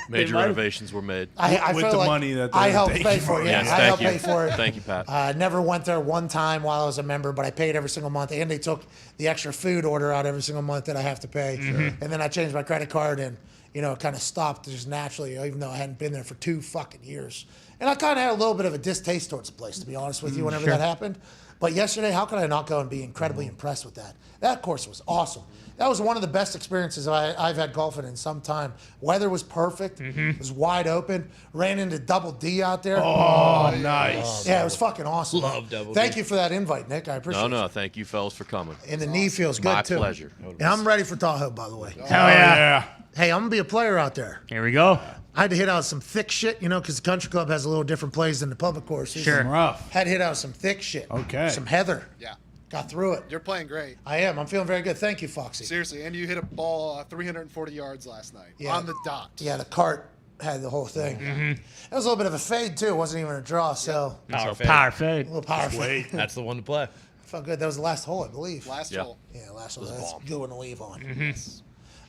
Major renovations were made. I With feel the like money that I they're helped taking pay for it. Yes, I helped pay for it. Thank you, Pat. Never went there one time while I was a member, but I paid every single month. And they took the extra food order out every single month that I have to pay. And then I changed my credit card and, it kind of stopped just naturally, even though I hadn't been there for 2 fucking years. And I kind of had a little bit of a distaste towards the place, to be honest with you, whenever that happened. But yesterday, how could I not go and be incredibly impressed with that? That course was awesome. That was one of the best experiences I've had golfing in some time. Weather was perfect. It was wide open. Ran into Double D out there. Oh, nice. Yeah, it was fucking awesome. Love Double D. Thank you for that invite, Nick. I appreciate it. No, thank you, fellas, for coming. And the knee feels good, My too. pleasure. And I'm ready for Tahoe, by the way. Hell yeah. Hey, I'm going to be a player out there. Here we go. I had to hit out some thick shit, because the country club has a little different plays than the public courses. Sure. Rough. Had to hit out some thick shit. Okay. Some heather. Yeah. Got through it. You're playing great. I am. I'm feeling very good. Thank you, Foxy. Seriously, and you hit a ball 340 yards last night on the dot. Yeah, the cart had the whole thing. It was a little bit of a fade, too. It wasn't even a draw, so. Power fade. A little power fade. That's the one to play. Felt good. That was the last hole, I believe. Last hole. Yeah, last hole. That's a good one to leave on.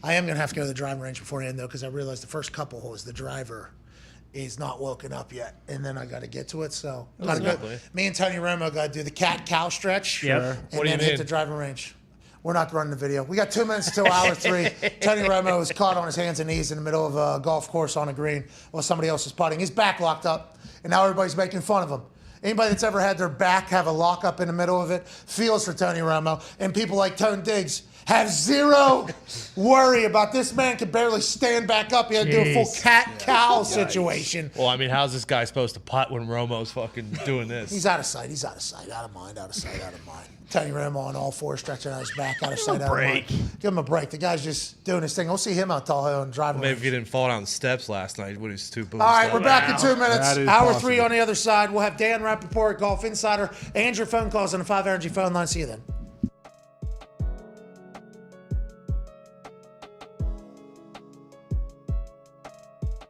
I am going to have to go to the driving range beforehand, though, because I realized the first couple holes, the driver is not woken up yet, and then I got to get to it. So gotta go. Me and Tony Romo got to do the cat-cow stretch, and then hit the driving range. We're not running the video. We got 2 minutes till hour 3. Tony Romo was caught on his hands and knees in the middle of a golf course on a green while somebody else was putting. His back locked up, and now everybody's making fun of him. Anybody that's ever had their back have a lock up in the middle of it feels for Tony Romo. And people like Tone Diggs have zero worry about this man can barely stand back up. He had to do a full cat-cow situation. Well, I mean, how's this guy supposed to putt when Romo's fucking doing this? He's out of sight. He's out of sight. Out of mind. Out of sight. Out of mind. Tony Romo on all fours, stretching out his back. Out of sight. Out of mind. Give him a break. The guy's just doing his thing. We'll see him out Tahoe and driving. Maybe if he didn't fall down the steps last night when he was too boozed. All right, we're back in 2 minutes. Hour 3 on the other side. We'll have Dan Rapoport, Golf Insider, and your phone calls on the 5 Energy phone line. See you then.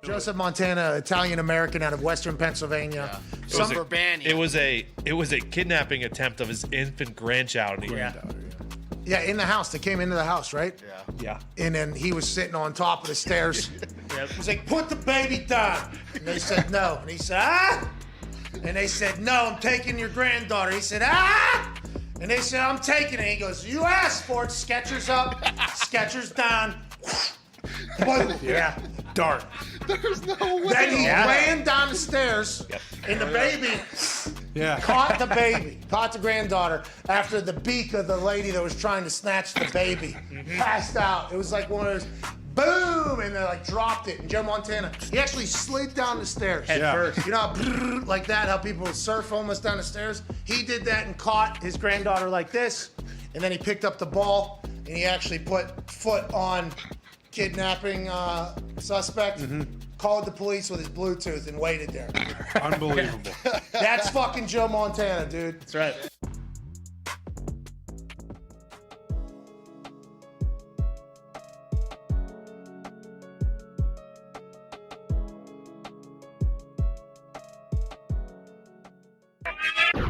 Joseph Montana, Italian-American out of Western Pennsylvania. It was a kidnapping attempt of his infant grandchild. Yeah, in the house. They came into the house, right? Yeah. And then he was sitting on top of the stairs. He was like, put the baby down. And they said no. And he said, ah! And they said, no, I'm taking your granddaughter. He said, ah! And they said, I'm taking it. He goes, you asked for it. Skechers up, Skechers down. Dart. There's no way. Then he ran down the stairs, and the baby caught the granddaughter after the beak of the lady that was trying to snatch the baby. Passed out. It was like one of those, boom, and they like dropped it. And Joe Montana, he actually slid down the stairs. Head first. You know how like that, how people surf almost down the stairs? He did that and caught his granddaughter like this, and then he picked up the ball, and he actually put foot on kidnapping suspect, called the police with his Bluetooth and waited there. Unbelievable. That's fucking Joe Montana, dude. That's right.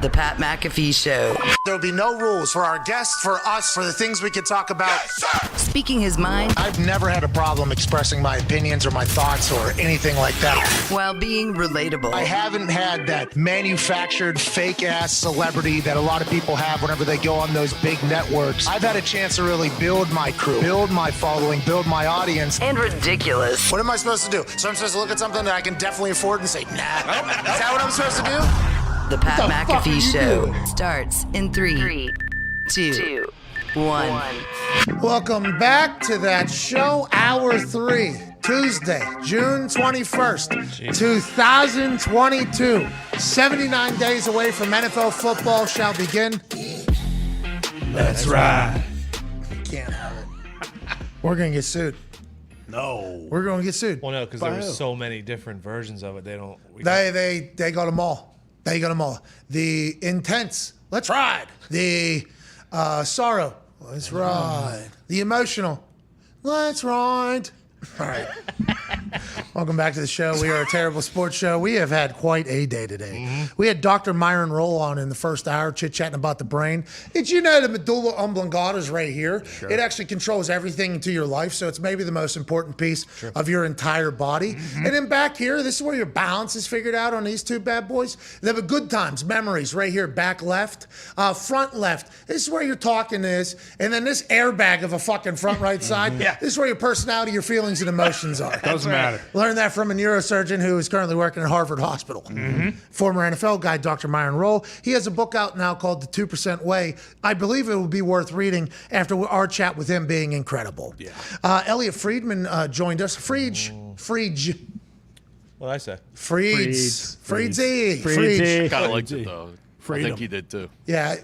The Pat McAfee Show. There'll be no rules for our guests, for us, for the things we can talk about. Speaking his mind. I've never had a problem expressing my opinions or my thoughts or anything like that. While being relatable. I haven't had that manufactured fake-ass celebrity that a lot of people have whenever they go on those big networks. I've had a chance to really build my crew, build my following, build my audience. And ridiculous. What am I supposed to do? So I'm supposed to look at something that I can definitely afford and say, nah. Is that what I'm supposed to do? The Pat McAfee Show starts in 3, 2, 1. Welcome back to that show, Hour 3, Tuesday, June 21st, 2022. 79 days away from NFL football shall begin. That's right. Can't have it. We're going to get sued. No. We're going to get sued. Well, no, because there were so many different versions of it. They got them all. They got them all. The intense, let's ride. The sorrow, let's ride. The emotional, let's ride. All right. Welcome back to the show. We are a terrible sports show. We have had quite a day today. We had Dr. Myron Rolle on in the first hour, chit-chatting about the brain. Did you know the medulla oblongata is right here? Sure. It actually controls everything to your life, so it's maybe the most important piece of your entire body. And then back here, this is where your balance is figured out on these two bad boys. They have a good times, memories right here, back left, front left. This is where your talking is. And then this airbag of a fucking front right side, this is where your personality, your feelings, and emotions are. Doesn't matter. Learned that from a neurosurgeon who is currently working at Harvard Hospital. Former NFL guy, Dr. Myron Rolle. He has a book out now called The 2% Way. I believe it will be worth reading after our chat with him being incredible. Elliot Friedman joined us. Friedge. What did I say? Freedsy. Kind of liked it, though. I think he did, too. Yeah.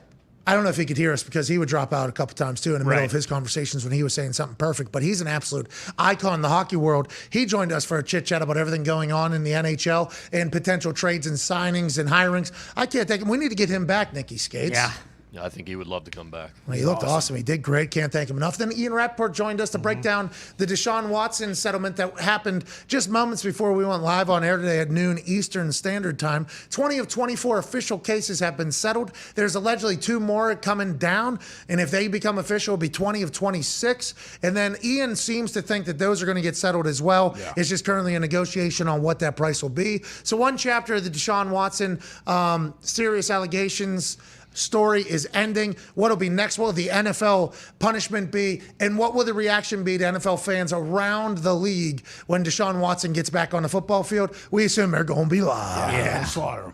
I don't know if he could hear us because he would drop out a couple times too in the middle of his conversations when he was saying something perfect. But he's an absolute icon in the hockey world. He joined us for a chit chat about everything going on in the NHL and potential trades and signings and hirings. I can't take him. We need to get him back, Nicky Skates. Yeah. Yeah, I think he would love to come back. Well, he looked awesome. He did great. Can't thank him enough. Then Ian Rapoport joined us to break down the Deshaun Watson settlement that happened just moments before we went live on air today at noon Eastern Standard Time. 20 of 24 official cases have been settled. There's allegedly 2 more coming down, and if they become official, it'll be 20 of 26. And then Ian seems to think that those are going to get settled as well. Yeah. It's just currently a negotiation on what that price will be. So one chapter of the Deshaun Watson serious allegations story is ending. What will be next? What will the NFL punishment be? And what will the reaction be to NFL fans around the league when Deshaun Watson gets back on the football field? We assume they're going to be live. Yeah. Slaughter him.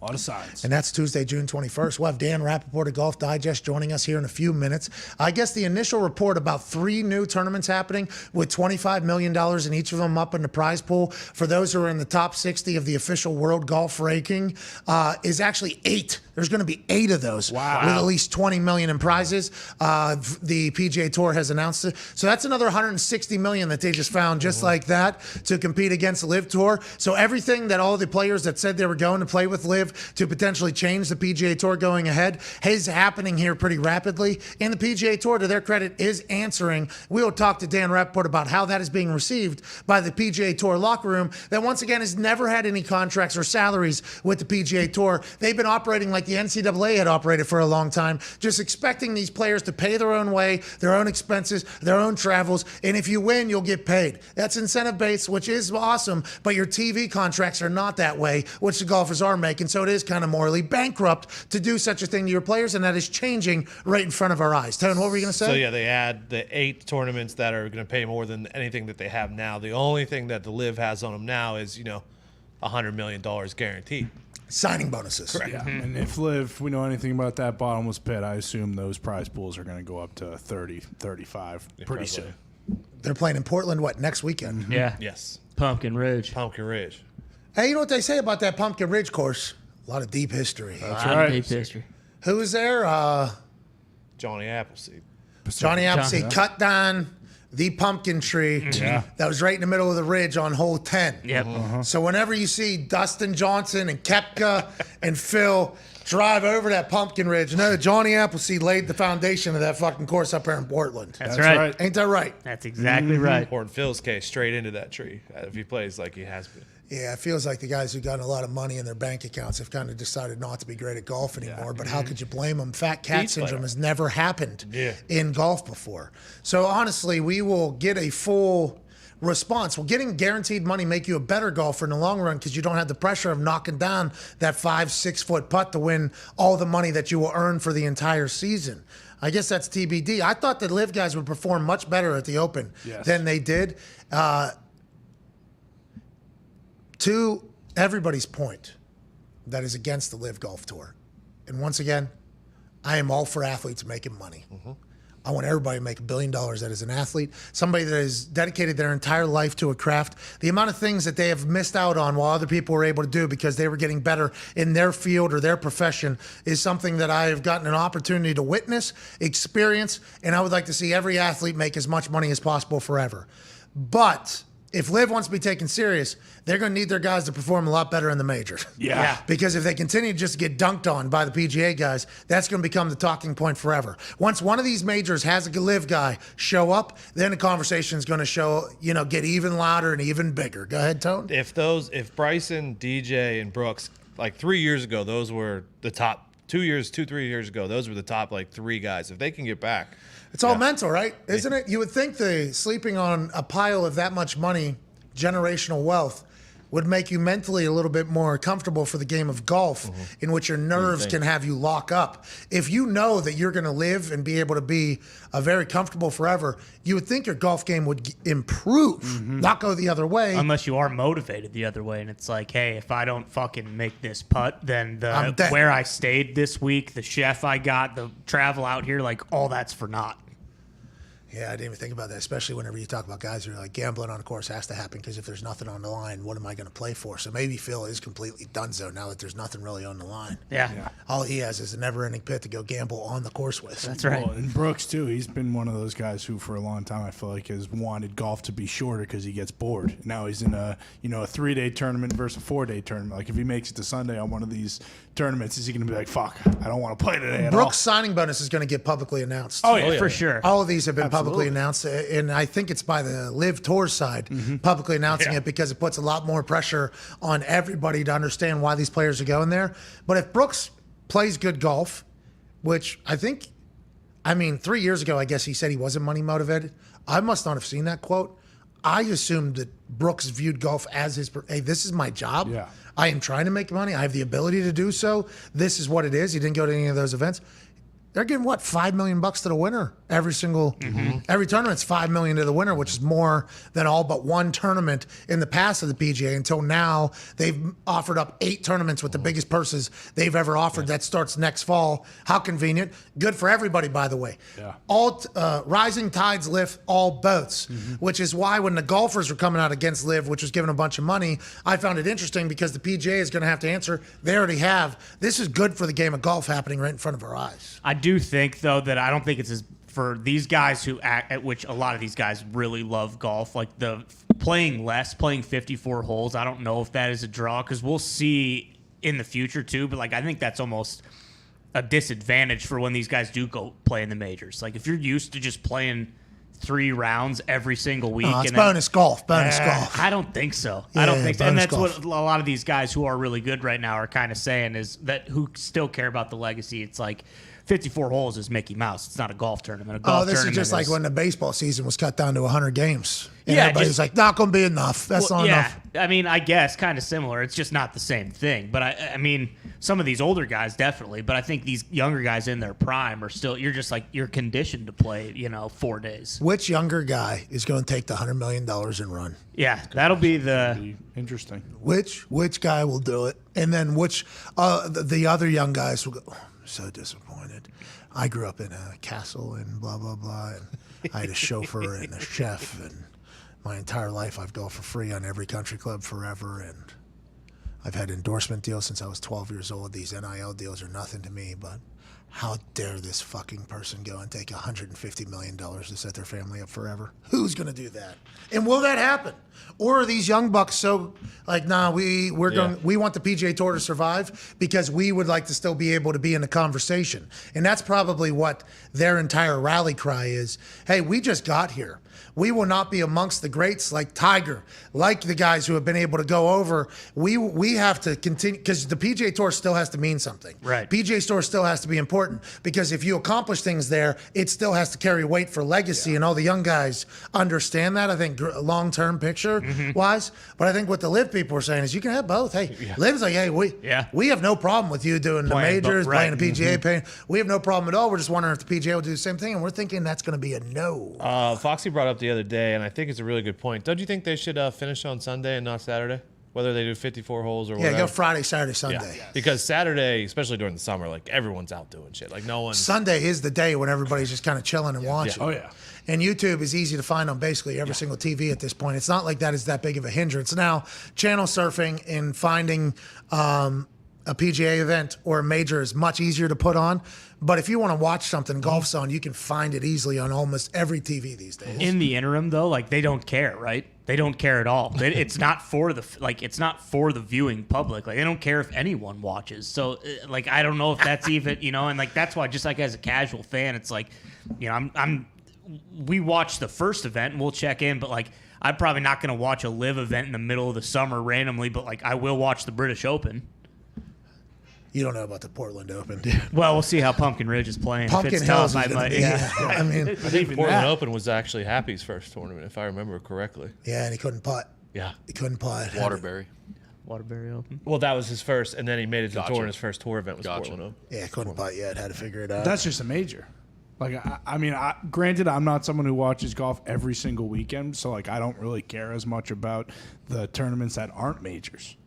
A lot of signs. And that's Tuesday, June 21st. We'll have Dan Rapoport of Golf Digest joining us here in a few minutes. I guess the initial report about 3 new tournaments happening with $25 million in each of them up in the prize pool for those who are in the top 60 of the official world golf ranking is actually 8. There's going to be 8 of those with at least $20 million in prizes. The PGA Tour has announced it. So that's another $160 million that they just found just like that to compete against the LIV Tour. So everything that all the players that said they were going to play with LIV to potentially change the PGA Tour going ahead is happening here pretty rapidly. And the PGA Tour, to their credit, is answering. We will talk to Dan Rapoport about how that is being received by the PGA Tour locker room that once again has never had any contracts or salaries with the PGA Tour. They've been operating like the NCAA had operated for a long time, just expecting these players to pay their own way, their own expenses, their own travels, and if you win, you'll get paid. That's incentive-based, which is awesome, but your TV contracts are not that way, which the golfers are making, so it is kind of morally bankrupt to do such a thing to your players, and that is changing right in front of our eyes. Tone, what were you going to say? So, yeah, they add the 8 tournaments that are going to pay more than anything that they have now. The only thing that the LIV has on them now is, $100 million guaranteed. Signing bonuses. Correct. Yeah. And if LIV, we know anything about that bottomless pit, I assume those prize pools are going to go up to 30, 35 pretty soon. They're playing in Portland, next weekend? Mm-hmm. Yeah. Yes. Pumpkin Ridge. Hey, you know what they say about that Pumpkin Ridge course? A lot of deep history. That's right. Deep history. Who was there? Johnny Appleseed. Johnny Appleseed cut down the pumpkin tree that was right in the middle of the ridge on hole 10. Yep. So whenever you see Dustin Johnson and Koepka and Phil drive over that pumpkin ridge, know that Johnny Appleseed laid the foundation of that fucking course up here in Portland. That's right. Ain't that right? That's exactly right. Or in Phil's case, straight into that tree if he plays like he has been. Yeah, it feels like the guys who've gotten a lot of money in their bank accounts have kind of decided not to be great at golf anymore. But how could you blame them? Fat cat syndrome has never happened in golf before. So honestly, we will get a full response. Well, getting guaranteed money make you a better golfer in the long run because you don't have the pressure of knocking down that 5-6 foot putt to win all the money that you will earn for the entire season. I guess that's TBD. I thought the LIV guys would perform much better at the Open than they did. To everybody's point that is against the LIV Golf Tour. And once again, I am all for athletes making money. I want everybody to make $1 billion that is an athlete, somebody that has dedicated their entire life to a craft. The amount of things that they have missed out on while other people were able to do because they were getting better in their field or their profession is something that I have gotten an opportunity to witness, experience, and I would like to see every athlete make as much money as possible forever. But if LIV wants to be taken serious, they're going to need their guys to perform a lot better in the majors. Yeah. Because if they continue to just get dunked on by the PGA guys, that's going to become the talking point forever. Once one of these majors has a LIV guy show up, then the conversation is going to get even louder and even bigger. Go ahead, Tone. If Bryson, DJ, and Brooks, like 3 years ago, those were the top 3 years ago, those were the top 3 guys. If they can get back. It's all mental, right? Isn't it? You would think the sleeping on a pile of that much money, generational wealth, would make you mentally a little bit more comfortable for the game of golf, in which your nerves can have you lock up. If you know that you're going to live and be able to be very comfortable forever, you would think your golf game would improve, not go the other way. Unless you are motivated the other way, and it's like, hey, if I don't fucking make this putt, then where I stayed this week, the chef I got, the travel out here, all that's for naught. Yeah, I didn't even think about that, especially whenever you talk about guys who are like, gambling on a course has to happen because if there's nothing on the line, what am I going to play for? So maybe Phil is completely donezo now that there's nothing really on the line. Yeah. All he has is a never-ending pit to go gamble on the course with. That's right. Well, and Brooks, too, he's been one of those guys who, for a long time, I feel like has wanted golf to be shorter because he gets bored. Now he's in a 3-day tournament versus a 4-day tournament. Like, if he makes it to Sunday on one of these tournaments, is he going to be like, fuck, I don't want to play today at all? Brooks' signing bonus is going to get publicly announced. Oh, yeah, for sure. All of these have been publicly announced, and I think it's by the LIV Tour side publicly announcing it because it puts a lot more pressure on everybody to understand why these players are going there. But if Brooks plays good golf, which I think, 3 years ago, I guess he said he wasn't money motivated. I must not have seen that quote. I assumed that Brooks viewed golf as his, hey, this is my job. Yeah. I am trying to make money. I have the ability to do so. This is what it is. He didn't go to any of those events. They're getting $5 million to the winner every single every tournament's $5 million to the winner, which is more than all but one tournament in the past of the PGA. Until now, they've offered up 8 tournaments with the biggest purses they've ever offered. That starts next fall. How convenient! Good for everybody, by the way. Yeah. All rising tides lift all boats, which is why when the golfers were coming out against LIV, which was given a bunch of money, I found it interesting because the PGA is going to have to answer. They already have. This is good for the game of golf happening right in front of our eyes. I do think, though, that I don't think it's as for these guys who act, at which a lot of these guys really love golf, like the playing 54 holes. I don't know if that is a draw because we'll see in the future too. But like I think that's almost a disadvantage for when these guys do go play in the majors. Like if you're used to just playing 3 rounds every single week, It's bonus golf. I don't think so. Yeah, I don't think so. And that's golf. what a lot of these guys who are really good right now are kind of saying is that who still care about the legacy. It's like 54 holes is Mickey Mouse. It's not a golf tournament. A golf This is tournament just like when the baseball season was cut down to 100 games. And everybody's like, not going to be enough. That's not enough. I mean, I guess kind of similar. It's just not the same thing. But I mean, some of these older guys definitely. But I think these younger guys in their prime are still. You're just like you're conditioned to play. 4 days. Which younger guy is going to take the $100 million and run? Yeah, that'll be the interesting. Which guy will do it? And then which the other young guys will go. Oh, I'm so disappointed. I grew up in a castle and blah blah blah. And I had a chauffeur and a chef, and my entire life I've golfed for free on every country club forever, and I've had endorsement deals since I was 12 years old. These NIL deals are nothing to me, but how dare this fucking person go and take $150 million to set their family up forever? Who's going to do that? And will that happen? Or are these young bucks so like, nah, we want the PGA Tour to survive because we would like to still be able to be in the conversation. And that's probably what their entire rally cry is. Hey, we just got here. We will not be amongst the greats like Tiger, like the guys who have been able to go over. We have to continue because the PGA Tour still has to mean something. Right. PGA Tour still has to be important because if you accomplish things there, it still has to carry weight for legacy. And all the young guys understand that, I think, long-term picture-wise. But I think what the LIV people are saying is you can have both. Hey, LIV's like, hey, we have no problem with you doing the majors, playing the PGA. Paying. We have no problem at all. We're just wondering if the PGA will do the same thing. And we're thinking that's going to be a no. Foxy brought up the other day, and I think it's a really good point. Don't you think they should finish on Sunday and not Saturday? Whether they do 54 holes or whatever. Yeah, go Friday, Saturday, Sunday. Yeah. Because Saturday, especially during the summer, like everyone's out doing shit. Like no one. Sunday is the day when everybody's just kind of chilling and watching. Oh, yeah. And YouTube is easy to find on basically every single TV at this point. It's not like that is that big of a hindrance. Now, channel surfing and finding a PGA event or a major is much easier to put on. But if you want to watch something, Golf's on, you can find it easily on almost every TV these days. In the interim, though, like they don't care, right? They don't care at all. It's not for the viewing public. Like they don't care if anyone watches. So, like I don't know if that's even and like that's why just like as a casual fan, it's like we watch the first event and we'll check in, but like I'm probably not going to watch a LIV event in the middle of the summer randomly, but like I will watch the British Open. You don't know about the Portland Open, dude. Well, we'll see how Pumpkin Ridge is playing. Pumpkin if it's Hills tough, is going to be. I mean, I think Portland Open was actually Happy's first tournament, if I remember correctly. Yeah, and he couldn't putt. Yeah. He couldn't putt. Waterbury Open. Well, that was his first, and then he made it to the tour, and his first tour event was Portland Open. Yeah, couldn't putt yet. Had to figure it out. That's just a major. Like, I mean, granted, I'm not someone who watches golf every single weekend, so, like, I don't really care as much about the tournaments that aren't majors.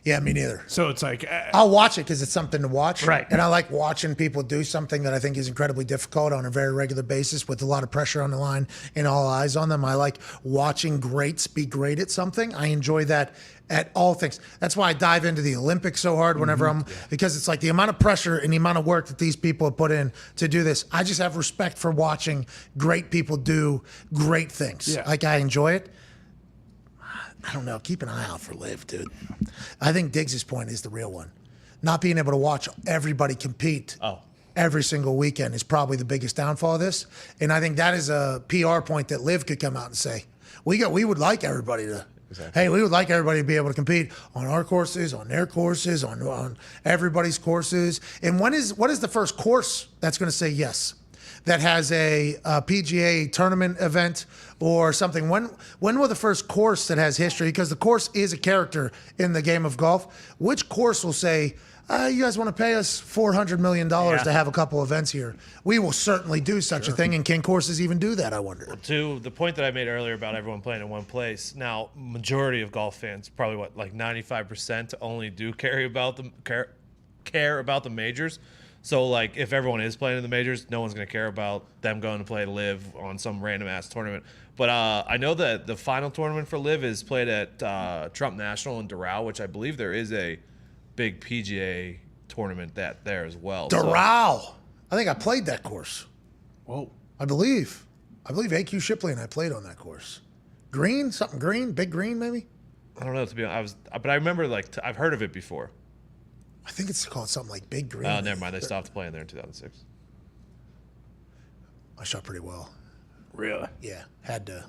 Yeah, me neither. So it's like I'll watch it because it's something to watch, Right. And I like watching people do something that I think is incredibly difficult on a very regular basis with a lot of pressure on the line and all eyes on them. I like watching greats be great at something. I enjoy that at all things. That's why I dive into the Olympics so hard whenever because it's like the amount of pressure and the amount of work that these people have put in to do this. I just have respect for watching great people do great things. Yeah. Like I enjoy it. I don't know. Keep an eye out for LIV, dude. I think Diggs' point is the real one. Not being able to watch everybody compete every single weekend is probably the biggest downfall of this. And I think that is a PR point that LIV could come out and say, we would like everybody to, hey, we would like everybody to be able to compete on our courses, on their courses, on everybody's courses. And what is the first course that's going to say yes? That has a PGA tournament event or something. When will the first course that has history, because the course is a character in the game of golf, which course will say, you guys want to pay us $400 million to have a couple events here? We will certainly do such a thing, and can courses even do that, I wonder? To the point that I made earlier about everyone playing in one place, now, majority of golf fans, probably like 95% only do care about the majors. So, like, if everyone is playing in the majors, no one's going to care about them going to play LIV on some random-ass tournament. But I know that the final tournament for LIV is played at Trump National in Doral, which I believe there is a big PGA tournament there as well. Doral. So, I think I played that course. Whoa. I believe AQ Shipley and I played on that course. Green? Something green? Big green, maybe? I don't know, to be honest. But I remember, like, I've heard of it before. I think it's called something like Big Green. Oh, never mind. They stopped playing there in 2006. I shot pretty well. Really? Yeah. Had to.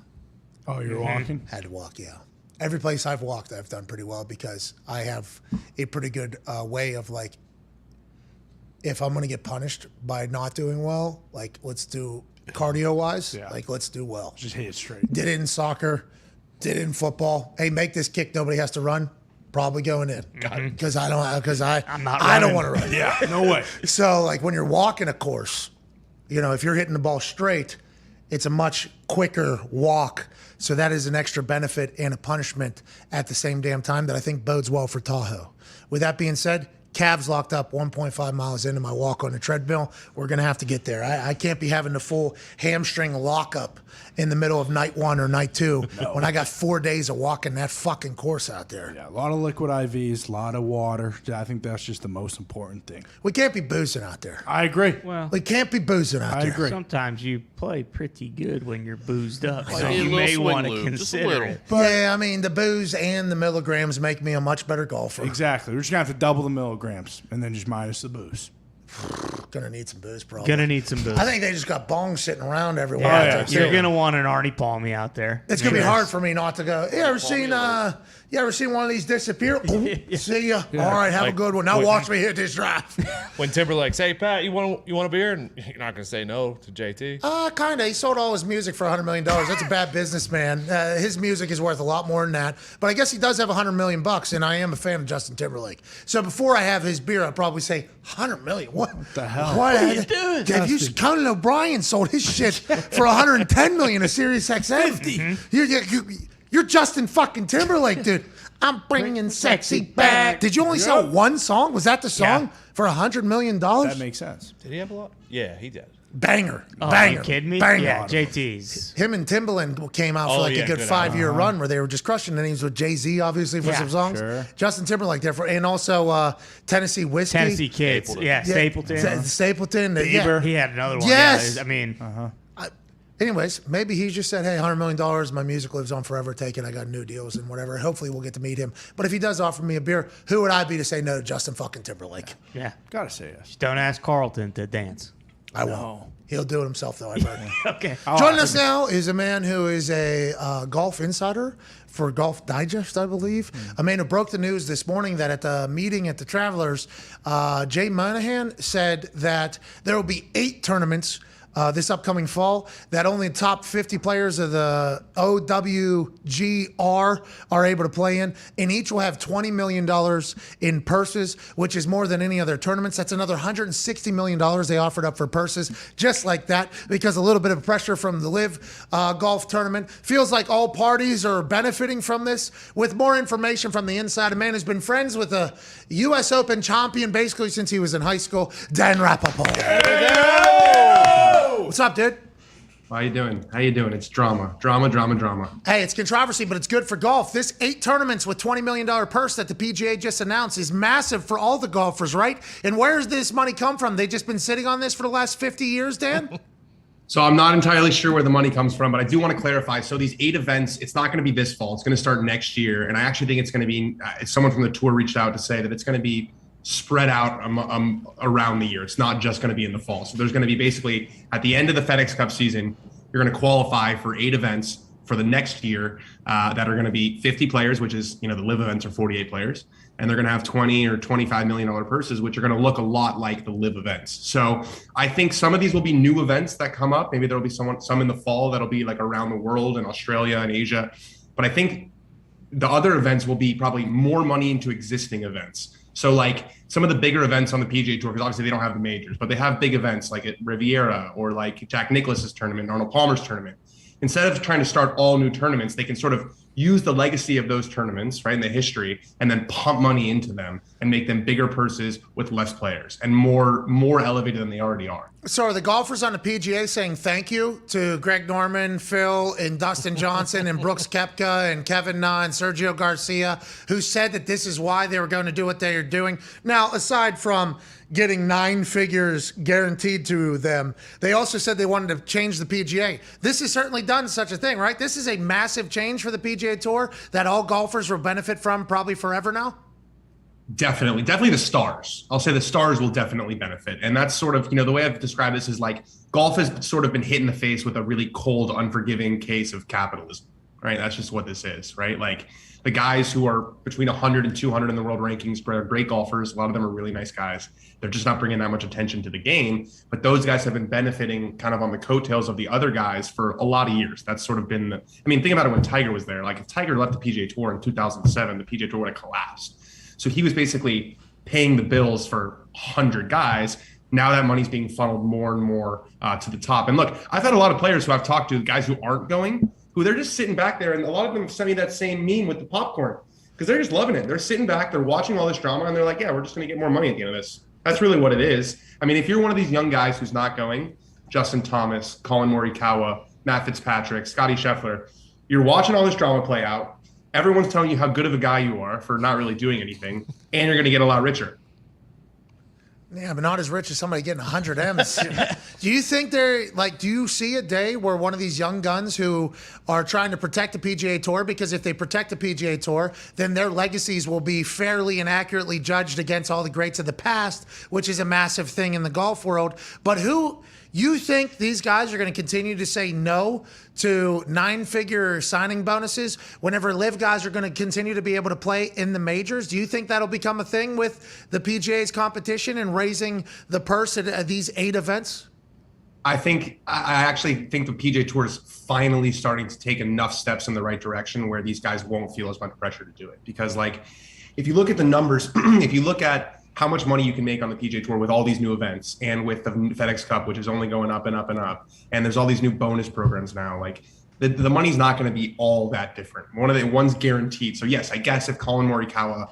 Oh, you're walking? Had to walk, yeah. Every place I've walked, I've done pretty well because I have a pretty good way of, like, if I'm going to get punished by not doing well, like, let's do cardio-wise, like, let's do well. Just hit it straight. Did it in soccer, did it in football. Hey, make this kick, nobody has to run. Probably going in because I don't want to run. Yeah, no way. So like when you're walking a course, you know, if you're hitting the ball straight, it's a much quicker walk. So that is an extra benefit and a punishment at the same damn time that I think bodes well for Tahoe. With that being said, calves locked up 1.5 miles into my walk on the treadmill. We're going to have to get there. I can't be having the full hamstring lockup in the middle of night one or night two when I got 4 days of walking that fucking course out there. Yeah, a lot of liquid IVs, a lot of water. I think that's just the most important thing. We can't be boozing out there. I agree. Well, we can't be boozing out there. I agree. Sometimes you play pretty good when you're boozed up, so need a you little may swing want to lube, just a consider little. it. But yeah, I mean, the booze and the milligrams make me a much better golfer. Exactly. We're just going to have to double the milligrams and then just minus the booze. Gonna need some booze, probably. Gonna need some booze. I think they just got bongs sitting around everywhere. Yeah, out there, you're too. gonna want an Arnie Palmy out there. It's gonna be hard for me not to go. You ever seen one of these disappear? See ya. All right, have a good one. Now watch me hit this drive. When Timberlake's, hey Pat, you want a beer? And you're not gonna say no to JT. Kinda. He sold all his music for $100 million. That's a bad businessman. His music is worth a lot more than that. But I guess he does have $100 million, and I am a fan of Justin Timberlake. So before I have his beer, I'd probably say $100 million. What the hell? What are you doing? Conan O'Brien sold his shit for $110 million to Sirius XM. You're Justin fucking Timberlake, dude. I'm bringing sexy back. Did you only sell one song? Was that the song for $100 million? That makes sense. Did he have a lot? Yeah, he did. Banger. Oh, Banger. Are you kidding me? Banger. Yeah, JT's. Him and Timbaland came out for a good 5-year run where they were just crushing. And he was with Jay-Z, obviously, for some songs. Sure. Justin Timberlake there for, and also Tennessee Whiskey. Tennessee Kids. Stapleton. Stapleton. Bieber. He had another one. Yes. Yeah, I mean. Anyways, maybe he just said, hey, $100 million, my music lives on forever, take it, I got new deals and whatever. Hopefully we'll get to meet him. But if he does offer me a beer, who would I be to say no to Justin fucking Timberlake? Yeah. Gotta say yes. Just don't ask Carlton to dance. I won't. He'll do it himself, though, I've heard. Okay. Joining us now is a man who is a golf insider for Golf Digest, I believe. A man who broke the news this morning that at the meeting at the Travelers, Jay Monahan said that there will be 8 tournaments this upcoming fall, that only top 50 players of the OWGR are able to play in, and each will have $20 million in purses, which is more than any other tournaments. That's another $160 million they offered up for purses, just like that, because a little bit of pressure from the LIV Golf tournament. Feels like all parties are benefiting from this. With more information from the inside, a man who's been friends with a U.S. Open champion basically since he was in high school, Dahn Rapoport. What's up, dude? How you doing? It's drama. Hey, it's controversy, but it's good for golf. This 8 tournaments with $20 million purse that the PGA just announced is massive for all the golfers, right? And where does this money come from? They've just been sitting on this for the last 50 years, Dan? So I'm not entirely sure where the money comes from, but I do want to clarify. So these 8 events, it's not going to be this fall. It's going to start next year. And I actually think it's going to be, someone from the tour reached out to say that it's going to be spread out around the year. It's not just going to be in the fall. So there's going to be basically at the end of the FedEx Cup season, you're going to qualify for 8 events for the next year that are going to be 50 players, which is, the LIV events are 48 players. And they're going to have $20 or $25 million purses, which are going to look a lot like the LIV events. So I think some of these will be new events that come up. Maybe there'll be some in the fall that'll be like around the world in Australia and Asia. But I think the other events will be probably more money into existing events. So like some of the bigger events on the PGA Tour, because obviously they don't have the majors, but they have big events like at Riviera or like Jack Nicklaus's tournament, Arnold Palmer's tournament. Instead of trying to start all new tournaments, they can sort of use the legacy of those tournaments, right, in the history, and then pump money into them and make them bigger purses with less players and more elevated than they already are. So are the golfers on the PGA saying thank you to Greg Norman, Phil, and Dustin Johnson, and Brooks Koepka, and Kevin Na, and Sergio Garcia, who said that this is why they were going to do what they are doing? Now, aside from getting 9 figures guaranteed to them, they also said they wanted to change the PGA. This has certainly done such a thing, right? This is a massive change for the PGA Tour that all golfers will benefit from probably forever now. Definitely the stars. I'll say the stars will definitely benefit. And that's sort of, the way I've described this is like golf has sort of been hit in the face with a really cold, unforgiving case of capitalism, right? That's just what this is, right? Like the guys who are between 100 and 200 in the world rankings are great golfers. A lot of them are really nice guys. They're just not bringing that much attention to the game. But those guys have been benefiting kind of on the coattails of the other guys for a lot of years. That's sort of been, think about it when Tiger was there. Like if Tiger left the PGA Tour in 2007, the PGA Tour would have collapsed. So he was basically paying the bills for 100 guys. Now that money's being funneled more and more to the top. And look, I've had a lot of players who I've talked to, guys who aren't going, who they're just sitting back there. And a lot of them sent me that same meme with the popcorn because they're just loving it. They're sitting back, they're watching all this drama, and they're like, yeah, we're just going to get more money at the end of this. That's really what it is. If you're one of these young guys who's not going, Justin Thomas, Colin Morikawa, Matt Fitzpatrick, Scotty Scheffler, you're watching all this drama play out. Everyone's telling you how good of a guy you are for not really doing anything, and you're going to get a lot richer. Yeah, but not as rich as somebody getting 100 M's. Do you think do you see a day where one of these young guns who are trying to protect the PGA Tour, because if they protect the PGA Tour, then their legacies will be fairly and accurately judged against all the greats of the past, which is a massive thing in the golf world. But you think these guys are going to continue to say no to 9-figure signing bonuses whenever LIV guys are going to continue to be able to play in the majors? Do you think that'll become a thing with the PGA's competition and raising the purse at these 8 events? I actually think the PGA Tour is finally starting to take enough steps in the right direction where these guys won't feel as much pressure to do it. Because if you look at the numbers, if you look at how much money you can make on the PGA Tour with all these new events and with the FedEx Cup, which is only going up and up and up. And there's all these new bonus programs now. Like the money's not going to be all that different. One's guaranteed. So yes, I guess if Colin Morikawa,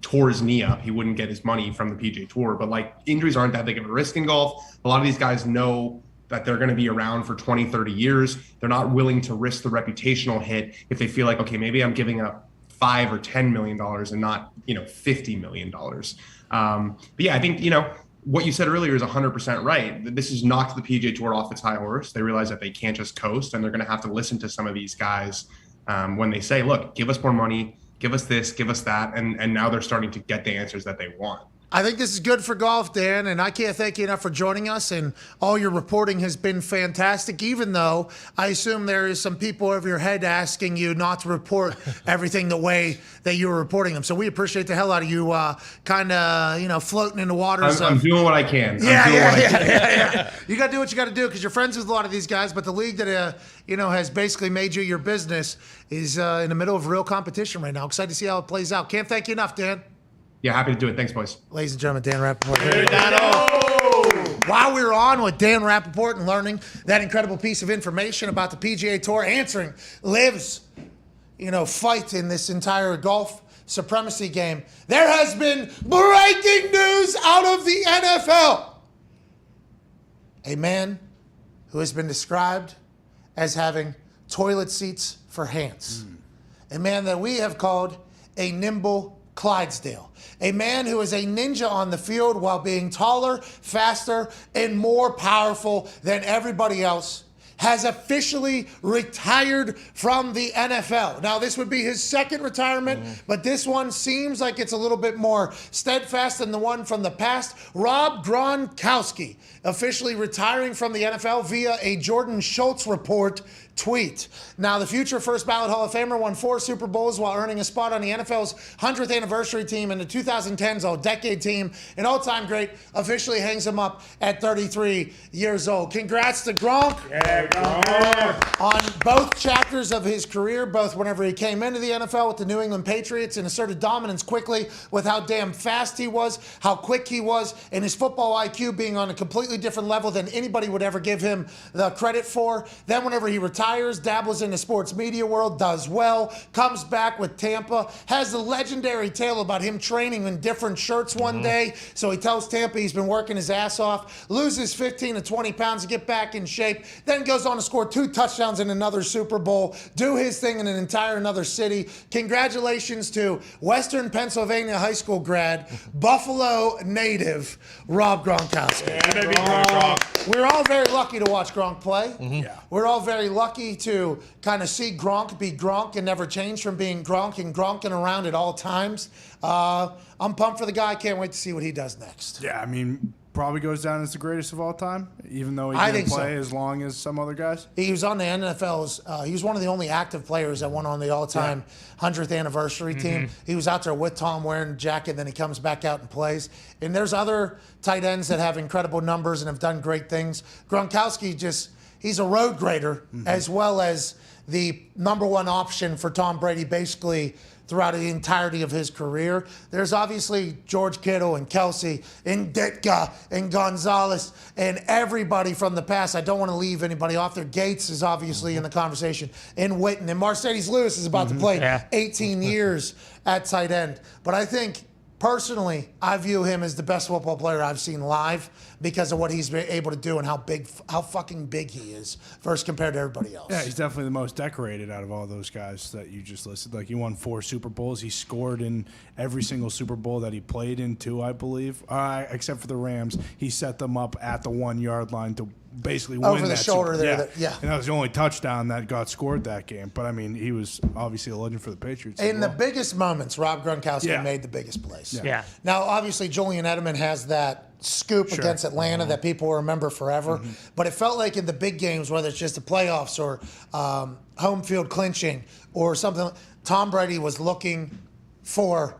tore his knee up, he wouldn't get his money from the PGA Tour. But injuries aren't that big of a risk in golf. A lot of these guys know that they're going to be around for 20, 30 years. They're not willing to risk the reputational hit if they feel like, okay, maybe I'm giving up $5 or $10 million and not, $50 million. But yeah, I think, what you said earlier is 100% right. This has knocked the PGA Tour off its high horse. They realize that they can't just coast, and they're going to have to listen to some of these guys when they say, look, give us more money, give us this, give us that. And now they're starting to get the answers that they want. I think this is good for golf, Dan, and I can't thank you enough for joining us. And all your reporting has been fantastic, even though I assume there is some people over your head asking you not to report everything the way that you were reporting them. So we appreciate the hell out of you kind of, floating in the waters. I'm doing what I can. Yeah. You got to do what you got to do because you're friends with a lot of these guys, but the league that, has basically made you your business is in the middle of real competition right now. Excited to see how it plays out. Can't thank you enough, Dan. Yeah, happy to do it. Thanks, boys. Ladies and gentlemen, Dan Rapoport. While we were on with Dan Rapoport and learning that incredible piece of information about the PGA Tour, answering LIV's, fight in this entire golf supremacy game, there has been breaking news out of the NFL. A man who has been described as having toilet seats for hands. A man that we have called a nimble Clydesdale. A man who is a ninja on the field while being taller, faster, and more powerful than everybody else, has officially retired from the NFL. Now, this would be his second retirement, but this one seems like it's a little bit more steadfast than the one from the past. Rob Gronkowski officially retiring from the NFL via a Jordan Schultz report tweet. Now, the future first ballot Hall of Famer won 4 Super Bowls while earning a spot on the NFL's 100th anniversary team and the 2010s All-Decade team. An all-time great officially hangs him up at 33 years old. Congrats to Gronk. Yeah, Gronk. On both chapters of his career, both whenever he came into the NFL with the New England Patriots and asserted dominance quickly with how damn fast he was, how quick he was, and his football IQ being on a completely different level than anybody would ever give him the credit for. Then whenever he retires, dabbles in the sports media world, does well, comes back with Tampa, has the legendary tale about him training in different shirts one day. So he tells Tampa he's been working his ass off, loses 15 to 20 pounds to get back in shape, then goes on to score 2 touchdowns in another Super Bowl, do his thing in an entire another city. Congratulations to Western Pennsylvania high school grad, Buffalo native, Rob Gronkowski. Yeah, baby, Gronk. We're all very lucky to watch Gronk play. Yeah. We're all very lucky to kind of see Gronk be Gronk and never change from being Gronk and Gronking around at all times. I'm pumped for the guy. Can't wait to see what he does next. Yeah, I mean, probably goes down as the greatest of all time, even though he I didn't think play so. as long as some other guys. He was on the NFL's, he was one of the only active players that went on the all-time 100th anniversary team. He was out there with Tom wearing the jacket, then he comes back out and plays. And there's other tight ends that have incredible numbers and have done great things. Gronkowski he's a road grader as well as the number one option for Tom Brady basically throughout the entirety of his career. There's obviously George Kittle and Kelsey and Ditka and Gonzalez and everybody from the past. I don't want to leave anybody off there. Gates is obviously in the conversation, and Witten, and Mercedes Lewis is about to play 18 years at tight end. But I think personally, I view him as the best football player I've seen live because of what he's been able to do and how fucking big he is versus compared to everybody else. Yeah, he's definitely the most decorated out of all those guys that you just listed. Like, he won 4 Super Bowls. He scored in every single Super Bowl that he played in, too, I believe. Except for the Rams. He set them up at the 1-yard line to basically win over the that shoulder Super. there. Yeah. And that was the only touchdown that got scored that game. But, I mean, he was obviously a legend for the Patriots. In the biggest moments, Rob Gronkowski made the biggest plays. Yeah. Now, obviously, Julian Edelman has that scoop against Atlanta that people will remember forever. But it felt like in the big games, whether it's just the playoffs or home field clinching or something, Tom Brady was looking for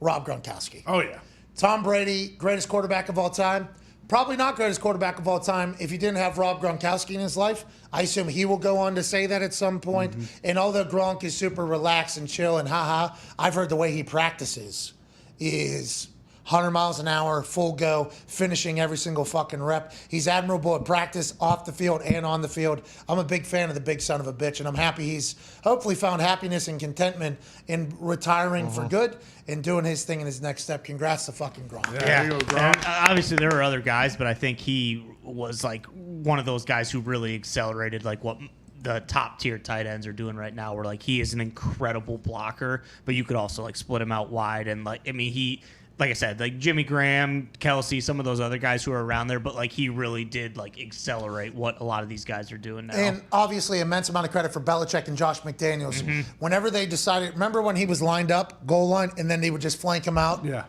Rob Gronkowski. Oh, yeah. Tom Brady, greatest quarterback of all time. Probably not greatest quarterback of all time if he didn't have Rob Gronkowski in his life. I assume he will go on to say that at some point. And although Gronk is super relaxed and chill and I've heard the way he practices is 100 miles an hour, full go, finishing every single fucking rep. He's admirable at practice, off the field and on the field. I'm a big fan of the big son of a bitch, and I'm happy he's hopefully found happiness and contentment in retiring for good and doing his thing in his next step. Congrats to fucking Gronk. Yeah. There you go, Gronk. Obviously, there were other guys, but I think he was like one of those guys who really accelerated like what the top tier tight ends are doing right now, where like he is an incredible blocker, but you could also like split him out wide. And like, I mean, like I said, like Jimmy Graham, Kelsey, some of those other guys who are around there, but like he really did like accelerate what a lot of these guys are doing now. And obviously immense amount of credit for Belichick and Josh McDaniels. Whenever they decided, remember when he was lined up, goal line, and then they would just flank him out? Yeah.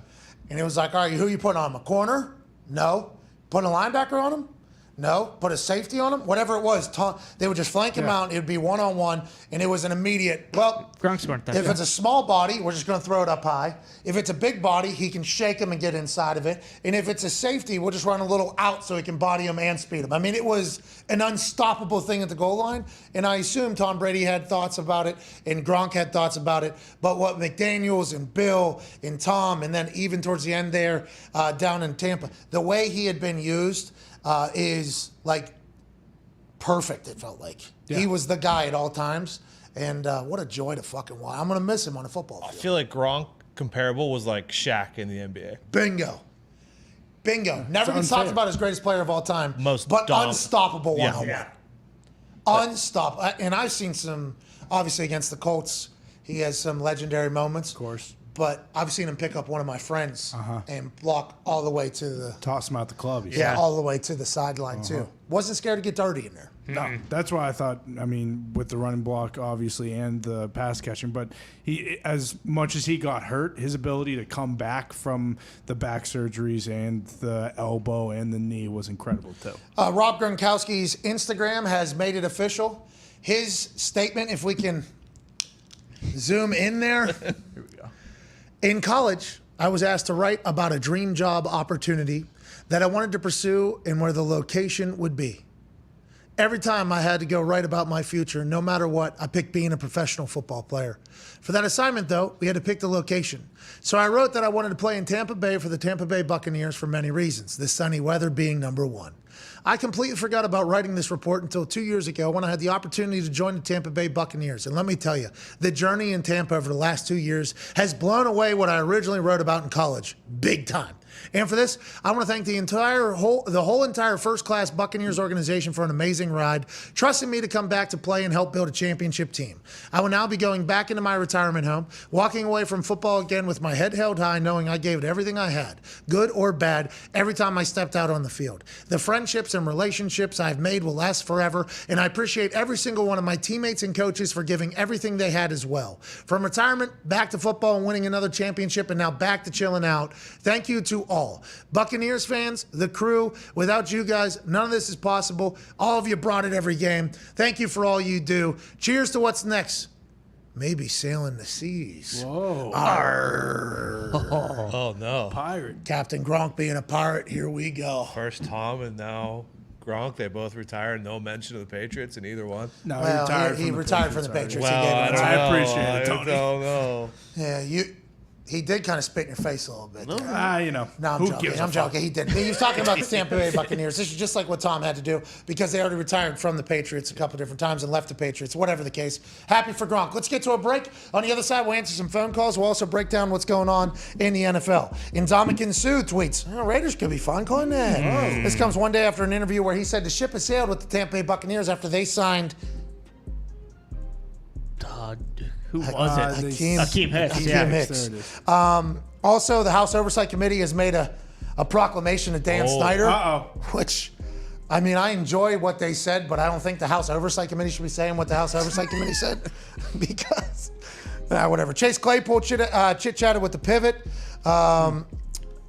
And it was like, all right, who you putting on him? A corner? No. Putting a linebacker on him? No. Put a safety on him? Whatever it was. They would just flank him out. It would be one-on-one, and it was an immediate, well, Gronk's weren't that if good. it's a small body, we're just going to throw it up high. If it's a big body, he can shake him and get inside of it. And if it's a safety, we'll just run a little out so he can body him and speed him. I mean, it was an unstoppable thing at the goal line, and I assume Tom Brady had thoughts about it, and Gronk had thoughts about it. But what McDaniels and Bill and Tom, and then even towards the end there down in Tampa, the way he had been used is like perfect, it felt like. He was the guy at all times. And what a joy to fucking watch. I'm going to miss him on a football field. I feel like Gronk comparable was like Shaq in the NBA. Bingo. Never gets talked about as greatest player of all time. But unstoppable one-on-one. Yeah. Unstoppable. And I've seen some, obviously against the Colts, he has some legendary moments. Of course. But I've seen him pick up one of my friends and block all the way to the... Toss him out the club. all the way to the sideline, too. Wasn't scared to get dirty in there. No, that's why I thought, I mean, with the running block, obviously, and the pass catching, but he, as much as he got hurt, his ability to come back from the back surgeries and the elbow and the knee was incredible, too. Rob Gronkowski's Instagram has made it official. His statement, if we can zoom in there. Here we go. In college, I was asked to write about a dream job opportunity that I wanted to pursue and where the location would be. Every time I had to go write about my future, no matter what, I picked being a professional football player. For that assignment, though, we had to pick the location. So I wrote that I wanted to play in Tampa Bay for the Tampa Bay Buccaneers for many reasons, the sunny weather being number one. I completely forgot about writing this report until 2 years ago when I had the opportunity to join the Tampa Bay Buccaneers. And let me tell you, the journey in Tampa over the last 2 years has blown away what I originally wrote about in college, big time. And for this, I want to thank the whole entire first-class Buccaneers organization for an amazing ride, trusting me to come back to play and help build a championship team. I will now be going back into my retirement home, walking away from football again with my head held high, knowing I gave it everything I had, good or bad, every time I stepped out on the field. The friendships and relationships I've made will last forever, and I appreciate every single one of my teammates and coaches for giving everything they had as well. From retirement, back to football and winning another championship, and now back to chilling out. Thank you to all. Buccaneers fans, the crew, without you guys, none of this is possible. All of you brought it every game. Thank you for all you do. Cheers to what's next. Maybe sailing the seas. Whoa. Arr. Oh, no. Pirate. Captain Gronk being a pirate. Here we go. First Tom and now Gronk. They both retired. No mention of the Patriots in either one. No, Well, he retired from the Patriots. Well, He gave it I up. appreciate it, Tony. I don't know. Yeah, he did kind of spit in your face a little bit. You know. No, I'm who joking. gives a I'm fuck? joking. He didn't. He was talking about the Tampa Bay Buccaneers. This is just like what Tom had to do because they already retired from the Patriots a couple different times and left the Patriots. Whatever the case. Happy for Gronk. Let's get to a break. On the other side, we'll answer some phone calls. We'll also break down what's going on in the NFL. Indomitian Sue tweets, Raiders could be fun calling that. This comes one day after an interview where he said the ship has sailed with the Tampa Bay Buccaneers after they signed Who was it? Hakeem Hicks. Hicks. There it is. Also, the House Oversight Committee has made a proclamation to Dan Snyder, which, I mean, I enjoy what they said, but I don't think the House Oversight Committee should be saying what the House Oversight Committee said because, whatever. Chase Claypool chit-chatted with the Pivot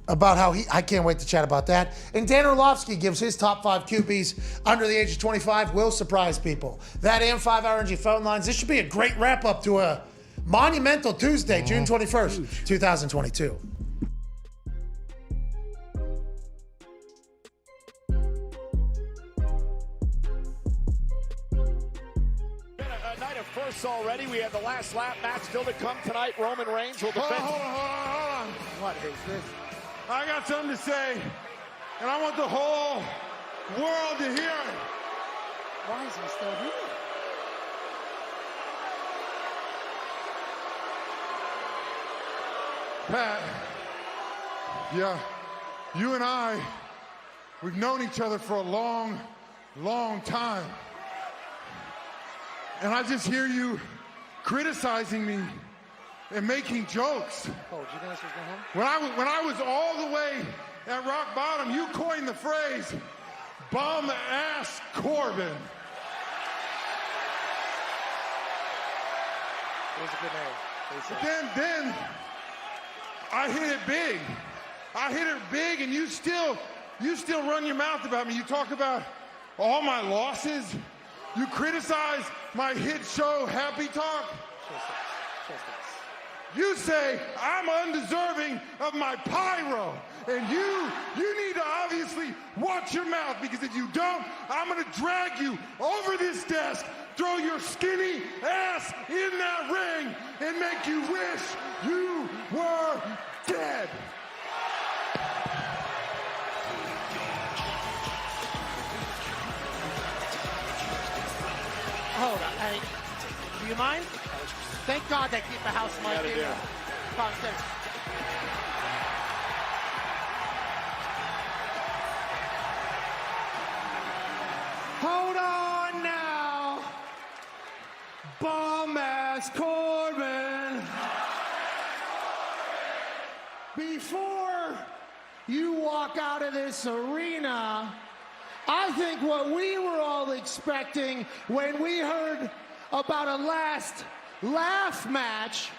about how I can't wait to chat about that. And Dan Orlovsky gives his top 5 QBs under the age of 25. Will surprise people. That and 5-hour energy phone lines. This should be a great wrap-up to a monumental Tuesday, June 21st, 2022. A night of firsts already. We have the last lap match still to come tonight. Roman Reigns will defend. Hold on. What is this? I got something to say, and I want the whole world to hear it. Why is he still here? Pat, yeah, you and I, we've known each other for a long, long time. And I just hear you criticizing me and making jokes. Oh, did you guys just go home? When I was all the way at rock bottom, you coined the phrase, bum-ass Corbin. It was a good name. But then I hit it big. I hit it big, and you still run your mouth about me. You talk about all my losses. You criticize my hit show, Happy Talk. You say I'm undeserving of my pyro, and you need to obviously watch your mouth, because if you don't, I'm gonna drag you over this desk, throw your skinny ass in that ring, and make you wish you were dead. Hold on. Hey, do you mind? Thank God they keep the house mic in here. Hold on now, bum-ass Corbin. Before you walk out of this arena, I think what we were all expecting when we heard about a last laugh match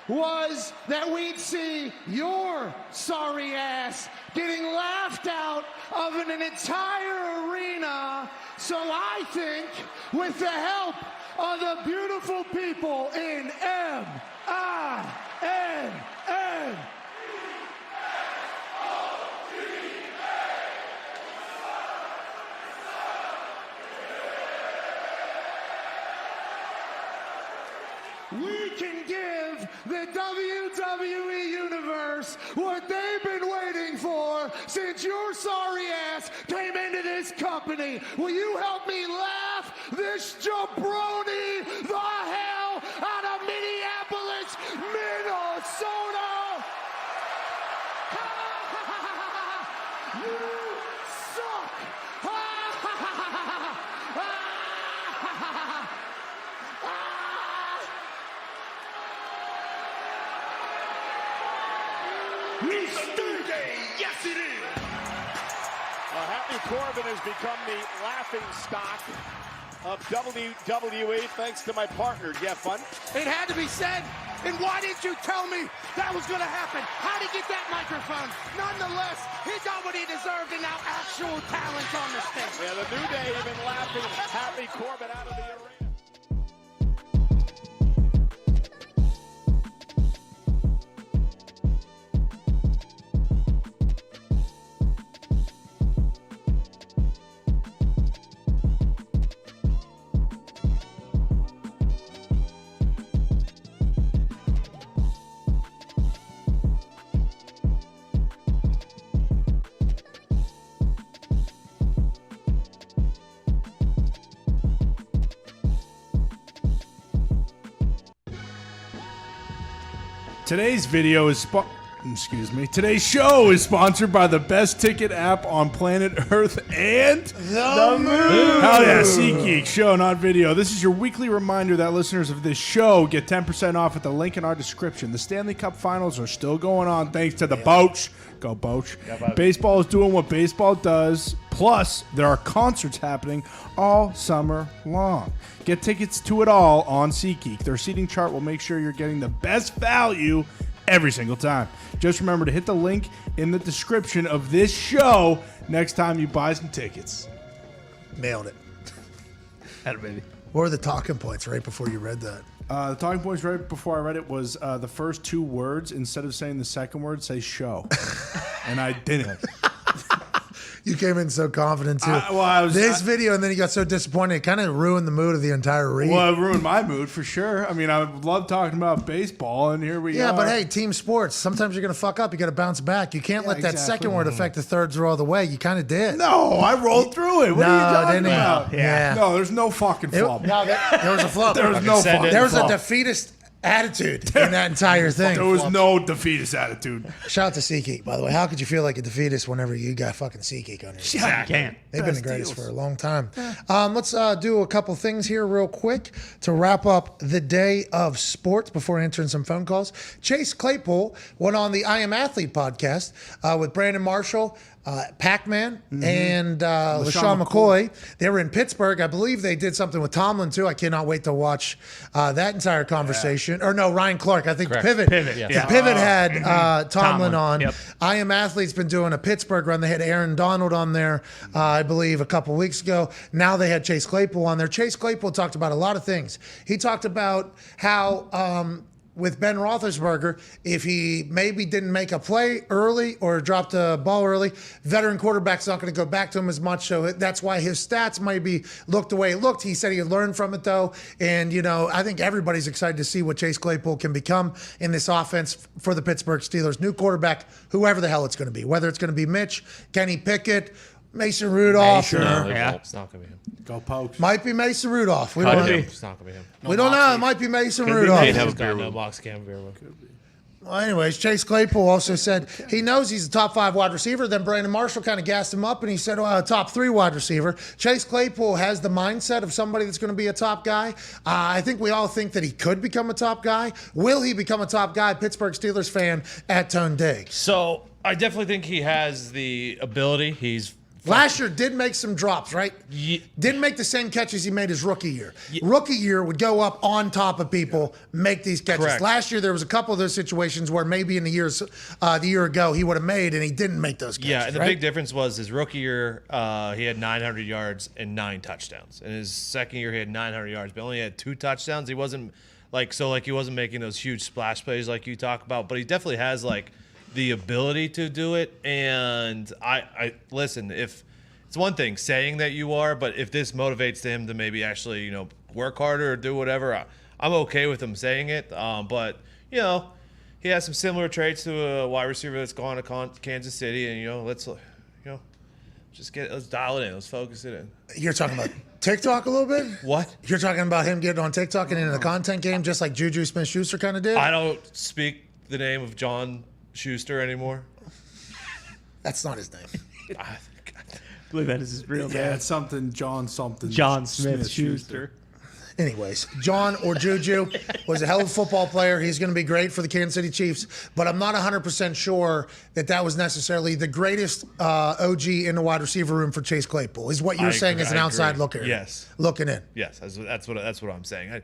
was that we'd see your sorry ass getting laughed out of an entire arena. So I think with the help of the beautiful people in M-I-N-N, we can give the WWE Universe what they've been waiting for since your sorry ass came into this company. Will you help me laugh this jabroni the hell out of Minneapolis, Minnesota? You suck! Yes, it is. Happy Corbin has become the laughing stock of WWE thanks to my partner. Did you have fun? It had to be said. And why didn't you tell me that was going to happen? How'd he get that microphone? Nonetheless, he got what he deserved, and now actual talent on the stage. Yeah, the New Day have been laughing Happy Corbin out of the arena. Today's show is sponsored by the best ticket app on planet Earth and The Moon. Hell yeah, SeatGeek, show, not video. This is your weekly reminder that listeners of this show get 10% off at the link in our description. The Stanley Cup Finals are still going on thanks to the Boch. Go Boch. Yeah, baseball is doing what baseball does. Plus, there are concerts happening all summer long. Get tickets to it all on SeatGeek. Their seating chart will make sure you're getting the best value every single time. Just remember to hit the link in the description of this show next time you buy some tickets. Nailed it. Had it, baby. What were the talking points right before you read that? The talking points right before I read it was the first two words. Instead of saying the second word, say show. And I didn't. You came in so confident, too. This video, and then you got so disappointed. It kind of ruined the mood of the entire read. Well, it ruined my mood for sure. I mean, I love talking about baseball, and here we are. Yeah, but hey, team sports. Sometimes you're going to fuck up. You got to bounce back. You can't let that second word affect the third row of the way. You kind of did. No, I rolled through it. What are you talking about? Yeah. No, there's no fucking flub. No, there was a flub. There was no flub. There was a defeatist attitude in that entire thing. There was no defeatist attitude. Shout out to SeatGeek, by the way. How could you feel like a defeatist whenever you got fucking SeatGeek on your side? Yeah, you can. They've been the greatest for a long time. Let's do a couple things here real quick to wrap up the day of sports before answering some phone calls. Chase Claypool went on the I Am Athlete podcast with Brandon Marshall, Pac-Man, and LaShawn McCoy. They were in Pittsburgh. I believe they did something with Tomlin, too. I cannot wait to watch that entire conversation. situation. Or no, Ryan Clark. I think Correct. Pivot. Yes. The Pivot had Tomlin Tomlin, on. yep. I Am Athlete's been doing a Pittsburgh run. They had Aaron Donald on there, I believe, a couple weeks ago. Now they had Chase Claypool on there. Chase Claypool talked about a lot of things. He talked about how with Ben Roethlisberger, if he maybe didn't make a play early or dropped a ball early, veteran quarterback's not going to go back to him as much. So that's why his stats maybe looked the way it looked. He said he had learned from it, though. And, I think everybody's excited to see what Chase Claypool can become in this offense for the Pittsburgh Steelers. New quarterback, whoever the hell it's going to be, whether it's going to be Mitch, Kenny Pickett, Mason Rudolph. It's not going to be him. Go Pokes. Might be Mason Rudolph. We It's don't know. not going to be him. We don't know. It might be Mason Rudolph. No box cam beer. Well, anyways, Chase Claypool also said he knows he's a top 5 wide receiver. Then Brandon Marshall kind of gassed him up, and he said, top 3 wide receiver. Chase Claypool has the mindset of somebody that's going to be a top guy. I think we all think that he could become a top guy. Will he become a top guy? Pittsburgh Steelers fan at Tone Diggs. So I definitely think he has the ability. He's last year did make some drops, right? Didn't make the same catches he made his rookie year. Rookie year would go up on top of people, make these catches. Correct. Last year there was a couple of those situations where maybe in the year ago he would have made and he didn't make those catches. Yeah, and the right? big difference was his rookie year, he had 900 yards and 9 touchdowns. In his second year, he had 900 yards, but only had 2 touchdowns. He wasn't he wasn't making those huge splash plays like you talk about, but he definitely has the ability to do it. And I listen, if it's one thing saying that you are, but if this motivates him to maybe actually, work harder or do whatever, I'm okay with him saying it. But, he has some similar traits to a wide receiver that's gone to Kansas City, and, let's dial it in. Let's focus it in. You're talking about TikTok a little bit? What? You're talking about him getting on TikTok and into the content game just like Juju Smith-Schuster kind of did? I don't speak the name of John Schuster anymore. That's not his name. I believe that is his real name. Yeah, it's something John Smith-Schuster. Anyways, John or Juju was a hell of a football player. He's going to be great for the Kansas City Chiefs, but I'm not 100% sure that was necessarily the greatest OG in the wide receiver room for Chase Claypool. Is what you're saying as an outside looker? Yes, looking in. Yes, that's what I'm saying.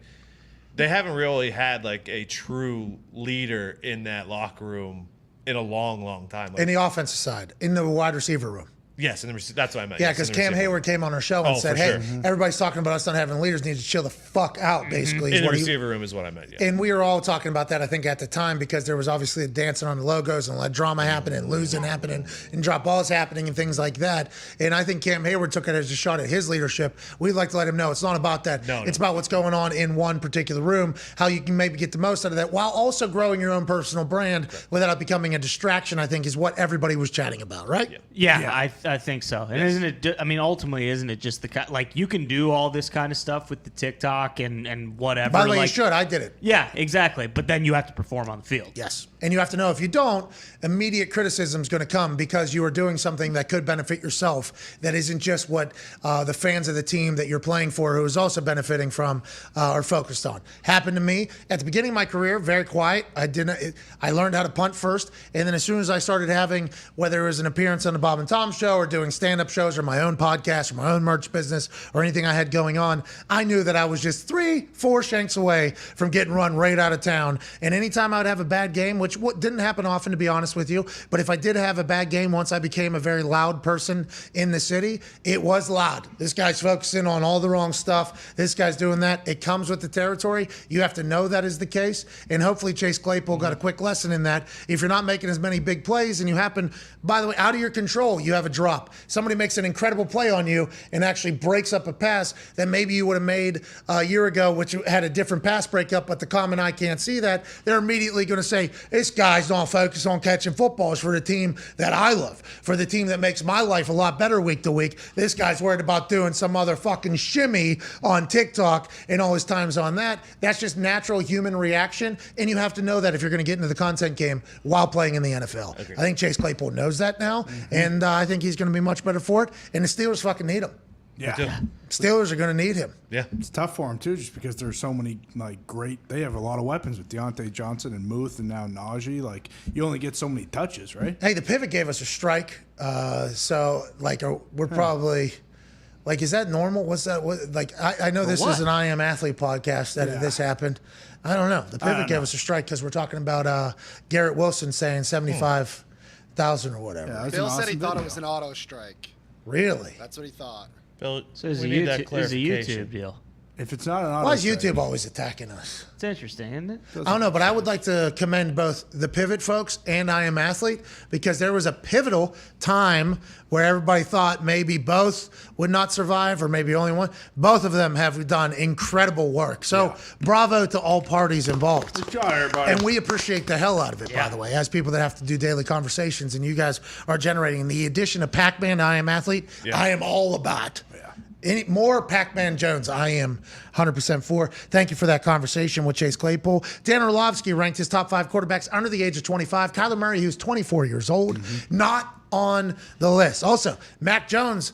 They haven't really had a true leader in that locker room in a long, long time. In the offensive side, in the wide receiver room. Yes, that's what I meant. Yeah, because Cam Hayward came on our show and said, "Hey, sure. everybody's talking about us not having leaders. Need to chill the fuck out." Basically, in the receiver room is what I meant. Yeah. And we were all talking about that, I think, at the time because there was obviously a dancing on the logos and a lot of drama happening, losing happening, and drop balls happening, and things like that. And I think Cam Hayward took it as a shot at his leadership. We'd like to let him know it's not about that. It's about what's going on in one particular room, how you can maybe get the most out of that, while also growing your own personal brand without it becoming a distraction. I think is what everybody was chatting about, right? Yeah. I think so. And isn't it? I mean, ultimately, isn't it just you can do all this kind of stuff with the TikTok and whatever. By the way, you should. I did it. Yeah, exactly. But then you have to perform on the field. Yes, and you have to know if you don't, immediate criticism is going to come because you are doing something that could benefit yourself. That isn't just what the fans of the team that you're playing for, who is also benefiting from, are focused on. Happened to me at the beginning of my career. Very quiet. I learned how to punt first, and then as soon as I started having, whether it was an appearance on the Bob and Tom Show or doing stand-up shows or my own podcast or my own merch business or anything I had going on, I knew that I was just 3-4 shanks away from getting run right out of town. And anytime I would have a bad game, which didn't happen often, to be honest with you, but if I did have a bad game, once I became a very loud person in the city, it was loud. This guy's focusing on all the wrong stuff. This guy's doing that. It comes with the territory. You have to know that is the case. And hopefully Chase Claypool got a quick lesson in that. If you're not making as many big plays and you happen, by the way, out of your control, you have a drop. Somebody makes an incredible play on you and actually breaks up a pass that maybe you would have made a year ago, which had a different pass breakup, but the common eye can't see that. They're immediately going to say, this guy's not focused on catching footballs for the team that I love, for the team that makes my life a lot better week to week. This guy's worried about doing some other fucking shimmy on TikTok and all his time's on that. That's just natural human reaction, and you have to know that if you're going to get into the content game while playing in the NFL. I think Chase Claypool knows that now, and I think he's going to be much better for it, and the Steelers fucking need him. Yeah. Steelers are going to need him. Yeah. It's tough for him, too, just because there's so many, great – they have a lot of weapons with Deontay Johnson and Muth and now Najee. You only get so many touches, right? Hey, the pivot gave us a strike, so, we're probably – Like, is that normal? What's that? I know this is an I Am Athlete podcast that this happened. I don't know. The Pivot gave us a strike because we're talking about Garrett Wilson saying 75,000 or whatever. Yeah, Bill said he thought it was an auto strike. Really? That's what he thought. Bill, So it's a YouTube deal. If it's not an auto Why is strike- YouTube always attacking us? It's interesting, isn't it? I don't know, but I would like to commend both the Pivot folks and I Am Athlete because there was a pivotal time where everybody thought maybe both would not survive or maybe only one. Both of them have done incredible work. So bravo to all parties involved. Good job, everybody. And we appreciate the hell out of it, by the way, as people that have to do daily conversations, and you guys are generating the addition of Pac-Man to I Am Athlete. I am all about. Any more Pac-Man Jones, I am 100% for. Thank you for that conversation with Chase Claypool. Dan Orlovsky ranked his top 5 quarterbacks under the age of 25. Kyler Murray, who's 24 years old, not on the list. Also, Mac Jones,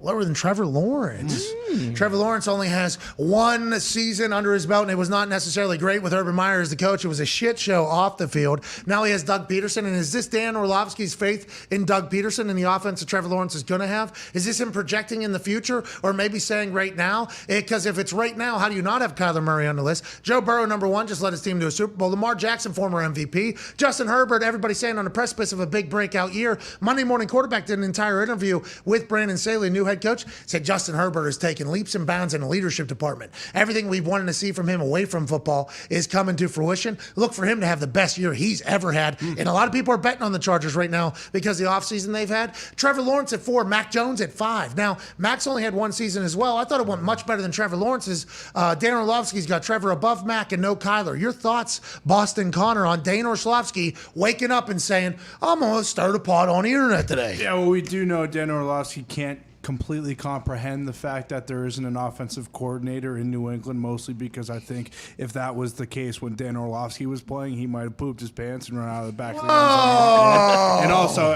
lower than Trevor Lawrence. Trevor Lawrence only has 1 season under his belt, and it was not necessarily great with Urban Meyer as the coach. It was a shit show off the field. Now he has Doug Peterson, and is this Dan Orlovsky's faith in Doug Peterson and the offense that Trevor Lawrence is going to have? Is this him projecting in the future, or maybe saying right now? Because if it's right now, how do you not have Kyler Murray on the list? Joe Burrow, number 1, just led his team to a Super Bowl. Lamar Jackson, former MVP. Justin Herbert, everybody saying on the precipice of a big breakout year. Monday Morning Quarterback did an entire interview with Brandon Staley, new head coach, said Justin Herbert is taking leaps and bounds in the leadership department. Everything we've wanted to see from him away from football is coming to fruition. Look for him to have the best year he's ever had. And a lot of people are betting on the Chargers right now because of the offseason they've had. Trevor Lawrence at 4, Mac Jones at 5. Now, Mac's only had 1 season as well. I thought it went much better than Trevor Lawrence's. Dan Orlovsky's got Trevor above Mac and no Kyler. Your thoughts, Boston Connor, on Dan Orlovsky waking up and saying, I'm going to start a pod on the internet today. Yeah, well, we do know Dan Orlovsky can't completely comprehend the fact that there isn't an offensive coordinator in New England, mostly because I think if that was the case when Dan Orlovsky was playing, he might have pooped his pants and run out of the back of the end zone. And also,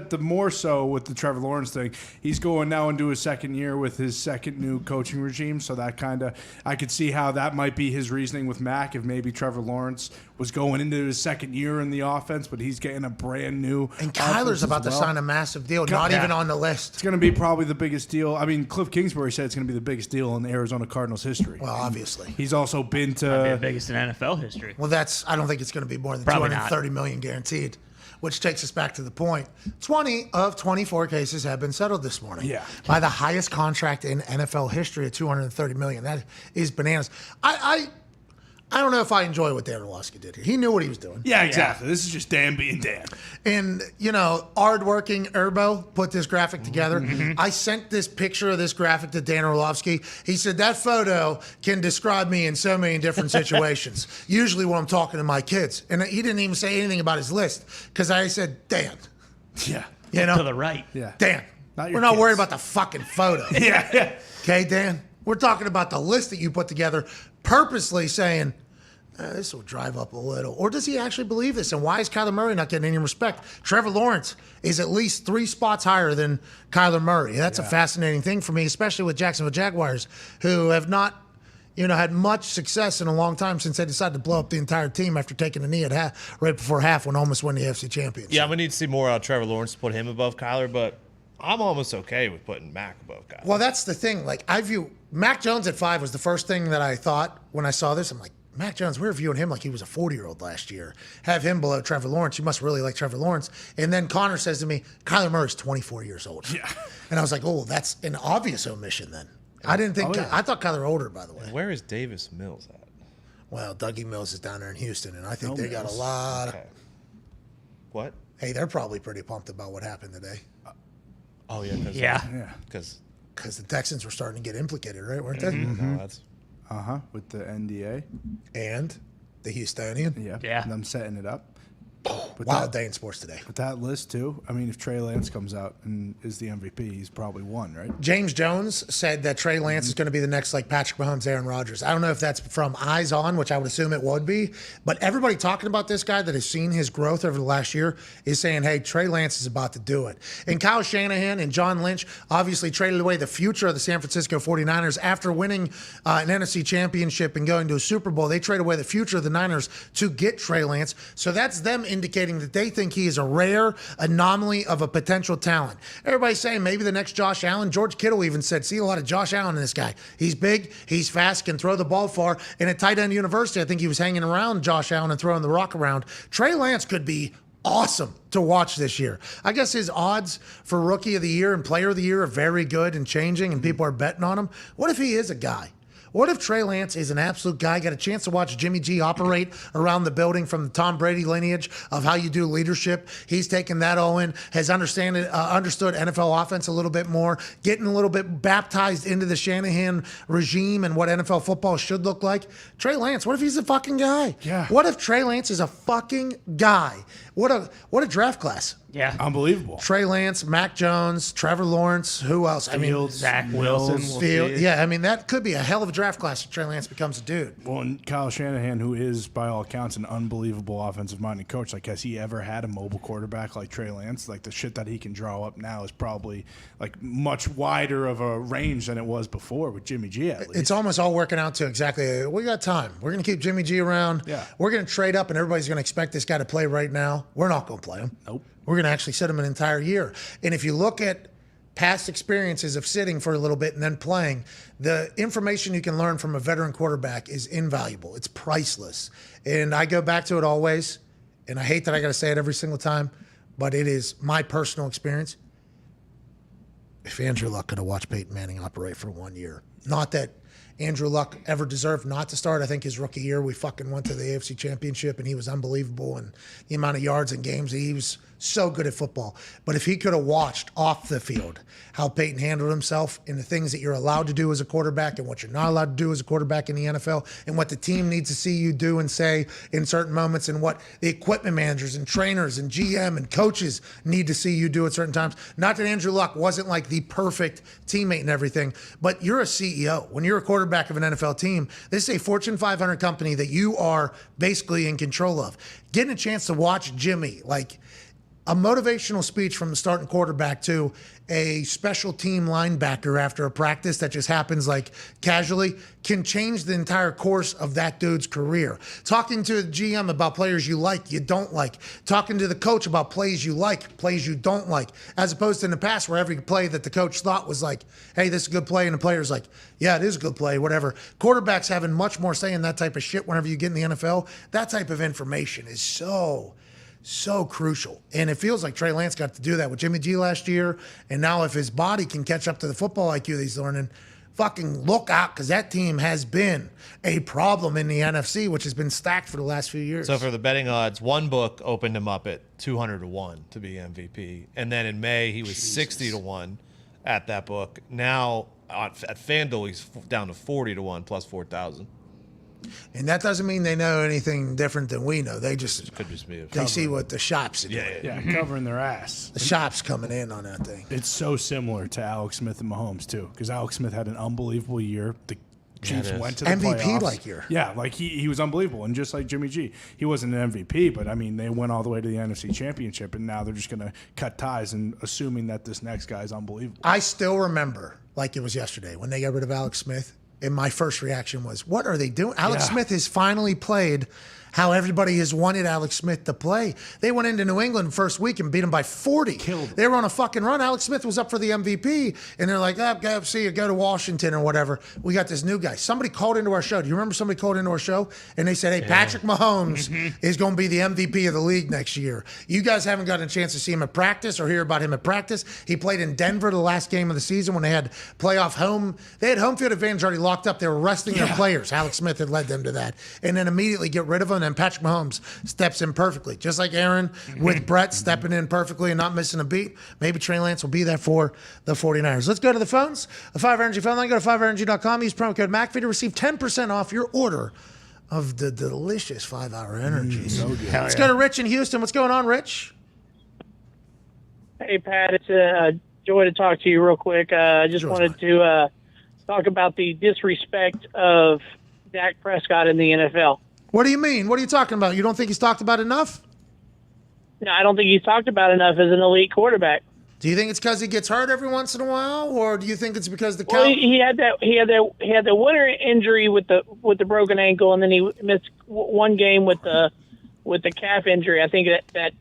the more so with the Trevor Lawrence thing, he's going now into his second year with his second new coaching regime, so that kind of, I could see how that might be his reasoning with Mac, if maybe Trevor Lawrence was going into his second year in the offense, but he's getting a brand new And Kyler's about to sign a massive deal, not even on the list. It's going to be probably the biggest deal. I mean, Cliff Kingsbury said it's going to be the biggest deal in the Arizona Cardinals history. Well, obviously. He's also been to... Might be the biggest in NFL history. Well, I don't think it's going to be more than Probably $230 million guaranteed, which takes us back to the point. 20 of 24 cases have been settled this morning. Yeah. By the highest contract in NFL history of $230 million. That is bananas. I don't know if I enjoy what Dan Orlovsky did here. He knew what he was doing. Yeah, exactly. This is just Dan being Dan. And, hardworking Urbo put this graphic together. I sent this picture of this graphic to Dan Orlovsky. He said, that photo can describe me in so many different situations, usually when I'm talking to my kids. And he didn't even say anything about his list because I said, Dan. Yeah. To the right. Yeah. Dan. We're not worried about the fucking photo. Yeah. Okay, Dan? We're talking about the list that you put together, purposely saying, this will drive up a little. Or does he actually believe this? And why is Kyler Murray not getting any respect? Trevor Lawrence is at least 3 spots higher than Kyler Murray. That's a fascinating thing for me, especially with Jacksonville Jaguars, who have not had much success in a long time since they decided to blow up the entire team after taking a knee at right before half when almost won the AFC Championship. Yeah, we need to see more out of Trevor Lawrence to put him above Kyler, but I'm almost okay with putting Mac above Kyler. Well, that's the thing. I view Mac Jones at 5 was the first thing that I thought when I saw this. I'm like, Mac Jones, we were viewing him like he was a 40-year-old last year. Have him below Trevor Lawrence. You must really like Trevor Lawrence. And then Connor says to me, Kyler Murray's 24 years old. Yeah. And I was like, oh, that's an obvious omission then. I didn't think I thought Kyler older, by the way. Where is Davis Mills at? Well, Dougie Mills is down there in Houston, and I think they got a lot of... What? Hey, they're probably pretty pumped about what happened today. Oh, yeah. Because the Texans were starting to get implicated, right? Weren't they? No, that's... With the NDA. And the Houstonian. Yeah. Them setting it up. Wild day in sports today. With that list, too, I mean, if Trey Lance comes out and is the MVP, he's probably won, right? James Jones said that Trey Lance is going to be the next, Patrick Mahomes, Aaron Rodgers. I don't know if that's from eyes on, which I would assume it would be, but everybody talking about this guy that has seen his growth over the last year is saying, hey, Trey Lance is about to do it. And Kyle Shanahan and John Lynch obviously traded away the future of the San Francisco 49ers after winning an NFC championship and going to a Super Bowl. They traded away the future of the Niners to get Trey Lance. So that's them indicating that they think he is a rare anomaly of a potential talent. Everybody's saying maybe the next Josh Allen. George Kittle even said, see a lot of Josh Allen in this guy. He's big, he's fast, can throw the ball far. And at tight end university, I think he was hanging around Josh Allen and throwing the rock around. Trey Lance could be awesome to watch this year. I guess his odds for Rookie of the Year and Player of the Year are very good and changing, and people are betting on him. What if he is a guy? What if Trey Lance is an absolute guy? Got a chance to watch Jimmy G operate around the building from the Tom Brady lineage of how you do leadership. He's taken that all in, has understood NFL offense a little bit more, getting a little bit baptized into the Shanahan regime and what NFL football should look like. Trey Lance, what if he's a fucking guy? Yeah. What if Trey Lance is a fucking guy? What a draft class. Yeah. Unbelievable. Trey Lance, Mac Jones, Trevor Lawrence, who else? Zach Wilson. Yeah, I mean, that could be a hell of a draft class if Trey Lance becomes a dude. Well, and Kyle Shanahan, who is, by all accounts, an unbelievable offensive-minded coach, like, has he ever had a mobile quarterback like Trey Lance? Like, the shit that he can draw up now is probably, like, much wider of a range than it was before with Jimmy G, at least. It's almost all working out to exactly, we got time. We're going to keep Jimmy G around. Yeah. We're going to trade up, and everybody's going to expect this guy to play right now. We're not going to play him. Nope. We're going to actually sit him an entire year. And if you look at past experiences of sitting for a little bit and then playing, the information you can learn from a veteran quarterback is invaluable. It's priceless. And I go back to it always, and I hate that I got to say it every single time, but it is my personal experience. If Andrew Luck could have watched Peyton Manning operate for 1 year, not that Andrew Luck ever deserved not to start. I think his rookie year, we fucking went to the AFC Championship, and he was unbelievable, and the amount of yards and games, he was so good at football. But if he could have watched off the field how Peyton handled himself and the things that you're allowed to do as a quarterback and what you're not allowed to do as a quarterback in the NFL and what the team needs to see you do and say in certain moments and what the equipment managers and trainers and GM and coaches need to see you do at certain times. Not that Andrew Luck wasn't like the perfect teammate and everything, but you're a CEO. When you're a quarterback of an NFL team, this is a Fortune 500 company that you are basically in control of. Getting a chance to watch Jimmy, like, a motivational speech from the starting quarterback to a special team linebacker after a practice that just happens like casually can change the entire course of that dude's career. Talking to the GM about players you like, you don't like. Talking to the coach about plays you like, plays you don't like. As opposed to in the past where every play that the coach thought was like, hey, this is a good play, and the player's like, yeah, it is a good play, whatever. Quarterbacks having much more say in that type of shit whenever you get in the NFL. That type of information is so crucial. And it feels like Trey Lance got to do that with Jimmy G last year. And now if his body can catch up to the football IQ that he's learning, fucking look out, because that team has been a problem in the NFC, which has been stacked for the last few years. So for the betting odds, one book opened him up at 200-1 to be MVP. And then in May, he was 60-1 at that book. Now at FanDuel, he's down to 40-1 plus 4,000. And that doesn't mean they know anything different than we know. They just could just be they see what the shops are doing. Yeah, covering their ass. The shop's coming in on that thing. It's so similar to Alex Smith and Mahomes, too, because Alex Smith had an unbelievable year. The Chiefs went to the MVP playoffs. like year. Yeah, like he was unbelievable. And just like Jimmy G, he wasn't an MVP, but I mean, they went all the way to the NFC Championship, and now they're just going to cut ties and assuming that this next guy is unbelievable. I still remember, like it was yesterday, when they got rid of Alex Smith. And my first reaction was, what are they doing? Alex Smith has finally played how everybody has wanted Alex Smith to play. They went into New England first week and beat him by 40. They were on a fucking run. Alex Smith was up for the MVP. And they're like, go see you, go to Washington or whatever. We got this new guy. Somebody called into our show. Do you remember somebody called into our show? And they said, hey, Patrick Mahomes is going to be the MVP of the league next year. You guys haven't gotten a chance to see him at practice or hear about him at practice. He played in Denver the last game of the season when they had playoff home. They had home field advantage already locked up. They were resting their players. Alex Smith had led them to that. And then immediately get rid of him. And Patrick Mahomes steps in perfectly. Just like Aaron with Brett stepping in perfectly and not missing a beat. Maybe Trey Lance will be there for the 49ers. Let's go to the phones. The 5 Energy phone line. Go to 5energy.com. Use promo code McAfee to receive 10% off your order of the delicious 5-Hour Energy. So good. Let's go to Rich in Houston. What's going on, Rich? Hey, Pat. It's a joy to talk to you real quick. I just wanted to talk about the disrespect of Dak Prescott in the NFL. What do you mean? What are you talking about? You don't think he's talked about enough? No, I don't think he's talked about enough as an elite quarterback. Do you think it's because he gets hurt every once in a while, or do you think it's because he had the winter injury with the broken ankle, and then he missed one game with the with the calf injury. I think that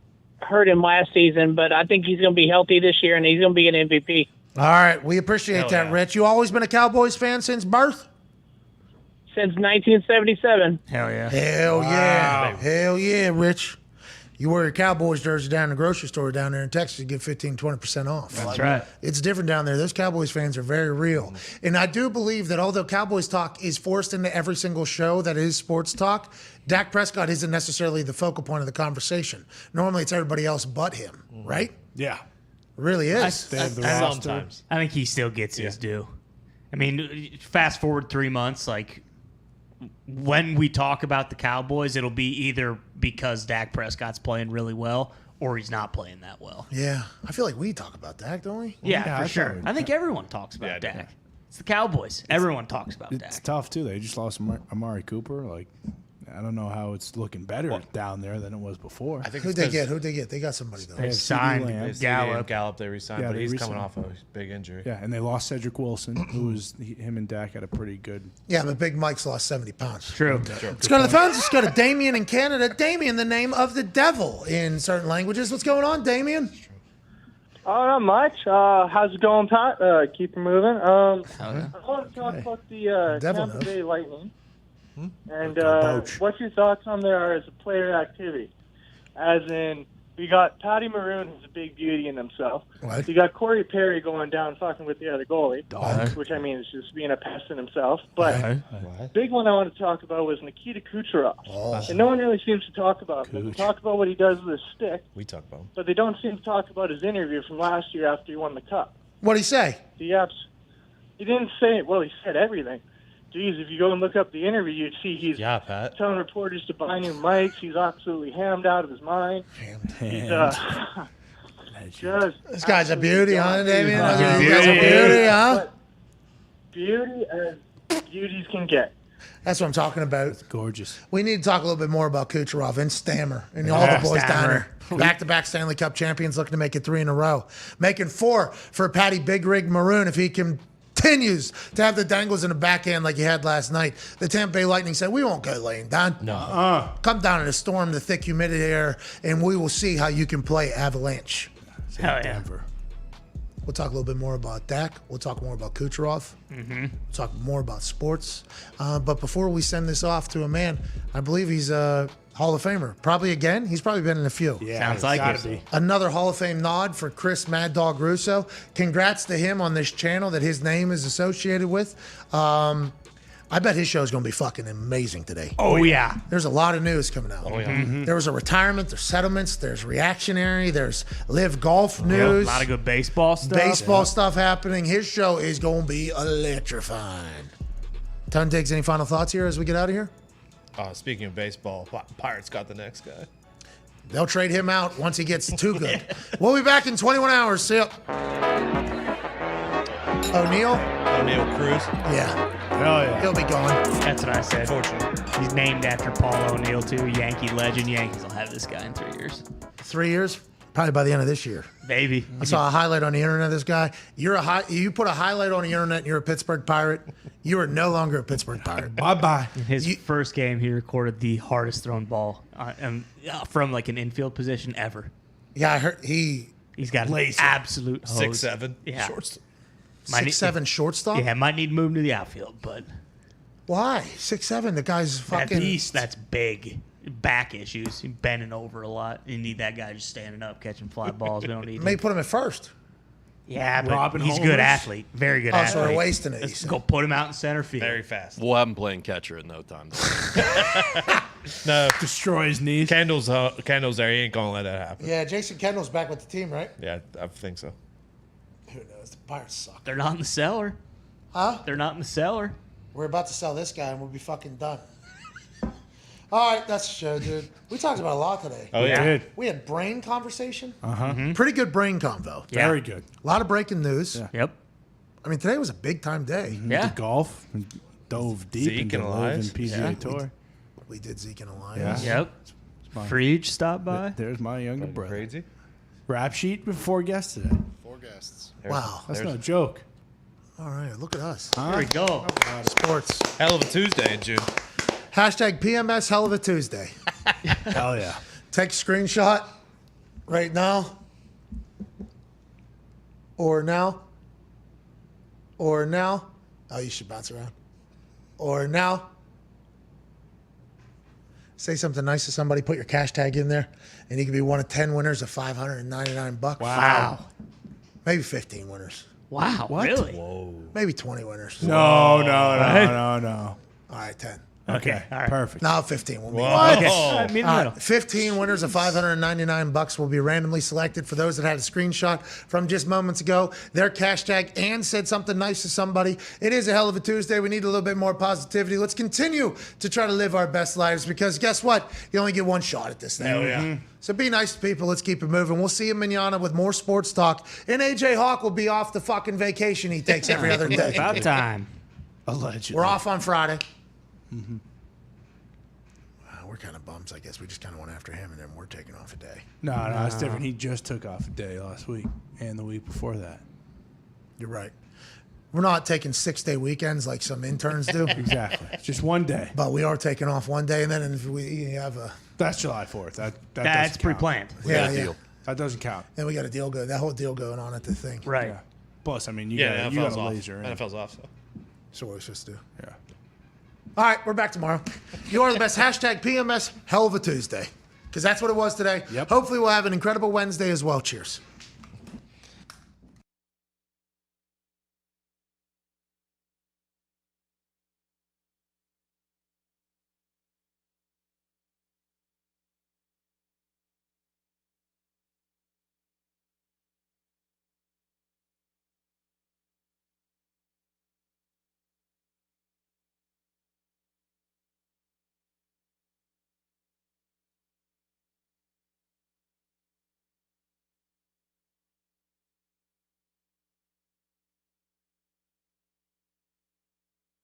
hurt him last season, but I think he's going to be healthy this year, and he's going to be an MVP. All right, we appreciate that, Rich. You always been a Cowboys fan since birth? Since 1977. Hell yeah. Hell yeah. Hell yeah, Rich. You wear your Cowboys jersey down in the grocery store down there in Texas, you get 15-20% off. That's right. It's different down there. Those Cowboys fans are very real. And I do believe that although Cowboys talk is forced into every single show that is sports talk, Dak Prescott isn't necessarily the focal point of the conversation. Normally it's everybody else but him, right? Yeah. Really is. Sometimes. I think he still gets his due. I mean, fast forward 3 months, like, when we talk about the Cowboys, it'll be either because Dak Prescott's playing really well or he's not playing that well. Yeah. I feel like we talk about Dak, don't we? Yeah, for sure. I think everyone talks about Dak. It's the Cowboys. Everyone talks about Dak. It's tough, too. They just lost Amari Cooper. Like, I don't know how it's looking better down there than it was before. I think Who'd they get? They got somebody, though. They signed Gallup. They re-signed, Yeah, but they he's re-signed. coming off a big injury. Yeah, and they lost Cedric Wilson, who was him and Dak had a pretty good. Yeah, but Big Mike's lost 70 pounds. True. Let's go to the phones. Let's go to Damien in Canada. Damien, the name of the devil in certain languages. What's going on, Damien? Not much. How's it going, Pat? Keep it moving. I want to talk about the Tampa Bay Lightning. And what's your thoughts on there as a player activity? As in, we got Patty Maroon, who's a big beauty in himself. What? You got Corey Perry going down fucking with the other goalie, Dahn. which I mean is just being a pest in himself. But big one I want to talk about was Nikita Kucherov. And no one really seems to talk about him. They talk about what he does with his stick, We talk about him. but they don't seem to talk about his interview from last year after he won the Cup. What'd he say? He didn't say it. Well, he said everything. Geez, if you go and look up the interview, you'd see he's telling reporters to buy new mics. He's absolutely hammed out of his mind. He's just This guy's a beauty, huh, Damien? Fucking This guy's a beauty, huh? But beauty as beauties can get. That's what I'm talking about. It's gorgeous. We need to talk a little bit more about Kucherov and Stammer and all the boys down there. Back-to-back Stanley Cup champions looking to make it 3 in a row. Making 4 for Patty Big Rig Maroon if he continues to have the dangles in the backhand like he had last night. The Tampa Bay Lightning said, we won't go laying down. No. Come down in a storm, the thick humidity air, and we will see how you can play Avalanche. Hell yeah. We'll talk a little bit more about Dak. We'll talk more about Kucherov. Mm-hmm. We'll talk more about sports. But before we send this off to a man, I believe he's a Hall of Famer. Probably again. He's probably been in a few. Yeah, sounds like it. Another Hall of Fame nod for Chris Mad Dog Russo. Congrats to him on this channel that his name is associated with. I bet his show is going to be fucking amazing today. Oh, yeah. There's a lot of news coming out. Oh, yeah. Mm-hmm. There was a retirement, there's settlements, there's reactionary, there's LIV Golf news. A lot of good baseball stuff. Baseball stuff happening. His show is going to be electrifying. Ton Diggs, any final thoughts here as we get out of here? Speaking of baseball, Pirates got the next guy. They'll trade him out once he gets too good. We'll be back in 21 hours. See ya. O'Neal Cruz. Yeah. Hell yeah. He'll be gone. That's what I said. He's named after Paul O'Neill, too. Yankee legend. Yankees will have this guy in 3 years. 3 years? Probably by the end of this year. Maybe. I saw a highlight on the internet of this guy. You put a highlight on the internet and you're a Pittsburgh Pirate, you are no longer a Pittsburgh Pirate. Bye-bye. In his first game, he recorded the hardest thrown ball from like an infield position ever. Yeah, I heard he's got an absolute hose. 6'7". Yeah. Shortstop. 6'7" shortstop? Yeah, might need to move him to the outfield, but why? 6'7", the guy's fucking that beast, that's big. Back issues. He's bending over a lot. You need that guy just standing up, catching fly balls. We don't need May put him at first. Yeah, but he's a good athlete. Very good athlete. So we're wasting it. Let's go put him out in center field. Very fast. We'll have him playing catcher in no time. No. Destroy his knees. Kendall's there. He ain't going to let that happen. Yeah, Jason Kendall's back with the team, right? Yeah, I think so. Who knows? The Pirates suck. They're not in the cellar. Huh? They're not in the cellar. We're about to sell this guy and we'll be fucking done. All right, that's the show, dude. We talked about a lot today. Oh, yeah. We had brain conversation. Uh-huh. Pretty good brain convo. Yeah. Very good. A lot of breaking news. Yeah. Yep. I mean, today was a big time day. Yeah. The golf and dove deep Zeke into and LIV and Elias. PGA Yeah. Tour. We did Zeke and Elias. Yeah. Yep. Freege stopped by. There's my younger brother. Crazy. Rap sheet with 4 guests today. 4 guests. Wow. That's no joke. All right, look at us. Here we go. Sports. Hell of a Tuesday in June. Hashtag PMS Hell of a Tuesday. Hell yeah. Take a screenshot right now. Or now. Or now. Oh, you should bounce around. Or now. Say something nice to somebody. Put your cash tag in there. And you could be one of 10 winners of $599. Wow. Maybe 15 winners. Wow. What? Really? Whoa. Maybe 20 winners. No. All right, 10. Okay. All right. Perfect. Now 15 will be. Okay. All right, 15 winners of $599 will be randomly selected for those that had a screenshot from just moments ago. Their cash tag and said something nice to somebody. It is a hell of a Tuesday. We need a little bit more positivity. Let's continue to try to live our best lives because guess what? You only get one shot at this thing. Hell yeah. So be nice to people. Let's keep it moving. We'll see you manana with more sports talk. And AJ Hawk will be off the fucking vacation he takes every other day. About time. Allegedly. We're off on Friday. We're kind of bums, I guess. We just kind of went after him, and then we're taking off a day. No, it's different. He just took off a day last week and the week before that. You're right. We're not taking 6-day weekends like some interns do. Exactly. It's just one day. But we are taking off one day, and then if we have a... That's July 4th. That That's doesn't count. pre-planned. Yeah. That doesn't count. Then we got a deal going. That whole deal going on at the thing. Right. Yeah. Plus, I mean, you Yeah, got NFL's a off. laser. in. NFL's off, so. So what we're supposed to do. Yeah. All right, we're back tomorrow. You are the best. Hashtag PMS Hell of a Tuesday. Because that's what it was today. Yep. Hopefully we'll have an incredible Wednesday as well. Cheers.